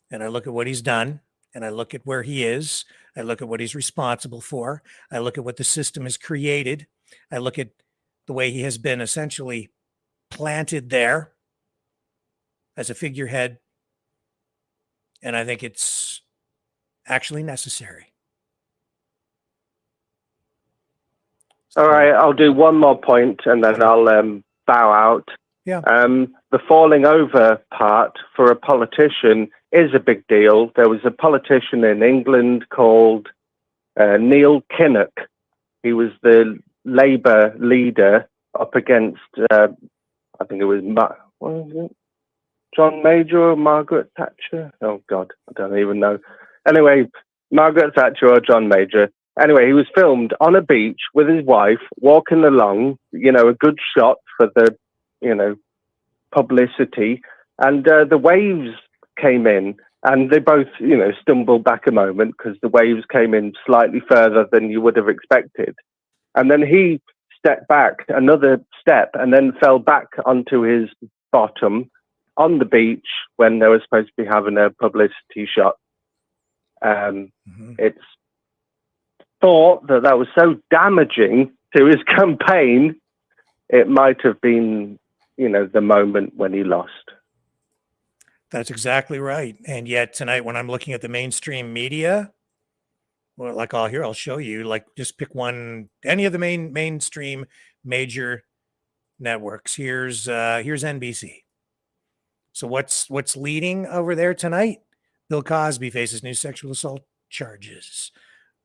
and I look at what he's done and I look at where he is. I look at what he's responsible for. I look at what the system has created. I look at the way he has been essentially planted there as a figurehead. And I think it's actually necessary. All right, I'll do one more point and then I'll bow out. Yeah. The falling over part for a politician is a big deal. There was a politician in England called Neil Kinnock. He was the Labour leader up against, I think it was, what was it? John Major or Margaret Thatcher? Oh, God, I don't even know. Anyway, Margaret Thatcher or John Major. Anyway, he was filmed on a beach with his wife, walking along, a good shot for the, publicity. And the waves came in and they both, stumbled back a moment because the waves came in slightly further than you would have expected. And then he stepped back another step and then fell back onto his bottom on the beach when they were supposed to be having a publicity shot. It's thought that was so damaging to his campaign, it might have been, the moment when he lost. That's exactly right. And yet tonight, when I'm looking at the mainstream media, well, like I'll show you, like just pick one, any of the mainstream major networks. Here's NBC. So what's leading over there tonight? Bill Cosby faces new sexual assault charges.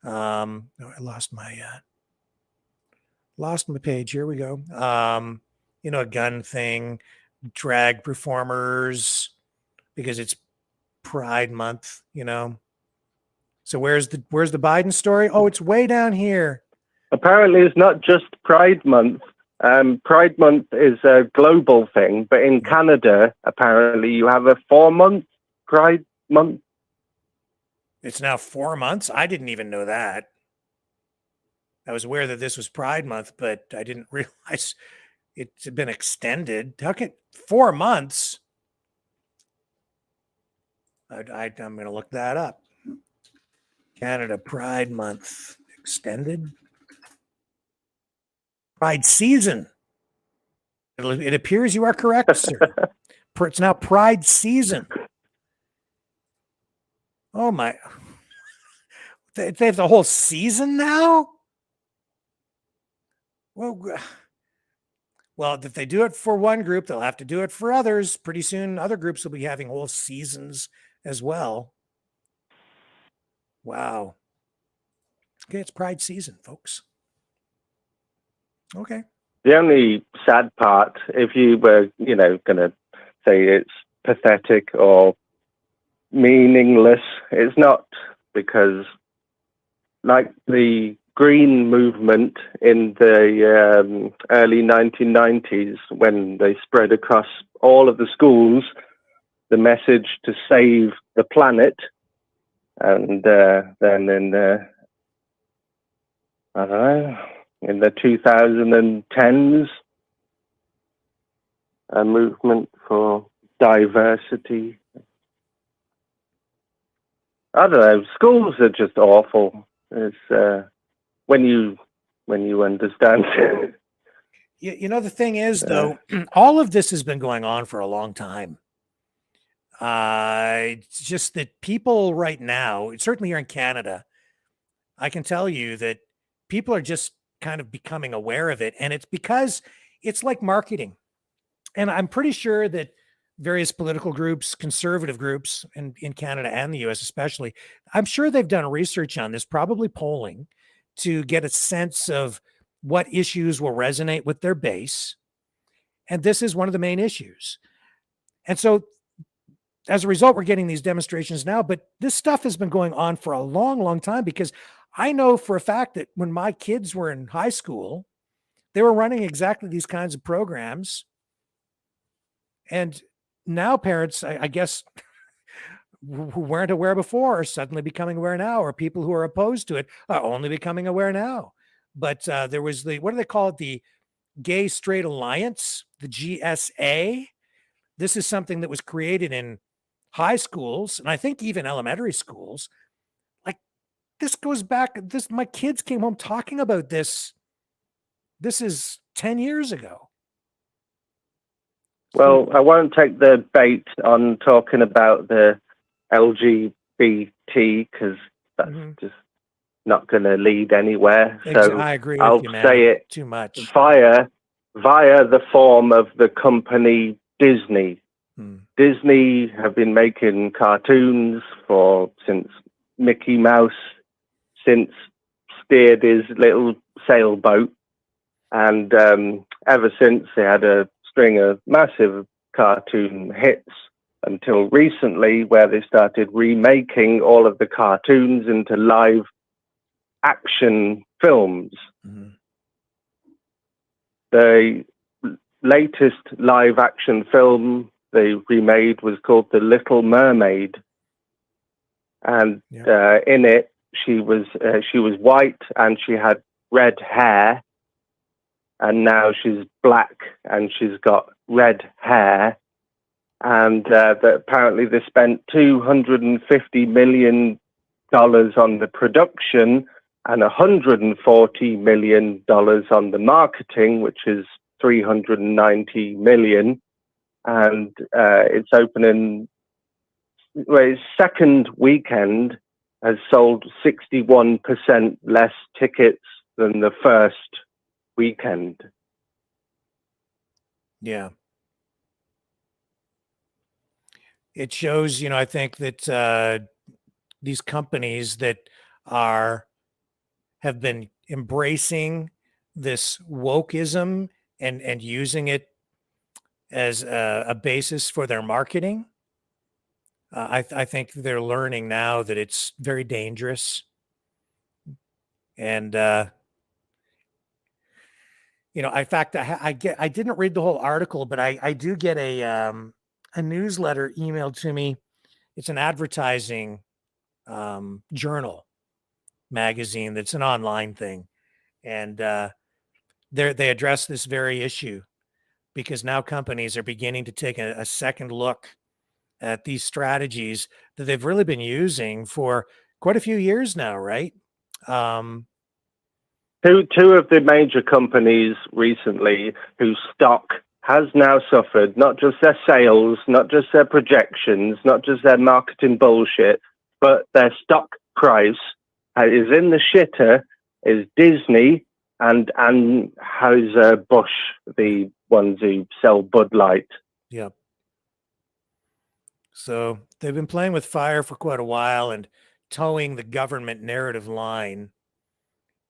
No, I lost my page. Here we go. A gun thing, drag performers, because it's Pride Month, So where's the Biden story? Oh, it's way down here. Apparently, it's not just Pride Month. Pride Month is a global thing, but in Canada, apparently, you have a 4-month Pride Month. It's now 4 months. I didn't even know that. I was aware that this was Pride Month, but I didn't realize it's been extended. How can 4 months? I'm going to look that up. Canada Pride Month extended. Pride season. It appears you are correct, sir. It's now Pride season. Oh my. They have the whole season now? Well, if they do it for one group, they'll have to do it for others. Pretty soon, other groups will be having whole seasons as well. Wow. Okay, it's Pride season, folks. Okay. The only sad part, if you were, going to say it's pathetic or meaningless, it's not, because like the green movement in the early 1990s when they spread across all of the schools the message to save the planet. And then in the, I don't know, in the 2010s, a movement for diversity. I don't know. Schools are just awful. It's when you understand. The thing is, though, all of this has been going on for a long time. It's just that people right now, certainly here in Canada, I can tell you that people are just kind of becoming aware of it. And it's because it's like marketing. And I'm pretty sure that various political groups, conservative groups in Canada and the US especially, I'm sure they've done research on this, probably polling, to get a sense of what issues will resonate with their base. And this is one of the main issues. And so as a result, we're getting these demonstrations now, but this stuff has been going on for a long, long time, because I know for a fact that when my kids were in high school, they were running exactly these kinds of programs. And now parents, I guess, who weren't aware before are suddenly becoming aware now, or people who are opposed to it are only becoming aware now. But there was what do they call it? The Gay Straight Alliance, the GSA. This is something that was created in high schools, and I think even elementary schools. Like, this goes back, my kids came home talking about this. This is 10 years ago. Well, I won't take the bait on talking about the LGBT because that's just not going to lead anywhere. So I agree I'll with you, man. say it Too much. via the form of the company Disney. Disney have been making cartoons since Mickey Mouse, since steered his little sailboat, and ever since they had a string of massive cartoon hits until recently, where they started remaking all of the cartoons into live action films. The latest live action film they remade was called The Little Mermaid, and in it she was white and she had red hair, and now she's black and she's got red hair, and that apparently they spent $250 million on the production and $140 million on the marketing, which is $390 million. And it's opening, its second weekend has sold 61% less tickets than the first weekend. Yeah. It shows, I think that these companies that have been embracing this wokeism and using it as a basis for their marketing. I think they're learning now that it's very dangerous. And, in fact, I didn't read the whole article, but I do get a newsletter emailed to me. It's an advertising journal magazine that's an online thing. And they address this very issue, because now companies are beginning to take a second look at these strategies that they've really been using for quite a few years now, right? Two of the major companies recently whose stock has now suffered, not just their sales, not just their projections, not just their marketing bullshit, but their stock price is in the shitter, is Disney and Anheuser-Busch, the ones who sell Bud Light. Yep. So they've been playing with fire for quite a while and towing the government narrative line.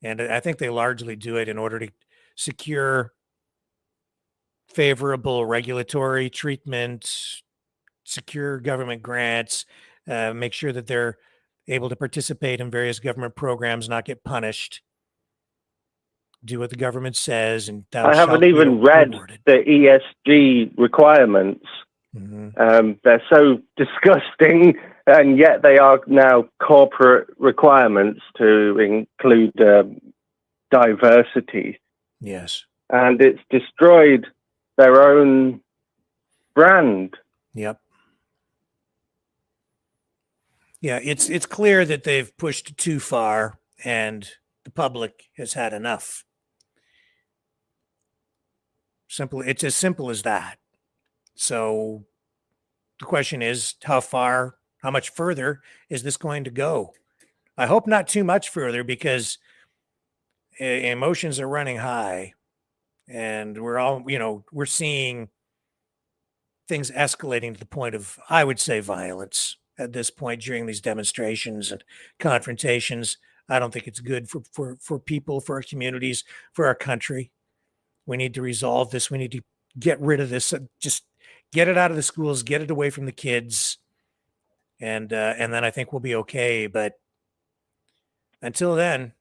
And I think they largely do it in order to secure favorable regulatory treatment, secure government grants, make sure that they're able to participate in various government programs, not get punished. do what the government says, and thou I shalt haven't be even read rewarded. the ESG requirements. They're so disgusting, and yet they are now corporate requirements to include diversity. Yes. And it's destroyed their own brand. Yep. Yeah, it's clear that they've pushed too far, and the public has had enough. It's as simple as that. So the question is, how much further is this going to go? I hope not too much further, because emotions are running high, and we're seeing things escalating to the point of, I would say, violence at this point during these demonstrations and confrontations. I don't think it's good for people, for our communities, for our country. We need to resolve this. We need to get rid of this. Just get it out of the schools, get it away from the kids, and then I think we'll be okay. But until then,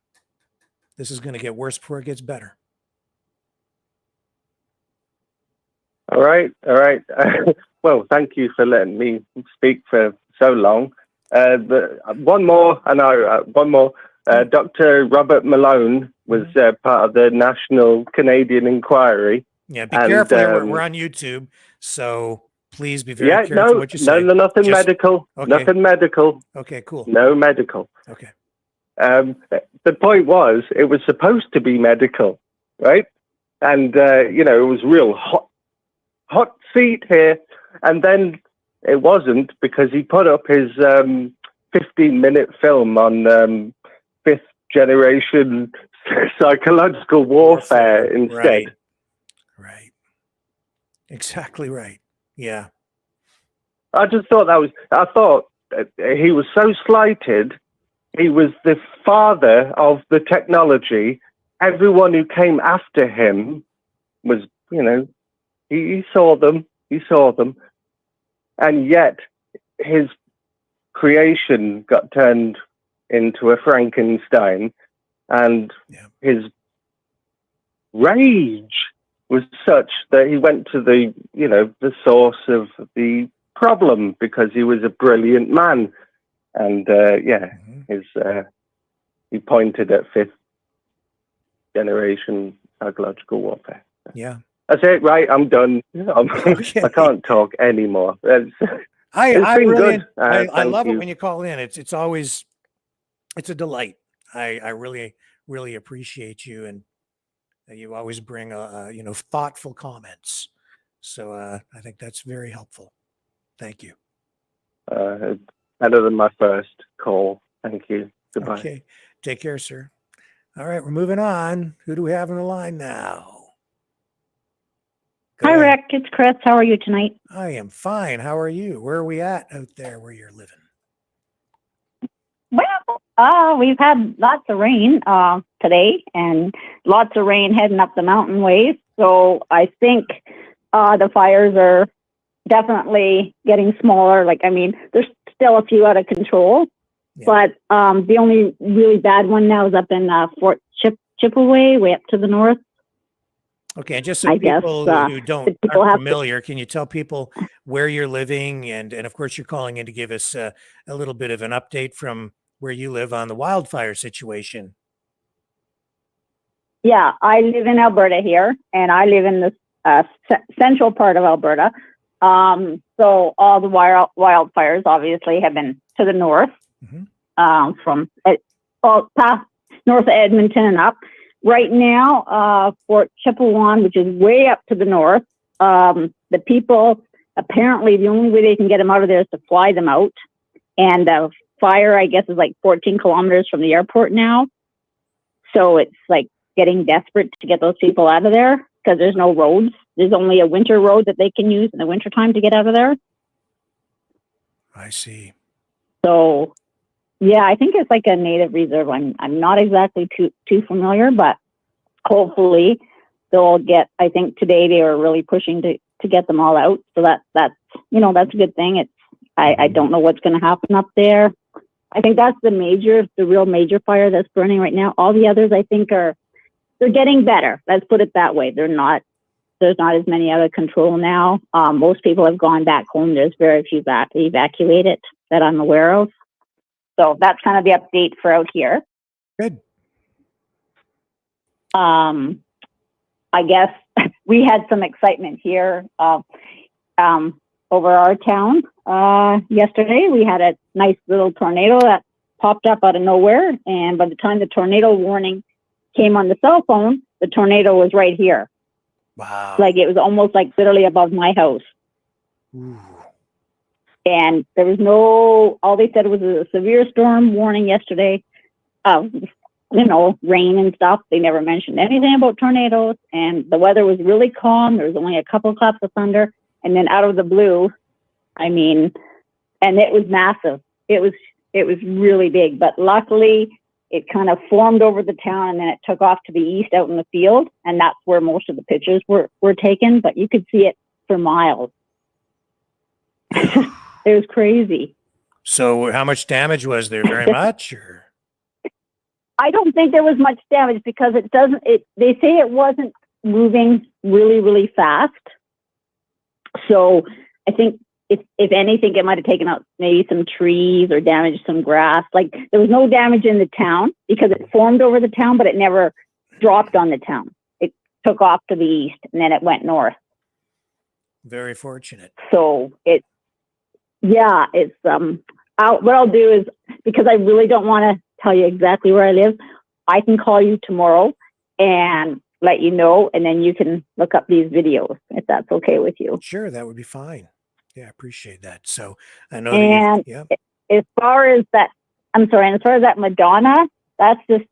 this is going to get worse before it gets better. All right. Well, thank you for letting me speak for so long. One more. Dr. Robert Malone was part of the National Canadian Inquiry. Yeah, be careful. We're on YouTube, so please be very careful what you say. No, nothing medical. Okay. Nothing medical. Okay, cool. No medical. Okay. The point was, it was supposed to be medical, right? And it was real hot seat here, and then it wasn't, because he put up his 15-minute film on fifth generation psychological warfare instead. Right. Exactly right. Yeah. I just thought I thought he was so slighted. He was the father of the technology. Everyone who came after him was, he saw them. And yet his creation got turned into a Frankenstein, and his rage was such that he went to the source of the problem, because he was a brilliant man. And he pointed at fifth generation psychological warfare. Yeah. That's it, right? I'm done. I can't talk anymore. I good. love you. it when you call in. It's always a delight. I really appreciate you, and you always bring thoughtful comments. So I think that's very helpful. Thank you. Better than my first call. Thank you. Goodbye. Okay. Take care, sir. All right, we're moving on. Who do we have on the line now? Go Hi, ahead. Rick. It's Chris. How are you tonight? I am fine. How are you? Where are we at out there where you're living? Well, we've had lots of rain today, and lots of rain heading up the mountain ways. So I think the fires are definitely getting smaller. There's still a few out of control, but the only really bad one now is up in Fort Chipaway, way up to the north. Okay, and just so people who aren't familiar, can you tell people where you're living? And of course, you're calling in to give us a little bit of an update from where you live on the wildfire situation. Yeah, I live in Alberta here, and I live in the central part of Alberta. So all the wildfires obviously have been to the north, from past north of Edmonton and up. Right now, Fort Chipewyan, which is way up to the north, the people, apparently the only way they can get them out of there is to fly them out. And the fire, I guess, is like 14 kilometers from the airport now. So it's like getting desperate to get those people out of there, because there's no roads. There's only a winter road that they can use in the wintertime to get out of there. I see. So, yeah, I think it's like a native reserve. I'm not exactly too familiar, but hopefully they'll get. I think today they were really pushing to get them all out. So that's that's a good thing. I don't know what's going to happen up there. I think that's the real major fire that's burning right now. All the others, I think, are they're getting better. Let's put it that way. There's not as many out of control now. Most people have gone back home. There's very few evacuated that I'm aware of. So that's kind of the update for out here. Good. I guess we had some excitement here over our town yesterday. We had a nice little tornado that popped up out of nowhere, and by the time the tornado warning came on the cell phone, the tornado was right here. Wow. Like it was almost like literally above my house. Ooh. And there was all they said was a severe storm warning yesterday. Rain and stuff. They never mentioned anything about tornadoes, and the weather was really calm. There was only a couple claps of thunder, and then out of the blue, and it was massive. It was really big, but luckily it kind of formed over the town, and then it took off to the east out in the field, and that's where most of the pictures were taken, but you could see it for miles. It was crazy. So how much damage was there? Very much? Or? I don't think there was much damage because they say it wasn't moving really, really fast. So I think if anything, it might have taken out maybe some trees or damaged some grass. Like there was no damage in the town because it formed over the town, but it never dropped on the town. It took off to the east and then it went north. Very fortunate. So what I'll do is, because I really don't want to tell you exactly where I live, I can call you tomorrow and let you know, and then you can look up these videos if that's okay with you. Sure, that would be fine. Yeah, I appreciate that. So I know. And as far as that Madonna, that's just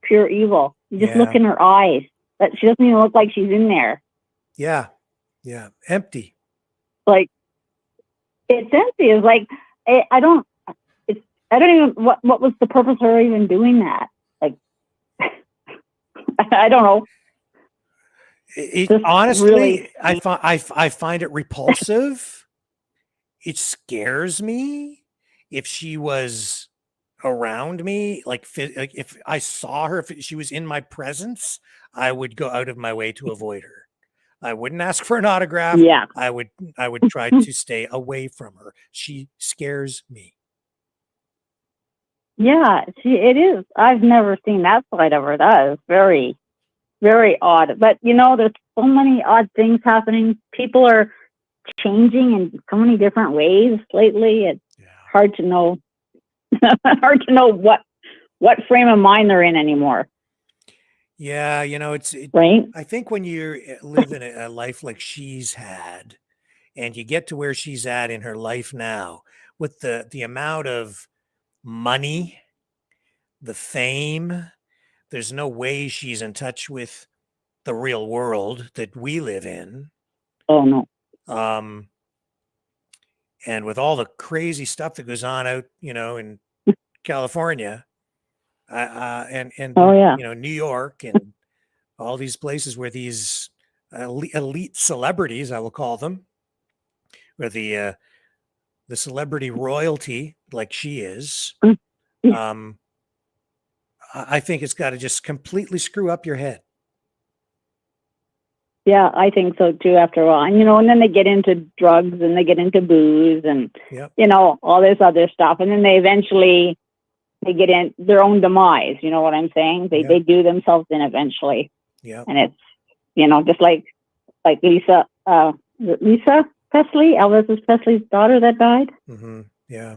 pure evil. You just look in her eyes. That she doesn't even look like she's in there. Yeah, empty. Like it's empty. It's like I don't even what was the purpose of her even doing that? Like I don't know. Honestly, really, I find it repulsive. It scares me. If she was around me, like if I saw her, if she was in my presence, I would go out of my way to avoid her. I wouldn't ask for an autograph. Yeah. I would try to stay away from her. She scares me. Yeah, it is. I've never seen that side of her. That is very, very odd. But there's so many odd things happening. People are changing in so many different ways lately. It's hard to know. Hard to know what frame of mind they're in anymore. Yeah, it's right. I think when you're living a life like she's had, and you get to where she's at in her life now, with the amount of money, the fame, there's no way she's in touch with the real world that we live in. Oh no. And with all the crazy stuff that goes on out, in California, and New York and all these places where these elite celebrities, I will call them, where the celebrity royalty, like she is, I think it's got to just completely screw up your head. Yeah, I think so too. After a while, and then they get into drugs and they get into booze and all this other stuff, and then they eventually get in their own demise. You know what I'm saying? They do themselves in eventually. Yeah, and it's just like Lisa Presley, Elvis Presley's daughter that died. Mm-hmm. Yeah.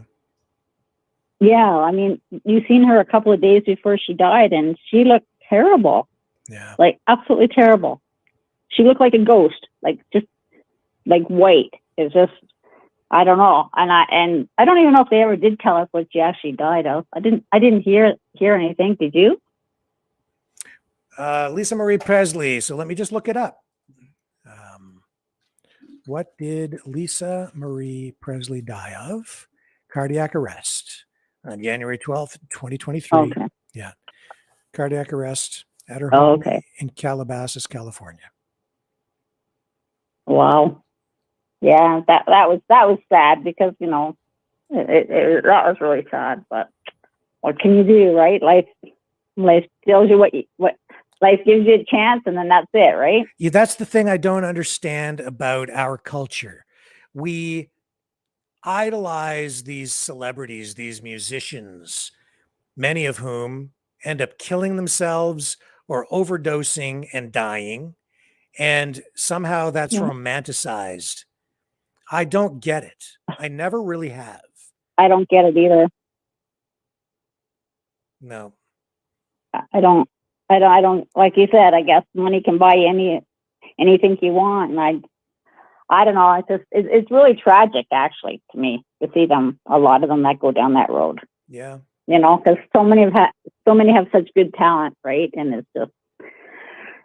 Yeah, I mean, you seen her a couple of days before she died, and she looked terrible. Yeah, like absolutely terrible. She looked like a ghost, just white. It's just, I don't know, and I don't even know if they ever did tell us what she actually died of. I didn't hear anything. Did you? Lisa Marie Presley. So let me just look it up. What did Lisa Marie Presley die of? Cardiac arrest on January 12th, 2023. Okay. Yeah. Cardiac arrest at her home in Calabasas, California. Wow. Yeah, that was sad because, that was really sad, but what can you do, right? Life tells you what life gives you a chance and then that's it, right? Yeah, that's the thing I don't understand about our culture. We idolize these celebrities, these musicians, many of whom end up killing themselves or overdosing and dying. And somehow that's Yeah. romanticized. I don't get it. I never really have. I don't get it either. No. I don't, like you said, I guess money can buy you anything you want. And I don't know. It's really tragic actually to me to see a lot of them that go down that road, Yeah. you know, because so many have such good talent, right? And it's just,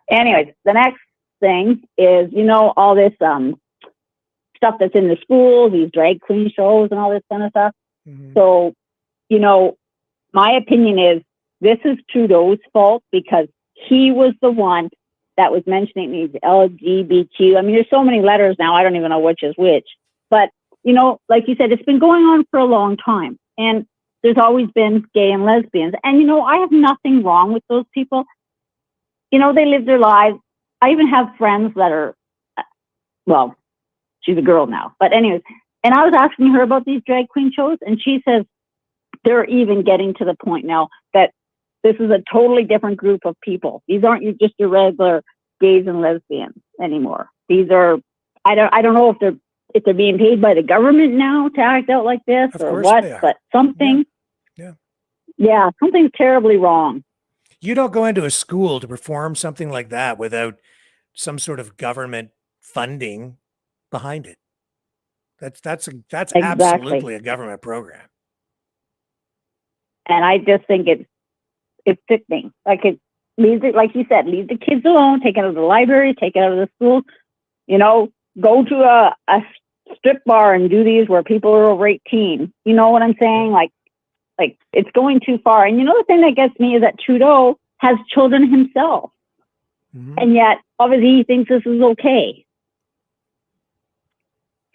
anyways, the next thing is, you know, all this stuff that's in the schools, these drag queen shows and all this kind of stuff. So, you know, my opinion is this is Trudeau's fault because he was the one that was mentioning these LGBTQ. I mean, there's so many letters now, I don't even know which is which. But, you know, like you said, it's been going on for a long time. And there's always been gay and lesbians. And, you know, I have nothing wrong with those people. You know, they live their lives. I even have friends that are, well, she's a girl now. But anyways, and I was asking her about these drag queen shows, and she says they're even getting to the point now that this is a totally different group of people. These aren't just your regular gays and lesbians anymore. These are, I don't know if they're being paid by the government now to act out like this or what, but something, yeah, something's terribly wrong. You don't go into a school to perform something like that without some sort of government funding behind it. That's Exactly. absolutely a government program. And I just think it's sickening. Like it leaves it, like you said, leave the kids alone, take it out of the library, take it out of the school, you know, go to a strip bar and do these where people are over 18. You know what I'm saying? Like it's going too far. And you know, the thing that gets me is that Trudeau has children himself. And yet obviously he thinks this is okay.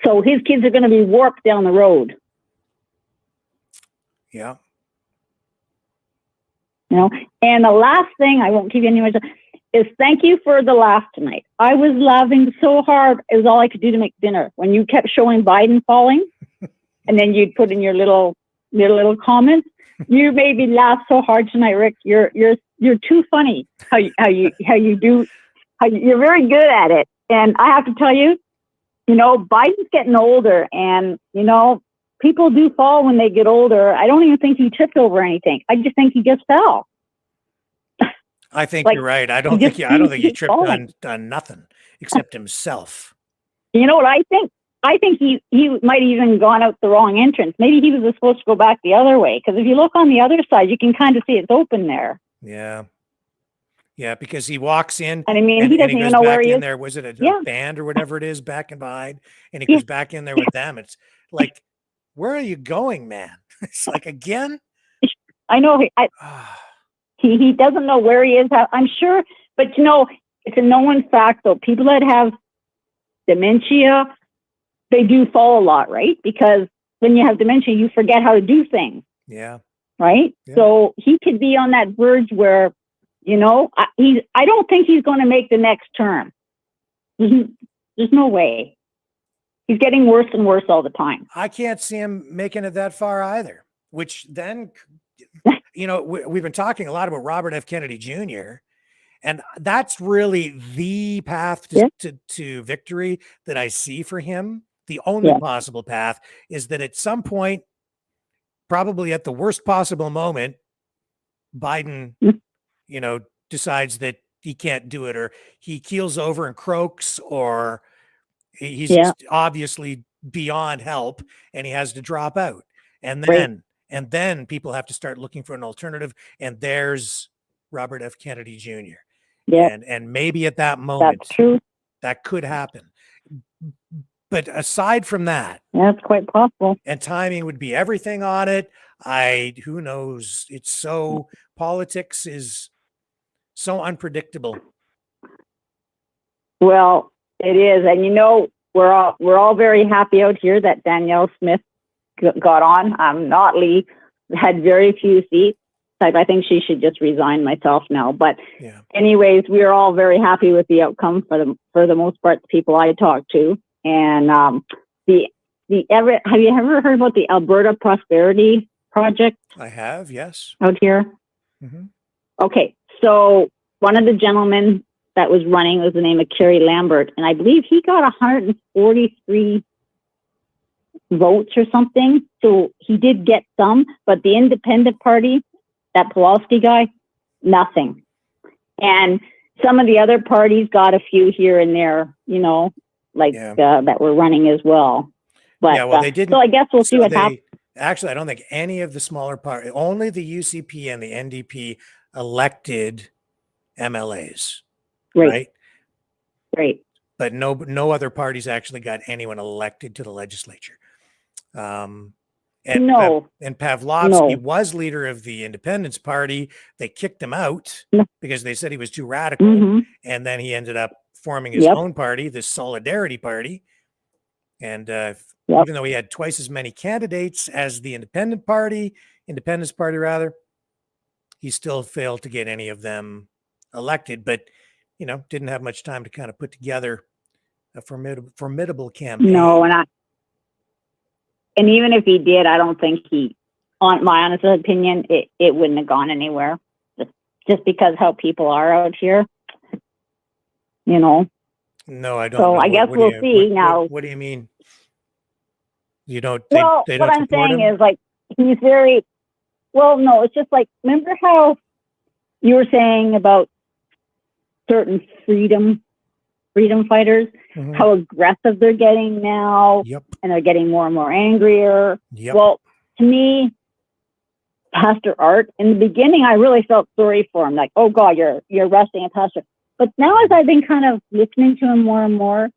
So his kids are going to be warped down the road. Yeah. You know, and the last thing, I won't keep you anymore, is thank you for the laugh tonight. I was laughing so hard. It was all I could do to make dinner. When you kept showing Biden falling, and then you'd put in your little comments, you made me laugh so hard tonight, Rick. You're too funny. You're very good at it. And I have to tell you, you know, Biden's getting older, and you know, people do fall when they get older. I don't even think he tripped over anything. I just think he just fell. I think you're right. I don't think he tripped on nothing except himself. You know what I think? I think he might have even gone out the wrong entrance. Maybe he was supposed to go back the other way. Because if you look on the other side, you can kind of see it's open there. Yeah. Yeah, because he walks in and I mean, he doesn't even know where he is. There. Was it a band or whatever it is back and behind? And he goes back in there with them. It's like, where are you going, man? It's like, again? I know. He doesn't know where he is. I'm sure. But, you know, it's a known fact, though. People that have dementia, they do fall a lot, right? Because when you have dementia, you forget how to do things. Yeah. Right? Yeah. So he could be on that verge where, you know, I don't think he's going to make the next term. There's no way. He's getting worse and worse all the time. I can't see him making it that far either, which then, you know, we've been talking a lot about Robert F. Kennedy Jr., and that's really the path to victory that I see for him. The only possible path is that at some point, probably at the worst possible moment, Biden, you know, decides that he can't do it, or he keels over and croaks, or he's just obviously beyond help and he has to drop out. And then people have to start looking for an alternative. And there's Robert F. Kennedy Jr. Yeah. And maybe at that moment, that's true. That could happen. But aside from that, that's quite possible. And timing would be everything on it. Who knows? It's so, politics is so unpredictable. Well, it is. And you know, we're all very happy out here that Danielle Smith got on. Notley had very few seats. type. I think she should just resign myself now. But Yeah. anyways, we are all very happy with the outcome for the most part, the people I talked to. And have you ever heard about the Alberta Prosperity Project I have, yes. out here? hmm Okay, so one of the gentlemen that was running was the name of Kerry Lambert, and I believe he got 143 votes or something. So he did get some, but the Independent Party, that Pawlowski guy, nothing. And some of the other parties got a few here and there, you know, like that were running as well. But Yeah, well, they didn't. So I guess we'll see so what happens. Actually, I don't think any of the smaller parties, only the UCP and the NDP elected MLAs, right? Right. But no other parties actually got anyone elected to the legislature. And No. and Pavlovsky No. was leader of the Independence Party. They kicked him out because they said he was too radical, Mhm. and then he ended up forming his Yep. own party, the Solidarity Party. And Yep. even though he had twice as many candidates as the Independence Party rather, he still failed to get any of them elected. But you know, didn't have much time to kind of put together a formidable campaign. No, and even if he did, I don't think on my honest opinion, it wouldn't have gone anywhere. Just because how people are out here, you know. No, I don't. So know. I guess we'll see now. What do you mean? You don't? Well, they what don't I'm support saying him? is like he's very well. No, it's just like remember how you were saying about certain freedom fighters, Mhm. how aggressive they're getting now, Yep. and they're getting more and more angrier. Yep. Well, to me, Pastor Art, in the beginning, I really felt sorry for him. Like, oh God, you're arresting a pastor. But now, as I've been kind of listening to him more and more,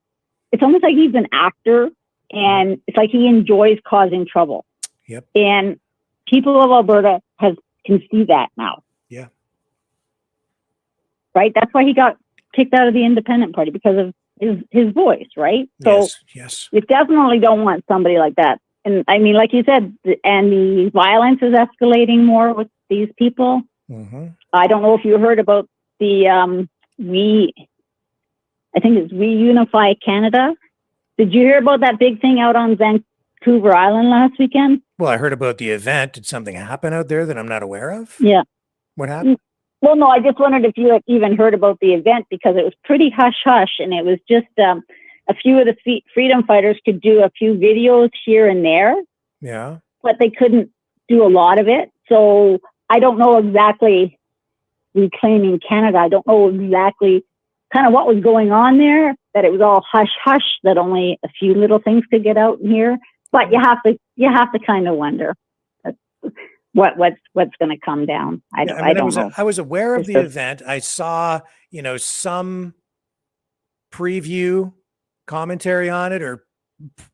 it's almost like he's an actor, and it's like he enjoys causing trouble. Yep. And people of Alberta can see that now. Yeah. Right. That's why he got kicked out of the Independent Party, because of his voice. Right. So yes. you definitely don't want somebody like that. And I mean, like you said, and the violence is escalating more with these people. Mm-hmm. I don't know if you heard about the I think it's Reunify Canada. Did you hear about that big thing out on Vancouver Island last weekend? Well, I heard about the event. Did something happen out there that I'm not aware of? Yeah. What happened? Well, no, I just wondered if you had even heard about the event, because it was pretty hush-hush, and it was just a few of the freedom fighters could do a few videos here and there, Yeah. but they couldn't do a lot of it. So I don't know exactly, Reclaiming Canada, I don't know exactly kind of what was going on there, that it was all hush-hush, that only a few little things could get out in here. But you have to kind of wonder what's going to come down. I don't know. I was aware of It's the just- event. I saw, some preview commentary on it, or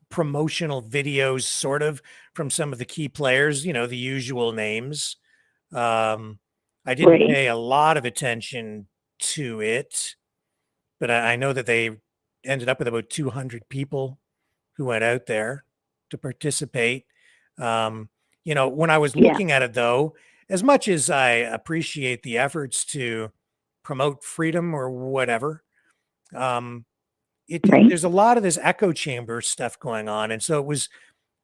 promotional videos sort of from some of the key players, the usual names. I didn't Right. pay a lot of attention to it, but I know that they ended up with about 200 people who went out there to participate. When I was Yeah. looking at it, though, as much as I appreciate the efforts to promote freedom or whatever, Right. there's a lot of this echo chamber stuff going on. And so it was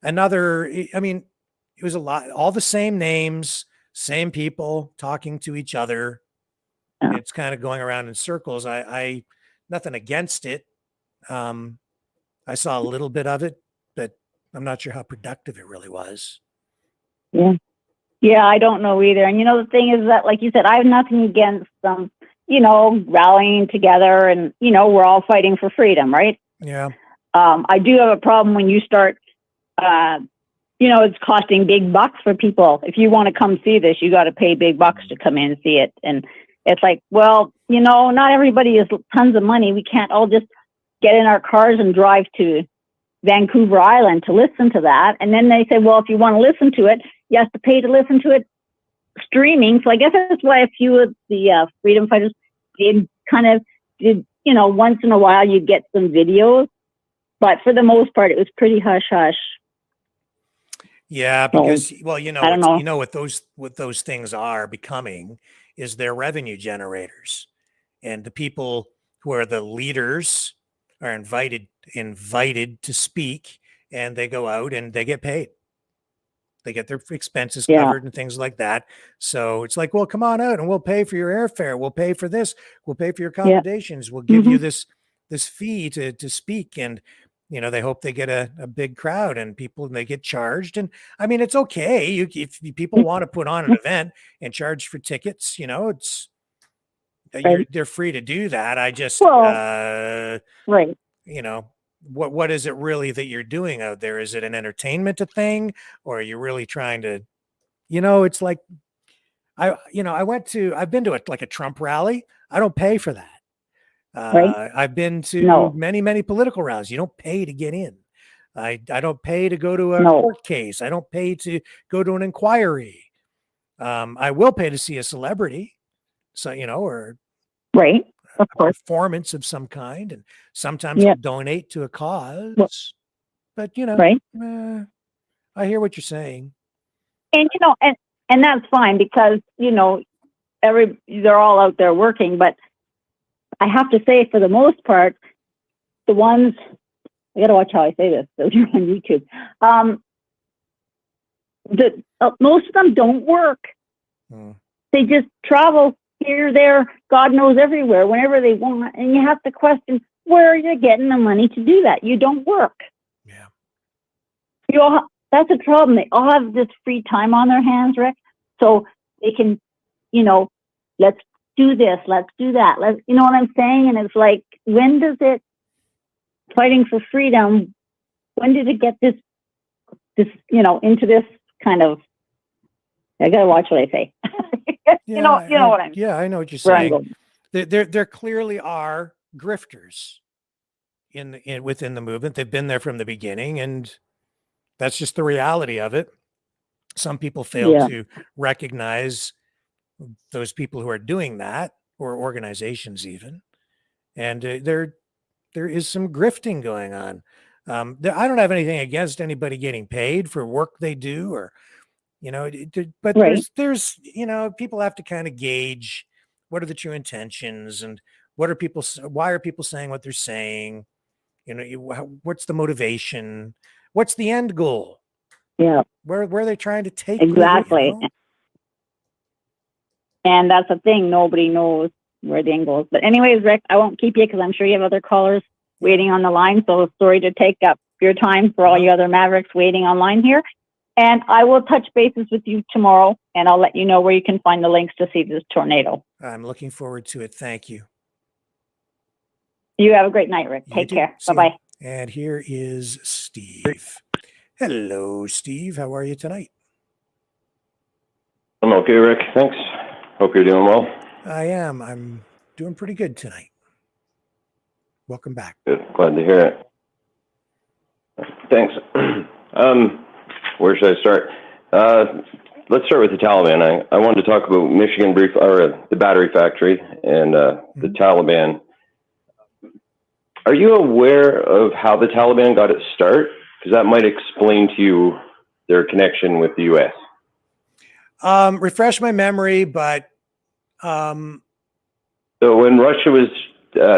it was a lot, all the same names, same people talking to each other. Yeah. It's kind of going around in circles. I nothing against it. I saw a little bit of it, but I'm not sure how productive it really was. Yeah. Yeah, I don't know either. And the thing is that, like you said, I have nothing against them, rallying together, and, we're all fighting for freedom, right? Yeah. I do have a problem when you start, it's costing big bucks for people. If you want to come see this, you got to pay big bucks to come in and see it. And it's like, well, not everybody has tons of money. We can't all just get in our cars and drive to Vancouver Island to listen to that. And then they say, well, if you want to listen to it, you have to pay to listen to it streaming. So I guess that's why a few of the freedom fighters did, once in a while you get some videos. But for the most part, it was pretty hush-hush. Yeah, So, because well, you know, I don't know. you know what those things are becoming is they're revenue generators, and the people who are the leaders are invited to speak, and they go out and they get paid. They get their expenses Yeah. covered and things like that. So it's like, well, come on out and we'll pay for your airfare. We'll pay for this. We'll pay for your Yeah. accommodations. We'll give you Mhm. this fee to speak. And you know, they hope they get a big crowd and people and they get charged. And I mean, it's okay. If people want to put on an event and charge for tickets, you know, it's Right. they're free to do that. I just Well, right. you know, what is it really that you're doing out there? Is it an entertainment thing, or are you really trying to, you know, it's like I've been to like a Trump rally. I don't pay for that. Right. I've been to No. many political rallies. You don't pay to get in. I don't pay to go to a No. court case. I don't pay to go to an inquiry. I will pay to see a celebrity, so you know, or Right. Of course. performance of some kind, and sometimes Yeah. I'll donate to a cause. But you know, Right. I hear what you're saying. And you know, and that's fine because you know, they're all out there working. But I have to say, for the most part, the ones I got to watch how I say this. Those are on YouTube. Most of them don't work. They just travel here, there, God knows everywhere, whenever they want, and you have to question where are you getting the money to do that? You don't work. Yeah. That's a problem. They all have this free time on their hands, Rick. So they can, you know, let's do this, let's do that. You know what I'm saying? And it's like, when does it, fighting for freedom, when did it get this, you know, into this kind of, I gotta watch what I say. you know what I mean? Yeah, I know what you're Where I'm saying. going. There clearly are grifters within the movement. They've been there from the beginning, and that's just the reality of it. Some people fail Yeah. to recognize those people who are doing that, or organizations even, and there is some grifting going on. I don't have anything against anybody getting paid for work they do, or you know, but Right. there's you know, people have to kind of gauge what are the true intentions, and why are people saying what they're saying, you know, what's the motivation, what's the end goal, Yeah. where are they trying to take you, Exactly. you know? And that's the thing. Nobody knows where the end goes. But anyways, Rick, I won't keep you because I'm sure you have other callers waiting on the line. So sorry to take up your time for all you other Mavericks waiting online here. And I will touch bases with you tomorrow, and I'll let you know where you can find the links to see this tornado. I'm looking forward to it. Thank you. You have a great night, Rick. You Take too. care. See Bye ya. bye. And here is Steve. Hello, Steve. How are you tonight? I'm okay, Rick. Thanks. Hope you're doing well. I am. I'm doing pretty good tonight. Welcome back. Good. Glad to hear it. Thanks. Where should I start? Let's start with the Taliban. I wanted to talk about Michigan the battery factory and the Taliban. Are you aware of how the Taliban got its start? Because that might explain to you their connection with the U.S. Refresh my memory, but so when Russia was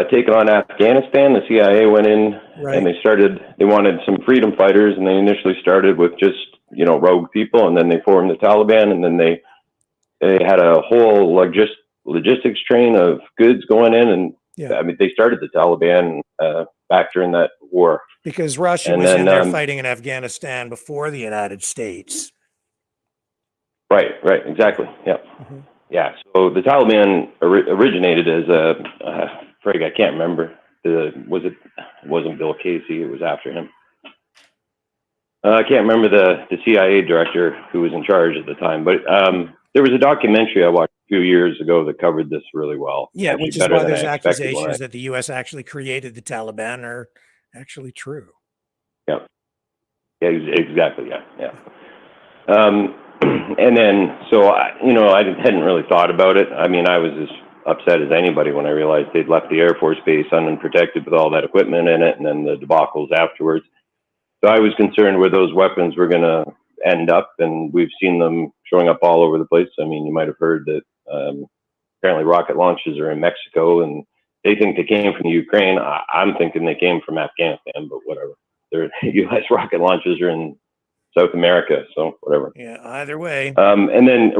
taking on Afghanistan, the CIA went in and they wanted some freedom fighters, and they initially started with just, you know, rogue people, and then they formed the Taliban, and then they had a whole logistics train of goods going in, and I mean, they started the Taliban back during that war. Because Russia was in there fighting in Afghanistan before the United States. Right, exactly. Yeah. Yeah. So the Taliban originated as frig, I can't remember. It wasn't Bill Casey, it was after him. I can't remember the CIA director who was in charge at the time, but there was a documentary I watched a few years ago that covered this really well. Yeah, Actually, which is better why than there's I expected when accusations that the U.S. actually created the Taliban are actually true. Yeah, exactly. Yeah. And then, so I hadn't really thought about it. I mean, I was as upset as anybody when I realized they'd left the Air Force Base unprotected with all that equipment in it, and then the debacles afterwards. So I was concerned where those weapons were going to end up, and we've seen them showing up all over the place. I mean, you might have heard that apparently rocket launches are in Mexico, and they think they came from the Ukraine. I'm thinking they came from Afghanistan, but whatever. Their U.S. rocket launches are in South America, so whatever. Yeah, either way. And then,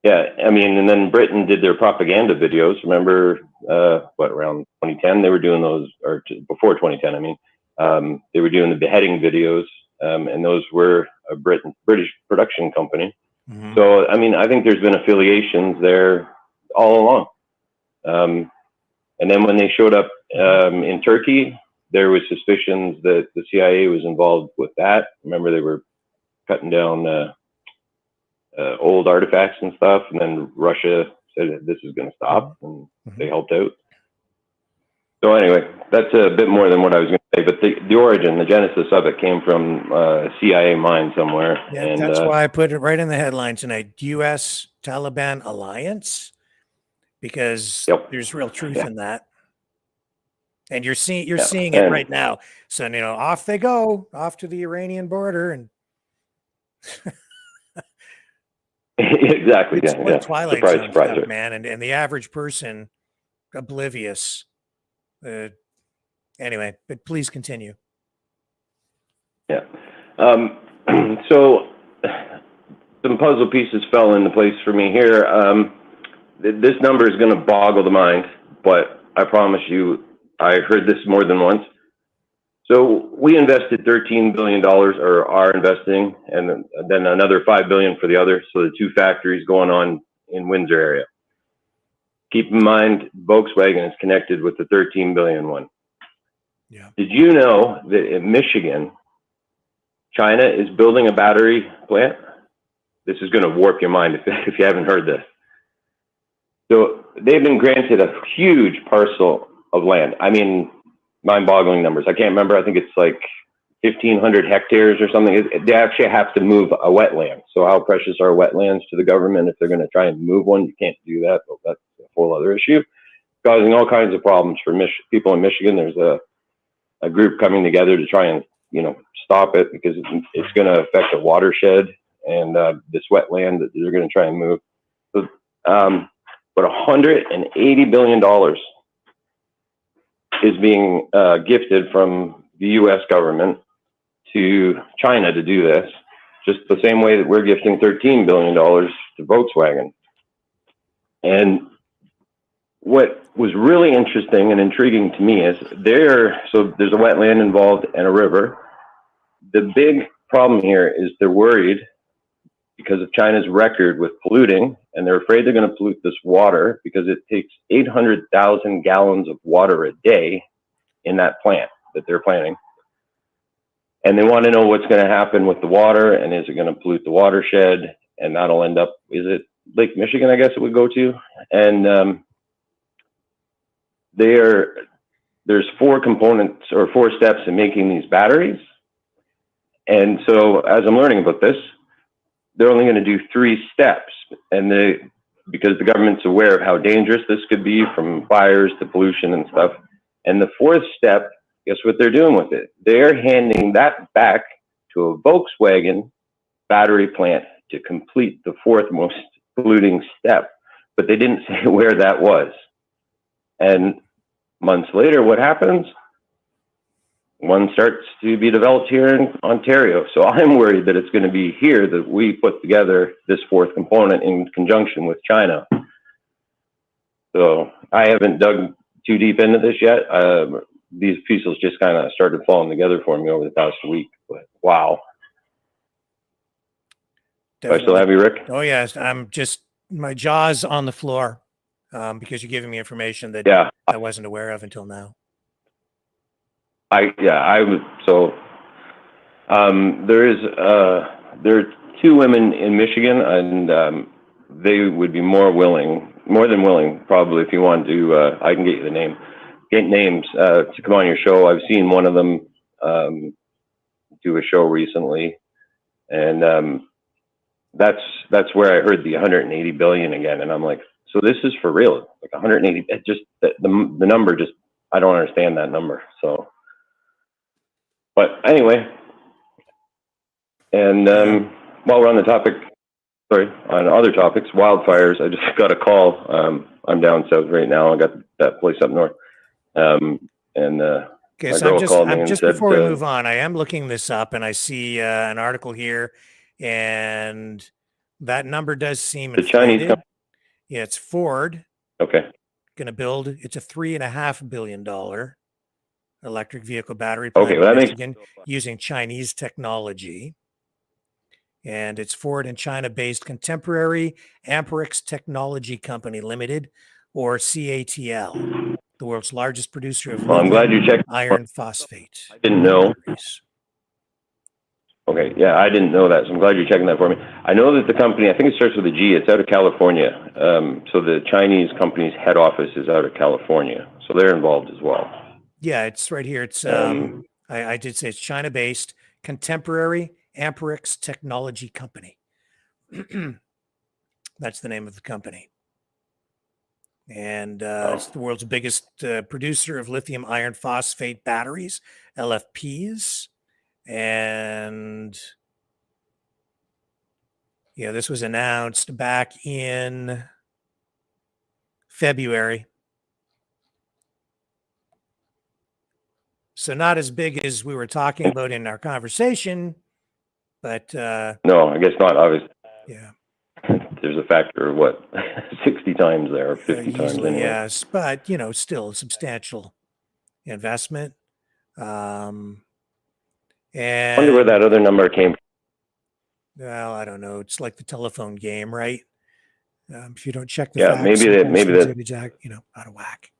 yeah, I mean, and then Britain did their propaganda videos. Remember, around 2010 they were doing those, or before 2010, I mean, they were doing the beheading videos, and those were a British production company. Mm-hmm. So, I mean, I think there's been affiliations there all along. And then when they showed up in Turkey, there was suspicions that the CIA was involved with that. Remember, they were cutting down old artifacts and stuff, and then Russia said that this is going to stop, and they helped out. So anyway, that's a bit more than what I was going to say, but the origin, the genesis of it came from a CIA mind somewhere. Yeah, and that's why I put it right in the headline tonight, U.S. Taliban alliance, because there's real truth in that. And you're seeing it right now. So, you know, off they go, off to the Iranian border, and exactly. It's Yeah. Twilight Surprise, Zone surprise, stuff, right. man, and the average person oblivious. Anyway, but please continue. Yeah. So some puzzle pieces fell into place for me here. This number is going to boggle the mind, but I promise you, I heard this more than once. So we invested $13 billion, or are investing, and then another $5 billion for the other. So the two factories going on in Windsor area. Keep in mind, Volkswagen is connected with the 13 billion one. Yeah. Did you know that in Michigan, China is building a battery plant? This is going to warp your mind if you haven't heard this. So they've been granted a huge parcel of land. I mean, mind-boggling numbers. I can't remember. I think it's like 1,500 hectares or something. They actually have to move a wetland. So how precious are wetlands to the government? If they're going to try and move one, you can't do that. But that's a whole other issue, causing all kinds of problems for people in Michigan. There's a group coming together to try and, you know, stop it, because it's going to affect the watershed and this wetland that they're going to try and move. So, but $180 billion is being gifted from the U.S. government to China to do this, just the same way that we're gifting $13 billion to Volkswagen. And what was really interesting and intriguing to me is there's a wetland involved and a river. The big problem here is they're worried because of China's record with polluting, and they're afraid they're going to pollute this water because it takes 800,000 gallons of water a day in that plant that they're planning. And they want to know what's going to happen with the water, and is it going to pollute the watershed? And that'll end up, is it Lake Michigan, I guess it would go to? And there's 4 components or 4 steps in making these batteries. And so as I'm learning about this, they're only going to do 3 steps. And because the government's aware of how dangerous this could be, from fires to pollution and stuff. And the 4th step, guess what they're doing with it? They're handing that back to a Volkswagen battery plant to complete the 4th most polluting step. But they didn't say where that was. And months later, what happens? One starts to be developed here in Ontario. So I'm worried that it's going to be here that we put together this 4th component in conjunction with China. So I haven't dug too deep into this yet. These pieces just kind of started falling together for me over the past week. But wow. Do I still have you, Rick? Oh yes, I'm just, my jaw's on the floor because you're giving me information that I wasn't aware of until now. There are 2 women in Michigan, and they would be more than willing, probably, if you want to. I can get names to come on your show. I've seen one of them do a show recently, and that's where I heard the 180 billion again, and I'm like, so this is for real? Like 180? It just the number just, I don't understand that number. So. But anyway, And while we're on the topic, on other topics, wildfires, I just got a call. I'm down south right now. I got that place up north. Okay, my so girl called me I'm and just said, before we move on, I am looking this up and I see an article here, and that number does seem the Chinese inflated. Yeah, it's Ford. Okay. Going to build. It's a $3.5 billion electric vehicle battery Okay, plant well, in that makes Michigan using Chinese technology. And it's Ford and China-based Contemporary Amperex Technology Company Limited, or CATL, the world's largest producer of Well, I'm glad you checked. iron phosphate. I didn't know. Okay, yeah, I didn't know that, so I'm glad you're checking that for me. I know that the company, I think it starts with a G, it's out of California. So the Chinese company's head office is out of California, so they're involved as well. Yeah, it's right here. It's I did say it's China-based Contemporary Amperex Technology Company. That's the name of the company. And it's the world's biggest producer of lithium iron phosphate batteries, LFPs. And yeah, this was announced back in February. So not as big as we were talking about in our conversation, but No, I guess not, obviously. Yeah. There's a factor of what, 60 times there, or 50 times usually, anyway. yes, but still a substantial investment. I And wonder where that other number came from. well, I don't know. It's like the telephone game, right? If you don't check the Yeah, facts, maybe sometimes things that get out of whack.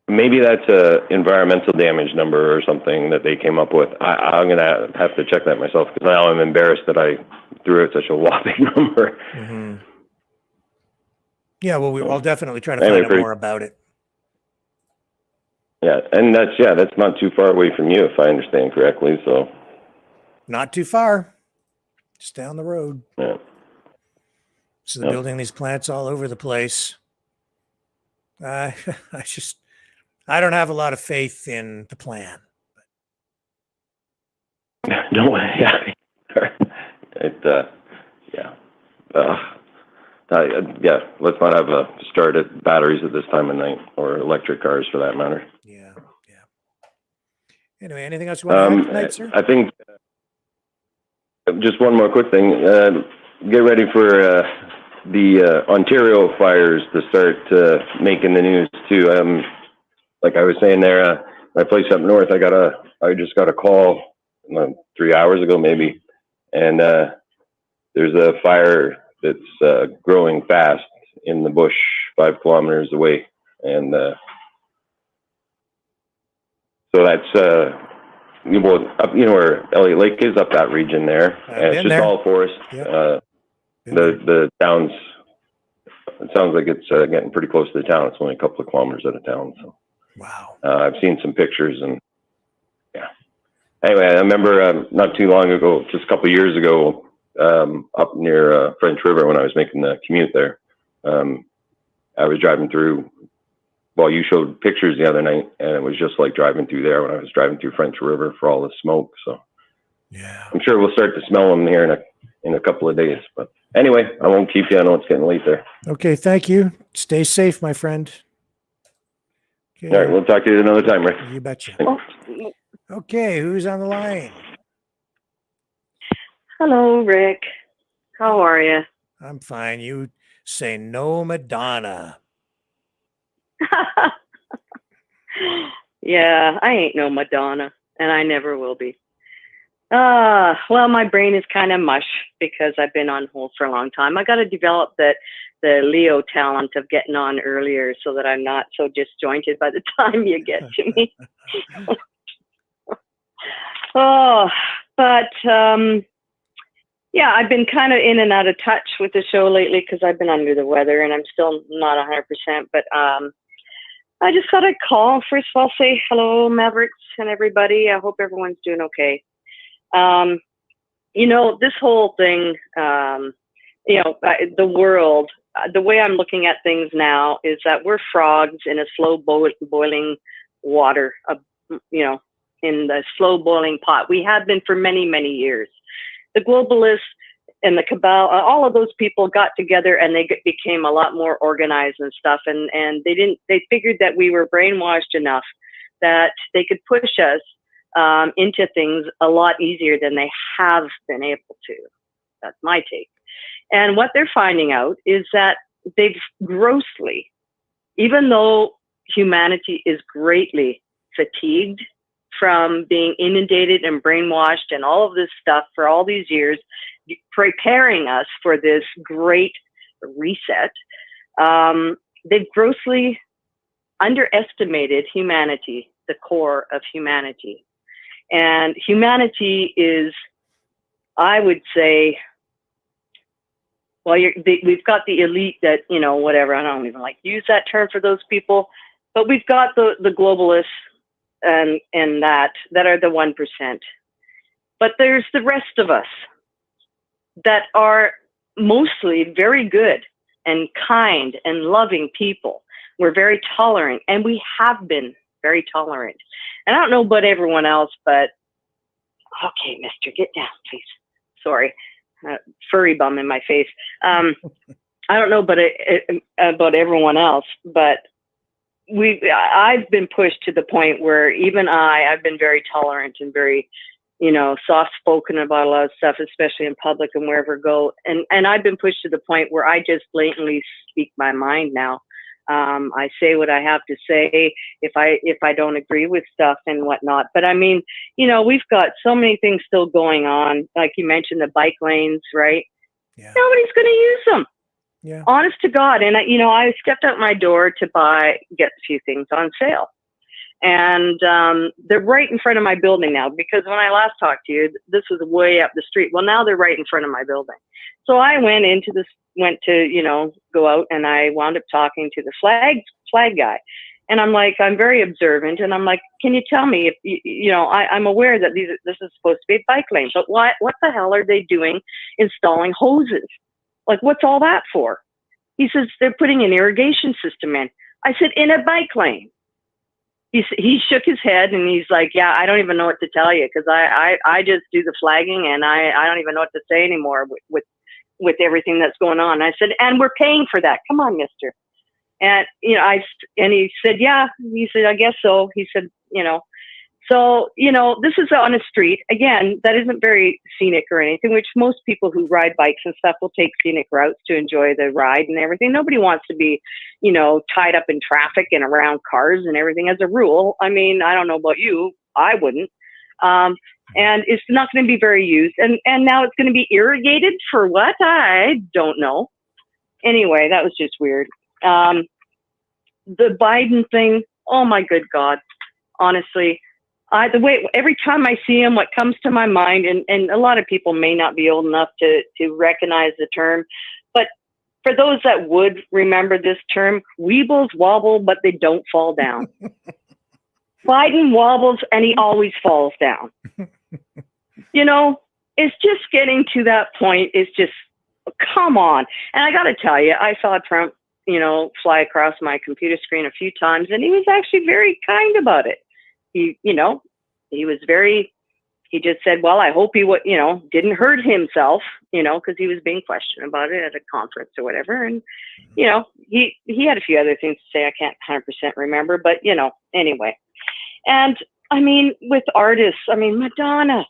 maybe that's a environmental damage number or something that they came up with. I'm gonna have to check that myself, because now I'm embarrassed that I threw out such a whopping number. Mm-hmm. Yeah, well, I'll definitely try to Anyway, find out more about it. Yeah, and that's not too far away from you, if I understand correctly. So Not too far, just down the road. yeah. So they're building these plants all over the place. I don't have a lot of faith in the plan. No, yeah, yeah. Let's not have a start at batteries at this time of night, or electric cars for that matter. Yeah. Anyway, anything else you want to add tonight, sir? I think just one more quick thing. Get ready for the Ontario fires to start making the news too. Like I was saying there, my place up north, I just got a call 3 hours ago maybe, and there's a fire that's growing fast in the bush 5 kilometers away, and so that's up, where Elliott Lake is, up that region there, and it's just all forest. Yep. The town's, it sounds like it's getting pretty close to the town. It's only a couple of kilometers out of town. So wow. I've seen some pictures, and yeah. Anyway, I remember not too long ago, just a couple of years ago, up near French River, when I was making the commute there, I was driving through. Well, you showed pictures the other night, and it was just like driving through there when I was driving through French River for all the smoke. So yeah, I'm sure we'll start to smell them here in a couple of days. But anyway, I won't keep you. I know it's getting late there. Okay, thank you. Stay safe, my friend. Okay. All right, we'll talk to you another time, Rick. You betcha. Okay, who's on the line? Hello, Rick. How are you? I'm fine. You say no Madonna. Yeah, I ain't no Madonna, and I never will be. Well, my brain is kind of mush because I've been on hold for a long time. I got to develop the Leo talent of getting on earlier so that I'm not so disjointed by the time you get to me. Yeah, I've been kind of in and out of touch with the show lately because I've been under the weather and I'm still not 100%. But I just thought I'd call. First of all, say hello, Mavericks and everybody. I hope everyone's doing okay. This whole thing, the world, the way I'm looking at things now is that we're frogs in a slow boiling water, in the slow boiling pot. We have been for many, many years. The globalists and the cabal, all of those people got together and they became a lot more organized and stuff. And they figured that we were brainwashed enough that they could push us into things a lot easier than they have been able to. That's my take. And what they're finding out is that they've grossly, even though humanity is greatly fatigued from being inundated and brainwashed and all of this stuff for all these years, preparing us for this great reset, they've grossly underestimated humanity, the core of humanity. And humanity is, I would say, well, we've got the elite that, you know, whatever, I don't even like to use that term for those people, but we've got the globalists and that are the 1%. But there's the rest of us that are mostly very good and kind and loving people. We're very tolerant, and we have been very tolerant. And I don't know about everyone else, but okay, mister, get down, please. Sorry, furry bum in my face. I don't know about everyone else, but I've been pushed to the point where even I've been very tolerant and very, you know, soft-spoken about a lot of stuff, especially in public and wherever I go. And I've been pushed to the point where I just blatantly speak my mind now. I say what I have to say if I don't agree with stuff and whatnot. But I mean, you know, we've got so many things still going on. Like you mentioned, the bike lanes, right? Yeah. Nobody's going to use them. Yeah. Honest to God. And I stepped out my door to get a few things on sale. And they're right in front of my building now, because when I last talked to you, this was way up the street. Well, now they're right in front of my building. So I went to, you know, go out, and I wound up talking to the flag guy. And I'm like, I'm very observant. And I'm like, can you tell me if, you know, I'm aware that this is supposed to be a bike lane, but what the hell are they doing installing hoses? Like, what's all that for? He says, they're putting an irrigation system in. I said, in a bike lane. He shook his head and he's like, yeah, I don't even know what to tell you, because I just do the flagging, and I don't even know what to say anymore with everything that's going on. I said, and we're paying for that. Come on, mister. And, you know, and he said, yeah. He said, I guess so. He said, you know, so, you know, this is on a street, again, that isn't very scenic or anything, which most people who ride bikes and stuff will take scenic routes to enjoy the ride and everything. Nobody wants to be, you know, tied up in traffic and around cars and everything as a rule. I mean, I don't know about you. I wouldn't. And it's not going to be very used. And now it's going to be irrigated for what? I don't know. Anyway, that was just weird. The Biden thing, oh my good God. Honestly, every time I see him, what comes to my mind, and a lot of people may not be old enough to recognize the term, but for those that would remember this term, weebles wobble, but they don't fall down. Biden wobbles and he always falls down. You know, it's just getting to that point. It's just, come on. And I got to tell you, I saw Trump, you know, fly across my computer screen a few times, and he was actually very kind about it. He just said, well, I hope he didn't hurt himself, you know, because he was being questioned about it at a conference or whatever. And, you know, he had a few other things to say. I can't 100% remember, but, you know, anyway. And I mean, with artists, I mean, Madonna,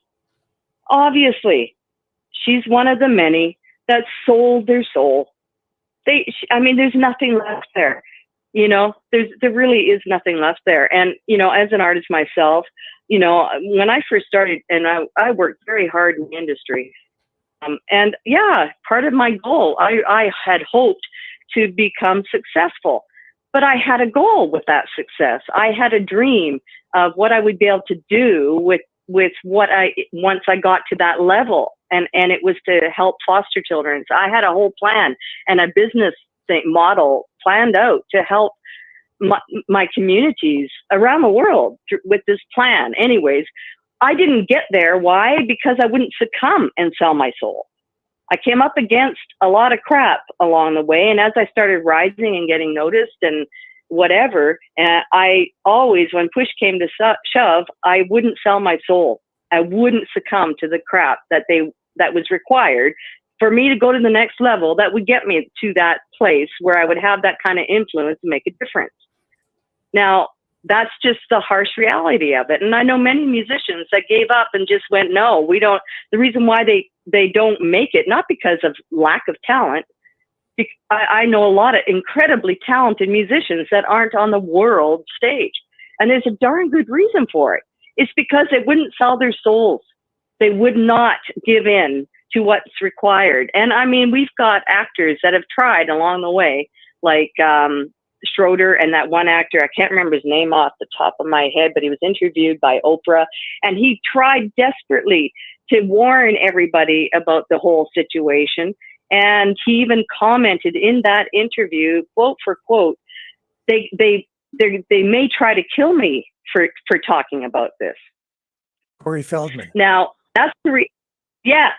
obviously, she's one of the many that sold their soul. There's nothing left there. You know, there really is nothing left there. And, you know, as an artist myself, you know, when I first started, and I worked very hard in the industry. And yeah, part of my goal, I had hoped to become successful, but I had a goal with that success. I had a dream of what I would be able to do with what once I got to that level. And it was to help foster children. So I had a whole plan and a business model planned out to help my communities around the world with this plan. Anyways, I didn't get there. Why? Because I wouldn't succumb and sell my soul. I came up against a lot of crap along the way. And as I started rising and getting noticed and whatever. And I always, when push came to shove, I wouldn't sell my soul. I wouldn't succumb to the crap that was required for me to go to the next level that would get me to that place where I would have that kind of influence and make a difference. Now, that's just the harsh reality of it. And I know many musicians that gave up and just went, no, we don't. The reason why they don't make it, not because of lack of talent. I know a lot of incredibly talented musicians that aren't on the world stage. And there's a darn good reason for it. It's because they wouldn't sell their souls. They would not give in to what's required. And I mean, we've got actors that have tried along the way, like Schroeder and that one actor, I can't remember his name off the top of my head, but he was interviewed by Oprah, and he tried desperately to warn everybody about the whole situation. And he even commented in that interview, quote for quote, they may try to kill me for talking about this. Corey Feldman. Now, that's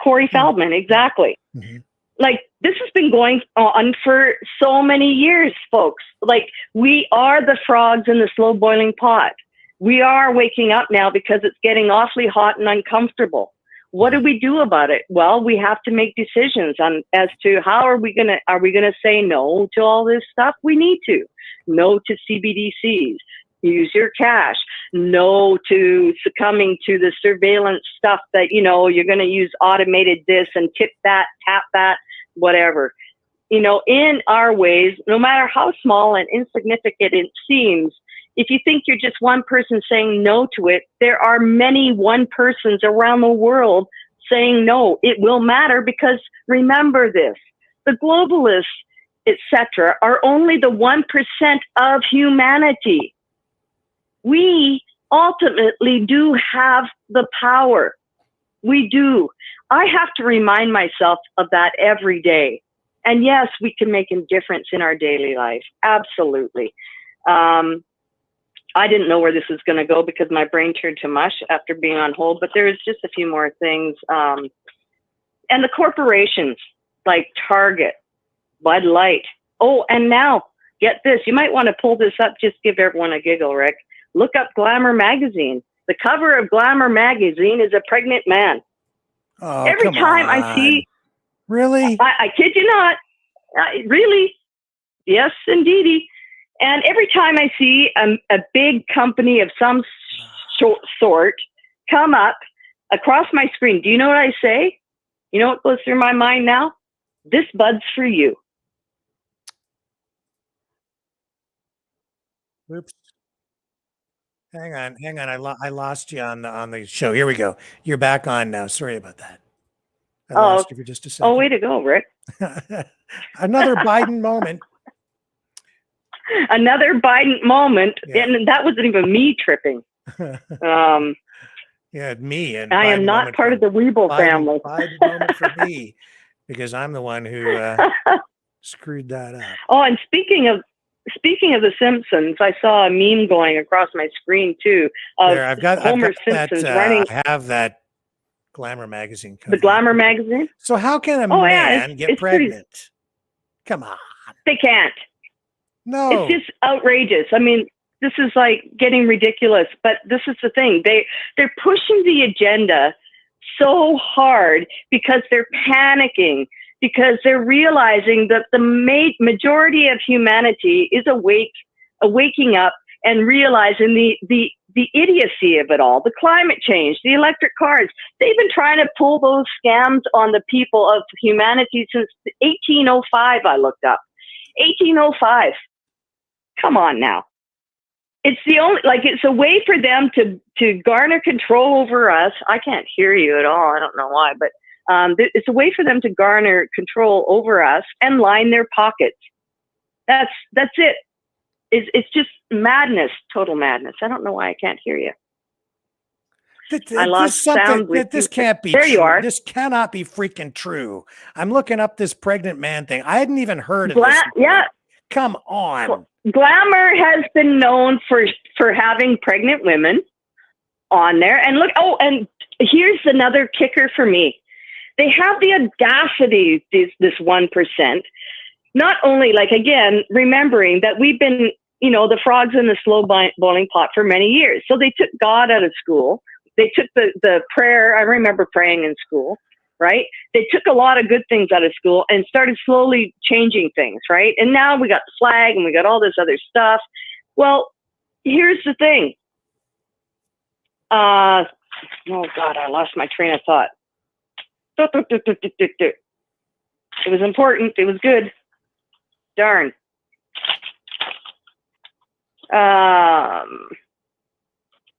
Corey Feldman, exactly. Mm-hmm. Like, this has been going on for so many years, folks. Like, we are the frogs in the slow boiling pot. We are waking up now because it's getting awfully hot and uncomfortable. What do we do about it? Well, we have to make decisions as to how are we gonna say no to all this stuff? We need to. No to CBDCs. Use your cash. No to succumbing to the surveillance stuff that, you're going to use automated this and tip that, tap that, whatever. In our ways, no matter how small and insignificant it seems, if you think you're just one person saying no to it, there are many one persons around the world saying no. It will matter, because remember this, the globalists, etc., are only the 1% of humanity. We ultimately do have the power. We do. I have to remind myself of that every day. And yes, we can make a difference in our daily life. Absolutely. I didn't know where this was going to go because my brain turned to mush after being on hold, but there's just a few more things. And the corporations like Target, Bud Light. Oh, and now, get this. You might want to pull this up. Just give everyone a giggle, Rick. Look up Glamour magazine. The cover of Glamour magazine is a pregnant man. Oh, every time on. I see, really, I kid you not, really, yes, indeedy. And every time I see a big company of some sort come up across my screen, do you know what I say? You know what goes through my mind now? This bud's for you. Oops. Hang on. I lost you on the show. Here we go. You're back on now. Sorry about that. I lost you for just a second. Oh, way to go, Rick. Another Biden moment. Another Biden moment. Yeah. And that wasn't even me tripping. Yeah, me. And I am not part of the Weeble family. Biden moment for me, because I'm the one who screwed that up. Oh, and speaking of The Simpsons, I saw a meme going across my screen too. I've got Simpson's that, running. I have that Glamour magazine. The Glamour magazine. So how can a man get pregnant? Come on. They can't. No. It's just outrageous. I mean, this is like getting ridiculous. But this is the thing. They're pushing the agenda so hard because they're panicking, because they're realizing that the majority of humanity is waking up and realizing the idiocy of it all, the climate change, the electric cars. They've been trying to pull those scams on the people of humanity since 1805, I looked up. 1805. Come on now. It's it's a way for them to garner control over us. I can't hear you at all. I don't know why, but it's a way for them to garner control over us and line their pockets. That's it. It's just madness, total madness. I don't know why I can't hear you. I lost sound with this can't be there true. You are. This cannot be freaking true. I'm looking up this pregnant man thing. I hadn't even heard of this. Yeah. Come on. Glamour has been known for having pregnant women on there. And look, and here's another kicker for me. They have the audacity, this 1%, not only, again, remembering that we've been the frogs in the slow boiling pot for many years. So they took God out of school. They took the prayer. I remember praying in school, right? They took a lot of good things out of school and started slowly changing things, right? And now we got the flag and we got all this other stuff. Well, here's the thing. Oh God, I lost my train of thought. It was important. It was good. Darn.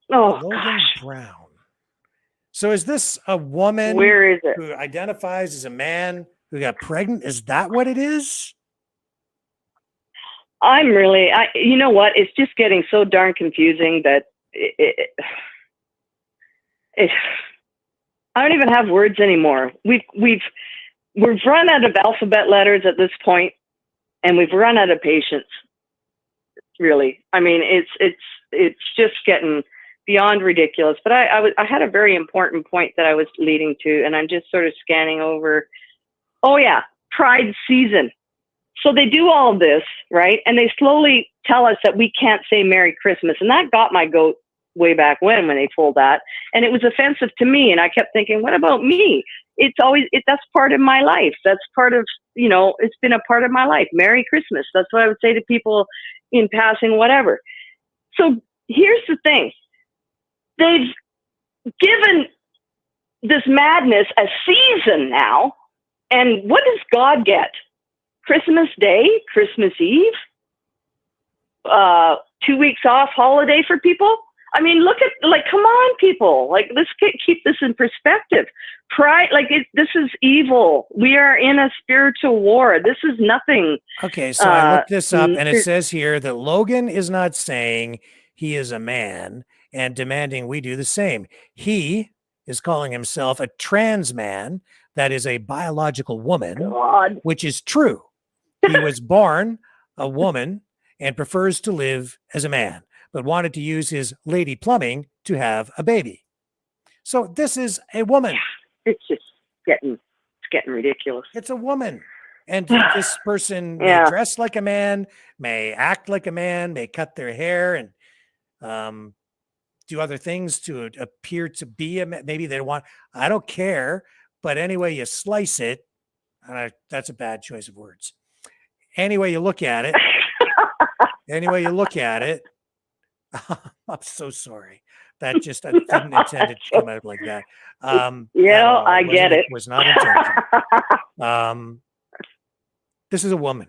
Logan Brown. So is this a woman Where is it? who identifies as a man who got pregnant? Is that what it is? You know what? It's just getting so darn confusing that I don't even have words anymore. We've run out of alphabet letters at this point, and we've run out of patience. Really, I mean, it's just getting beyond ridiculous. But I had a very important point that I was leading to, and I'm just sort of scanning over. Oh yeah, Pride season. So they do all of this, right? And they slowly tell us that we can't say Merry Christmas, and that got my goat way back when they told that, and it was offensive to me. And I kept thinking, what about me? That's part of my life. That's part of, it's been a part of my life. Merry Christmas. That's what I would say to people in passing, whatever. So here's the thing. They've given this madness a season now. And what does God get? Christmas Day, Christmas Eve, 2 weeks off holiday for people. I mean, look at, come on, people. Let's keep this in perspective. Pride, this is evil. We are in a spiritual war. This is nothing. Okay, so I looked this up, and it says here that Logan is not saying he is a man and demanding we do the same. He is calling himself a trans man, that is a biological woman, which is true. He was born a woman and prefers to live as a man, but wanted to use his lady plumbing to have a baby. So this is a woman. It's just getting ridiculous. It's a woman. And this person may dress like a man, may act like a man, may cut their hair and do other things to appear to be a man. Maybe they want, I don't care. But anyway, you slice it, and that's a bad choice of words. Anyway, you look at it. I'm so sorry. That just, I didn't intend it to come out like that. I get it. It was not intended. This is a woman.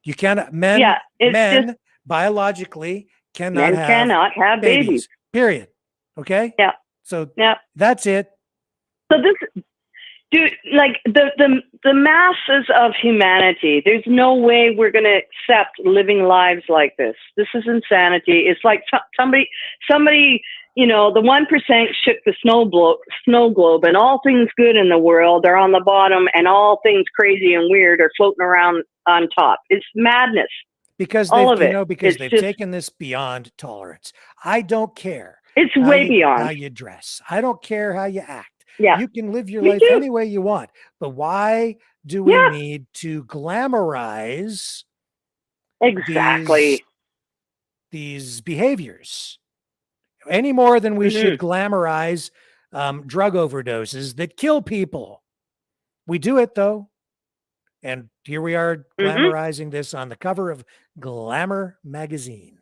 You cannot, men biologically cannot have babies. Period. Okay? Yeah. So that's it. So this, dude, the masses of humanity, there's no way we're going to accept living lives like this. This is insanity. It's like somebody, the 1% shook the snow globe, and all things good in the world are on the bottom, and all things crazy and weird are floating around on top. It's madness. Because they've taken this beyond tolerance. I don't care. It's way beyond how you dress. I don't care how you act. Yeah. You can live your life any way you want. But why do we need to glamorize these behaviors any more than we should glamorize drug overdoses that kill people? We do it though. And here we are glamorizing this on the cover of Glamour magazine.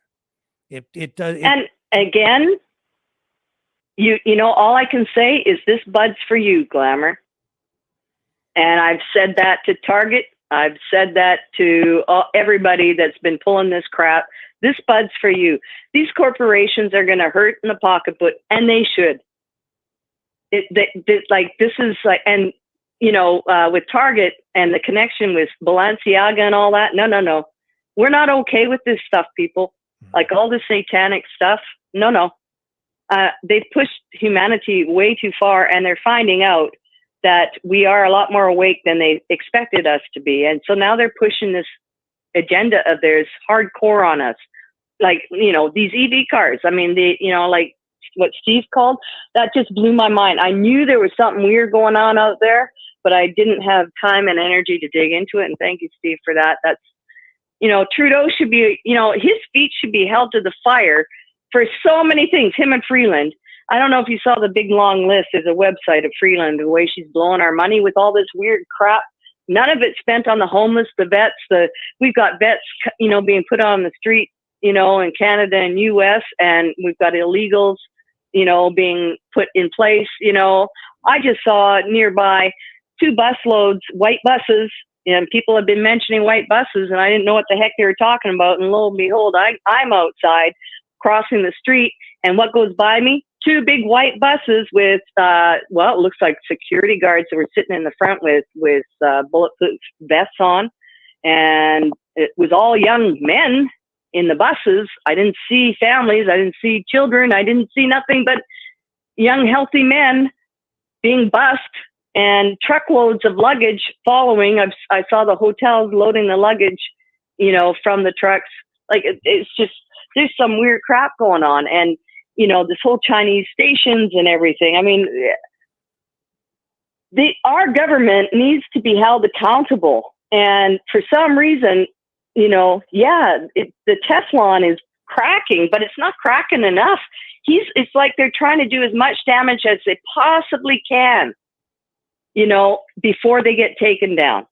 It does. And again, all I can say is this bud's for you, Glamour. And I've said that to Target. I've said that to everybody that's been pulling this crap. This bud's for you. These corporations are going to hurt in the pocketbook, and they should. With Target and the connection with Balenciaga and all that, no. We're not okay with this stuff, people. Like all this satanic stuff. No. They've pushed humanity way too far, and they're finding out that we are a lot more awake than they expected us to be. And so now they're pushing this agenda of theirs hardcore on us. These EV cars. I mean, like what Steve called, that just blew my mind. I knew there was something weird going on out there, but I didn't have time and energy to dig into it. And thank you, Steve, for that. Trudeau should be, his speech should be held to the fire for so many things, him and Freeland. I don't know if you saw the big long list. There's a website of Freeland, the way she's blowing our money with all this weird crap. None of it spent on the homeless, the vets. We've got vets, being put on the street, in Canada and U.S., and we've got illegals, being put in place. I just saw nearby 2 busloads, white buses, and people have been mentioning white buses, and I didn't know what the heck they were talking about. And lo and behold, I'm outside crossing the street, and what goes by me? 2 big white buses with, it looks like security guards that were sitting in the front with bulletproof vests on. And it was all young men in the buses. I didn't see families. I didn't see children. I didn't see nothing but young, healthy men being bussed and truckloads of luggage following. I saw the hotels loading the luggage, from the trucks. Like, it's just, there's some weird crap going on. And, this whole Chinese stations and everything. I mean, our government needs to be held accountable. And for some reason, the Teflon is cracking, but it's not cracking enough. It's like they're trying to do as much damage as they possibly can, before they get taken down.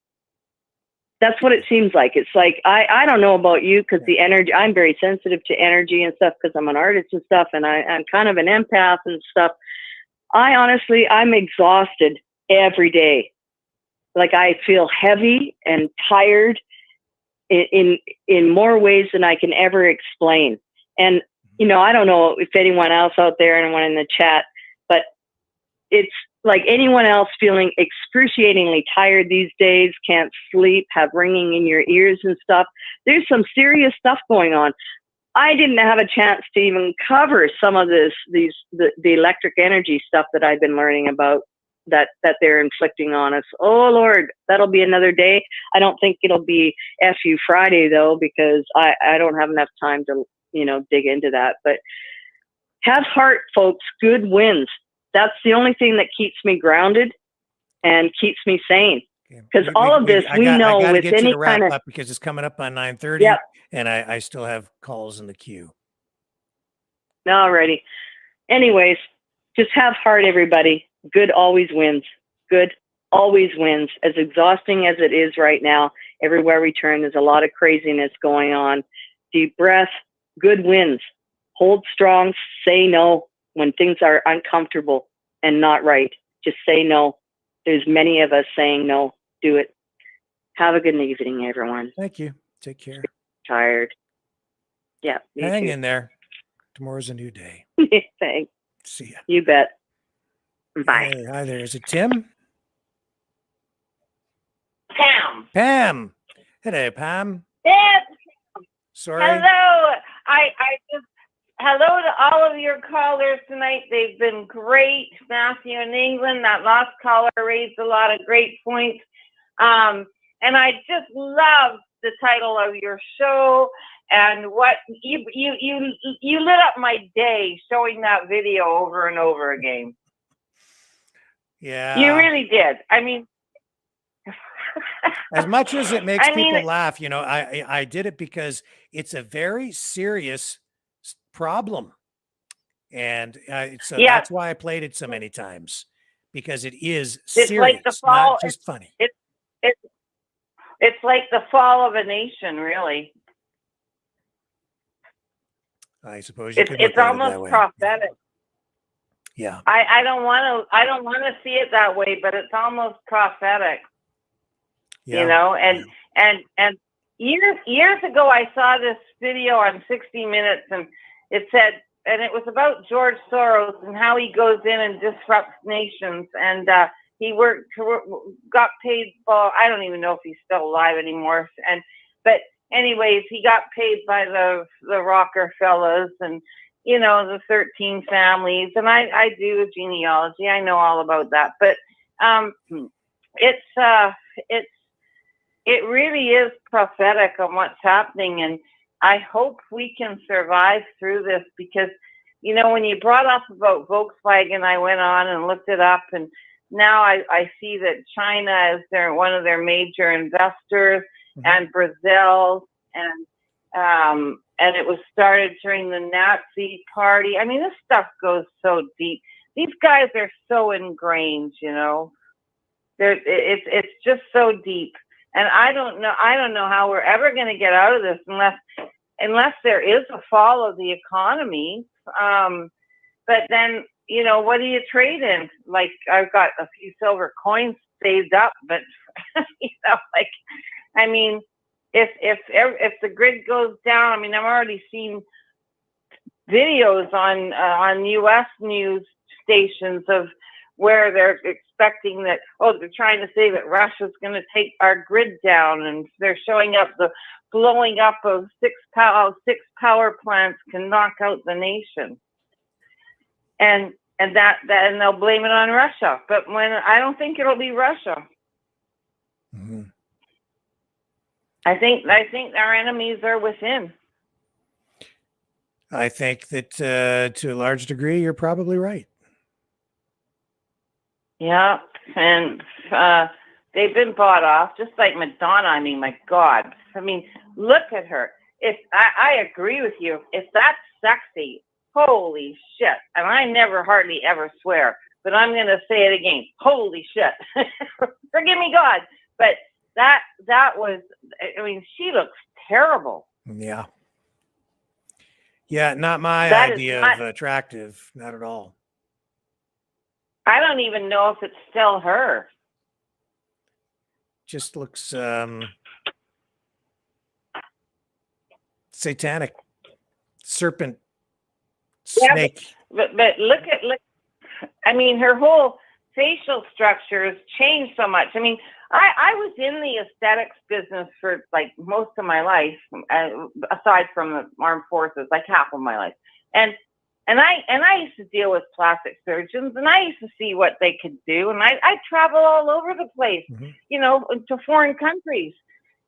That's what it seems like. It's like, I don't know about you, because the energy, I'm very sensitive to energy and stuff, because I'm an artist and stuff, and I'm kind of an empath and stuff. I'm exhausted every day. Like, I feel heavy and tired in more ways than I can ever explain. And, I don't know if anyone else out there, anyone in the chat, but it's like anyone else feeling excruciatingly tired these days, can't sleep, have ringing in your ears and stuff. There's some serious stuff going on. I didn't have a chance to even cover some of the electric energy stuff that I've been learning about that they're inflicting on us. Oh Lord, that'll be another day. I don't think it'll be FU Friday though, because I don't have enough time to, dig into that. But have heart, folks. Good wins. That's the only thing that keeps me grounded and keeps me sane. Because all of this, we know with any kind of, because it's coming up on 9:30, Yep. and I still have calls in the queue. Alrighty. Anyways, just have heart, everybody. Good always wins. Good always wins. As exhausting as it is right now, everywhere we turn, there's a lot of craziness going on. Deep breath. Good wins. Hold strong. Say no when things are uncomfortable and not right. Just say no. There's many of us saying no. Do it. Have a good evening, everyone. Thank you. Take care. Tired. Yeah. Hang in there. Tomorrow's a new day. Thanks. See ya. You bet. Bye. Hey, hi there. Is it Tim? Pam. Pam. Hello, Pam. Yes. Sorry. Hello. I just hello to all of your callers tonight. They've been great. Matthew in England, that last caller raised a lot of great points. And I just love the title of your show and what you lit up my day showing that video over and over again. Yeah. You really did. I mean, as much as it makes I mean, people laugh, I did it because it's a very serious problem. And that's why I played it so many times, because it is serious, it's like the fall, not just funny. It's like the fall of a nation, really. I suppose you could look it's at it almost that way. prophetic. Yeah. I don't want to see it that way, but it's almost prophetic. Yeah. And years ago I saw this video on 60 Minutes, and it said, and it was about George Soros and how he goes in and disrupts nations, and he got paid. Well, I don't even know if he's still alive anymore. But anyways, he got paid by the Rockefellers and the 13 families, and I do a genealogy. I know all about that, but it really is prophetic on what's happening, and I hope we can survive through this, because when you brought up about Volkswagen, I went on and looked it up, and now I see that China is one of their major investors, and Brazil and it was started during the Nazi party. I mean, this stuff goes so deep. These guys are so ingrained, you know. It's just so deep, and I don't know how we're ever going to get out of this unless there is a fall of the economy. But then, you know, what do you trade in? Like, I've got a few silver coins saved up, but you know, like, I mean, if the grid goes down, I mean, I've already seen videos on U.S. news stations of where they're expecting that, they're trying to say that Russia's going to take our grid down, and they're showing up the blowing up of six power plants can knock out the nation, and they'll blame it on Russia. But when I don't think it'll be Russia. Mm-hmm. I think our enemies are within. I think that to a large degree, you're probably right. Yeah, and they've been bought off, just like Madonna. I mean, my God. I mean, look at her. I agree with you. If that's sexy, holy shit. And I never hardly ever swear, but I'm going to say it again. Holy shit. Forgive me, God. But that was, I mean, she looks terrible. Yeah. Yeah, not my That idea is not, of attractive. Not at all. I don't even know if it's still her. Just looks satanic. Serpent. Snake. Yeah, but look. I mean, her whole facial structure has changed so much. I mean, I was in the aesthetics business for like most of my life, aside from the armed forces, like half of my life. And I used to deal with plastic surgeons, and I used to see what they could do. And I travel all over the place, you know, to foreign countries,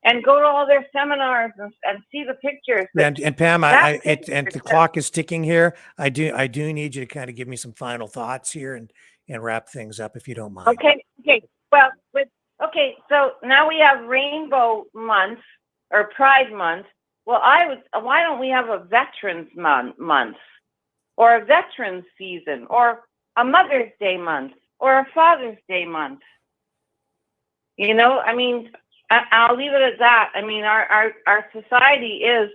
and go to all their seminars and see the pictures. And Pam, and the clock is ticking here. I do need you to kind of give me some final thoughts here and wrap things up, if you don't mind. Okay. Well, so now we have Rainbow Month or Pride Month. Well, why don't we have a Veterans Month? Or a Veterans Season, or a Mother's Day month, or a Father's Day month. You know, I mean, I'll leave it at that. I mean, our society is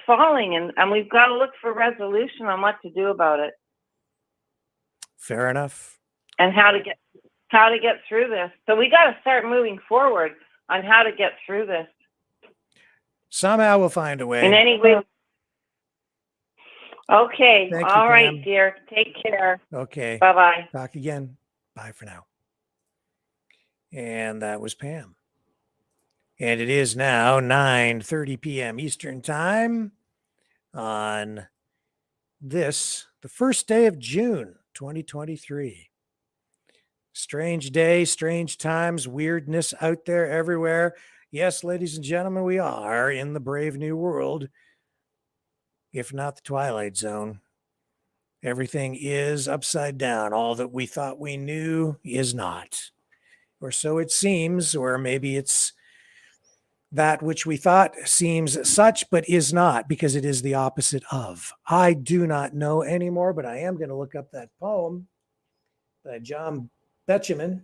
falling, and we've got to look for resolution on what to do about it. Fair enough. And how to get through this. So we got to start moving forward on how to get through this. Somehow we'll find a way. In any way. Okay. Thank you, All right, Pam. dear. Take care. Okay. Bye-bye. Talk again. Bye for now. And that was Pam. And it is now 9:30 p.m. Eastern Time on the first day of June, 2023. Strange day, strange times, weirdness out there everywhere. Yes, ladies and gentlemen, we are in the brave new world. If not the Twilight Zone. Everything is upside down. All that we thought we knew is not. Or so it seems, or maybe it's that which we thought seems such, but is not, because it is the opposite of. I do not know anymore, but I am going to look up that poem by John Betjeman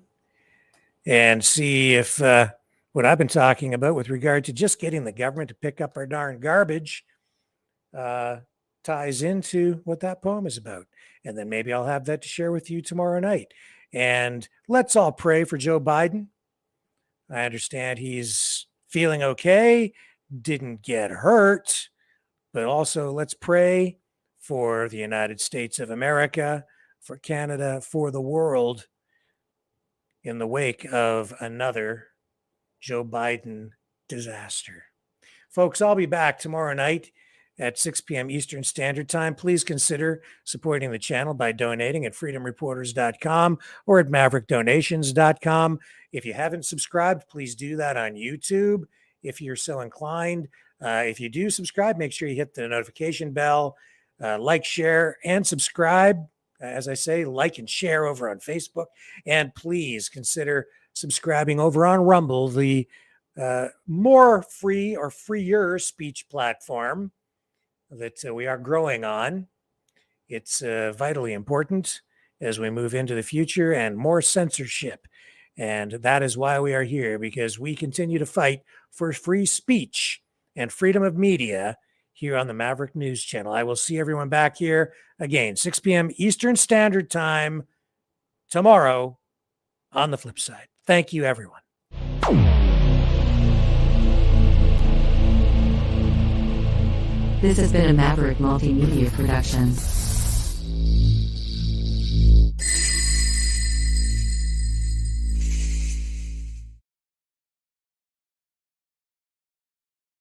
and see if what I've been talking about with regard to just getting the government to pick up our darn garbage ties into what that poem is about. And then maybe I'll have that to share with you tomorrow night. And let's all pray for Joe Biden. I understand he's feeling okay, didn't get hurt, but also let's pray for the United States of America, for Canada, for the world in the wake of another Joe Biden disaster. Folks, I'll be back tomorrow night at 6 p.m. Eastern Standard Time. Please consider supporting the channel by donating at freedomreporters.com or at maverickdonations.com. If you haven't subscribed, please do that on YouTube if you're so inclined. If you do subscribe, make sure you hit the notification bell, like, share, and subscribe. As I say, like and share over on Facebook. And please consider subscribing over on Rumble, the more free or freer speech platform that we are growing on. It's vitally important as we move into the future, and more censorship. And that is why we are here, because we continue to fight for free speech and freedom of media here on the Maverick News Channel. I will see everyone back here again, 6 p.m. Eastern Standard Time tomorrow on the flip side. Thank you, everyone. This has been a Maverick Multimedia production.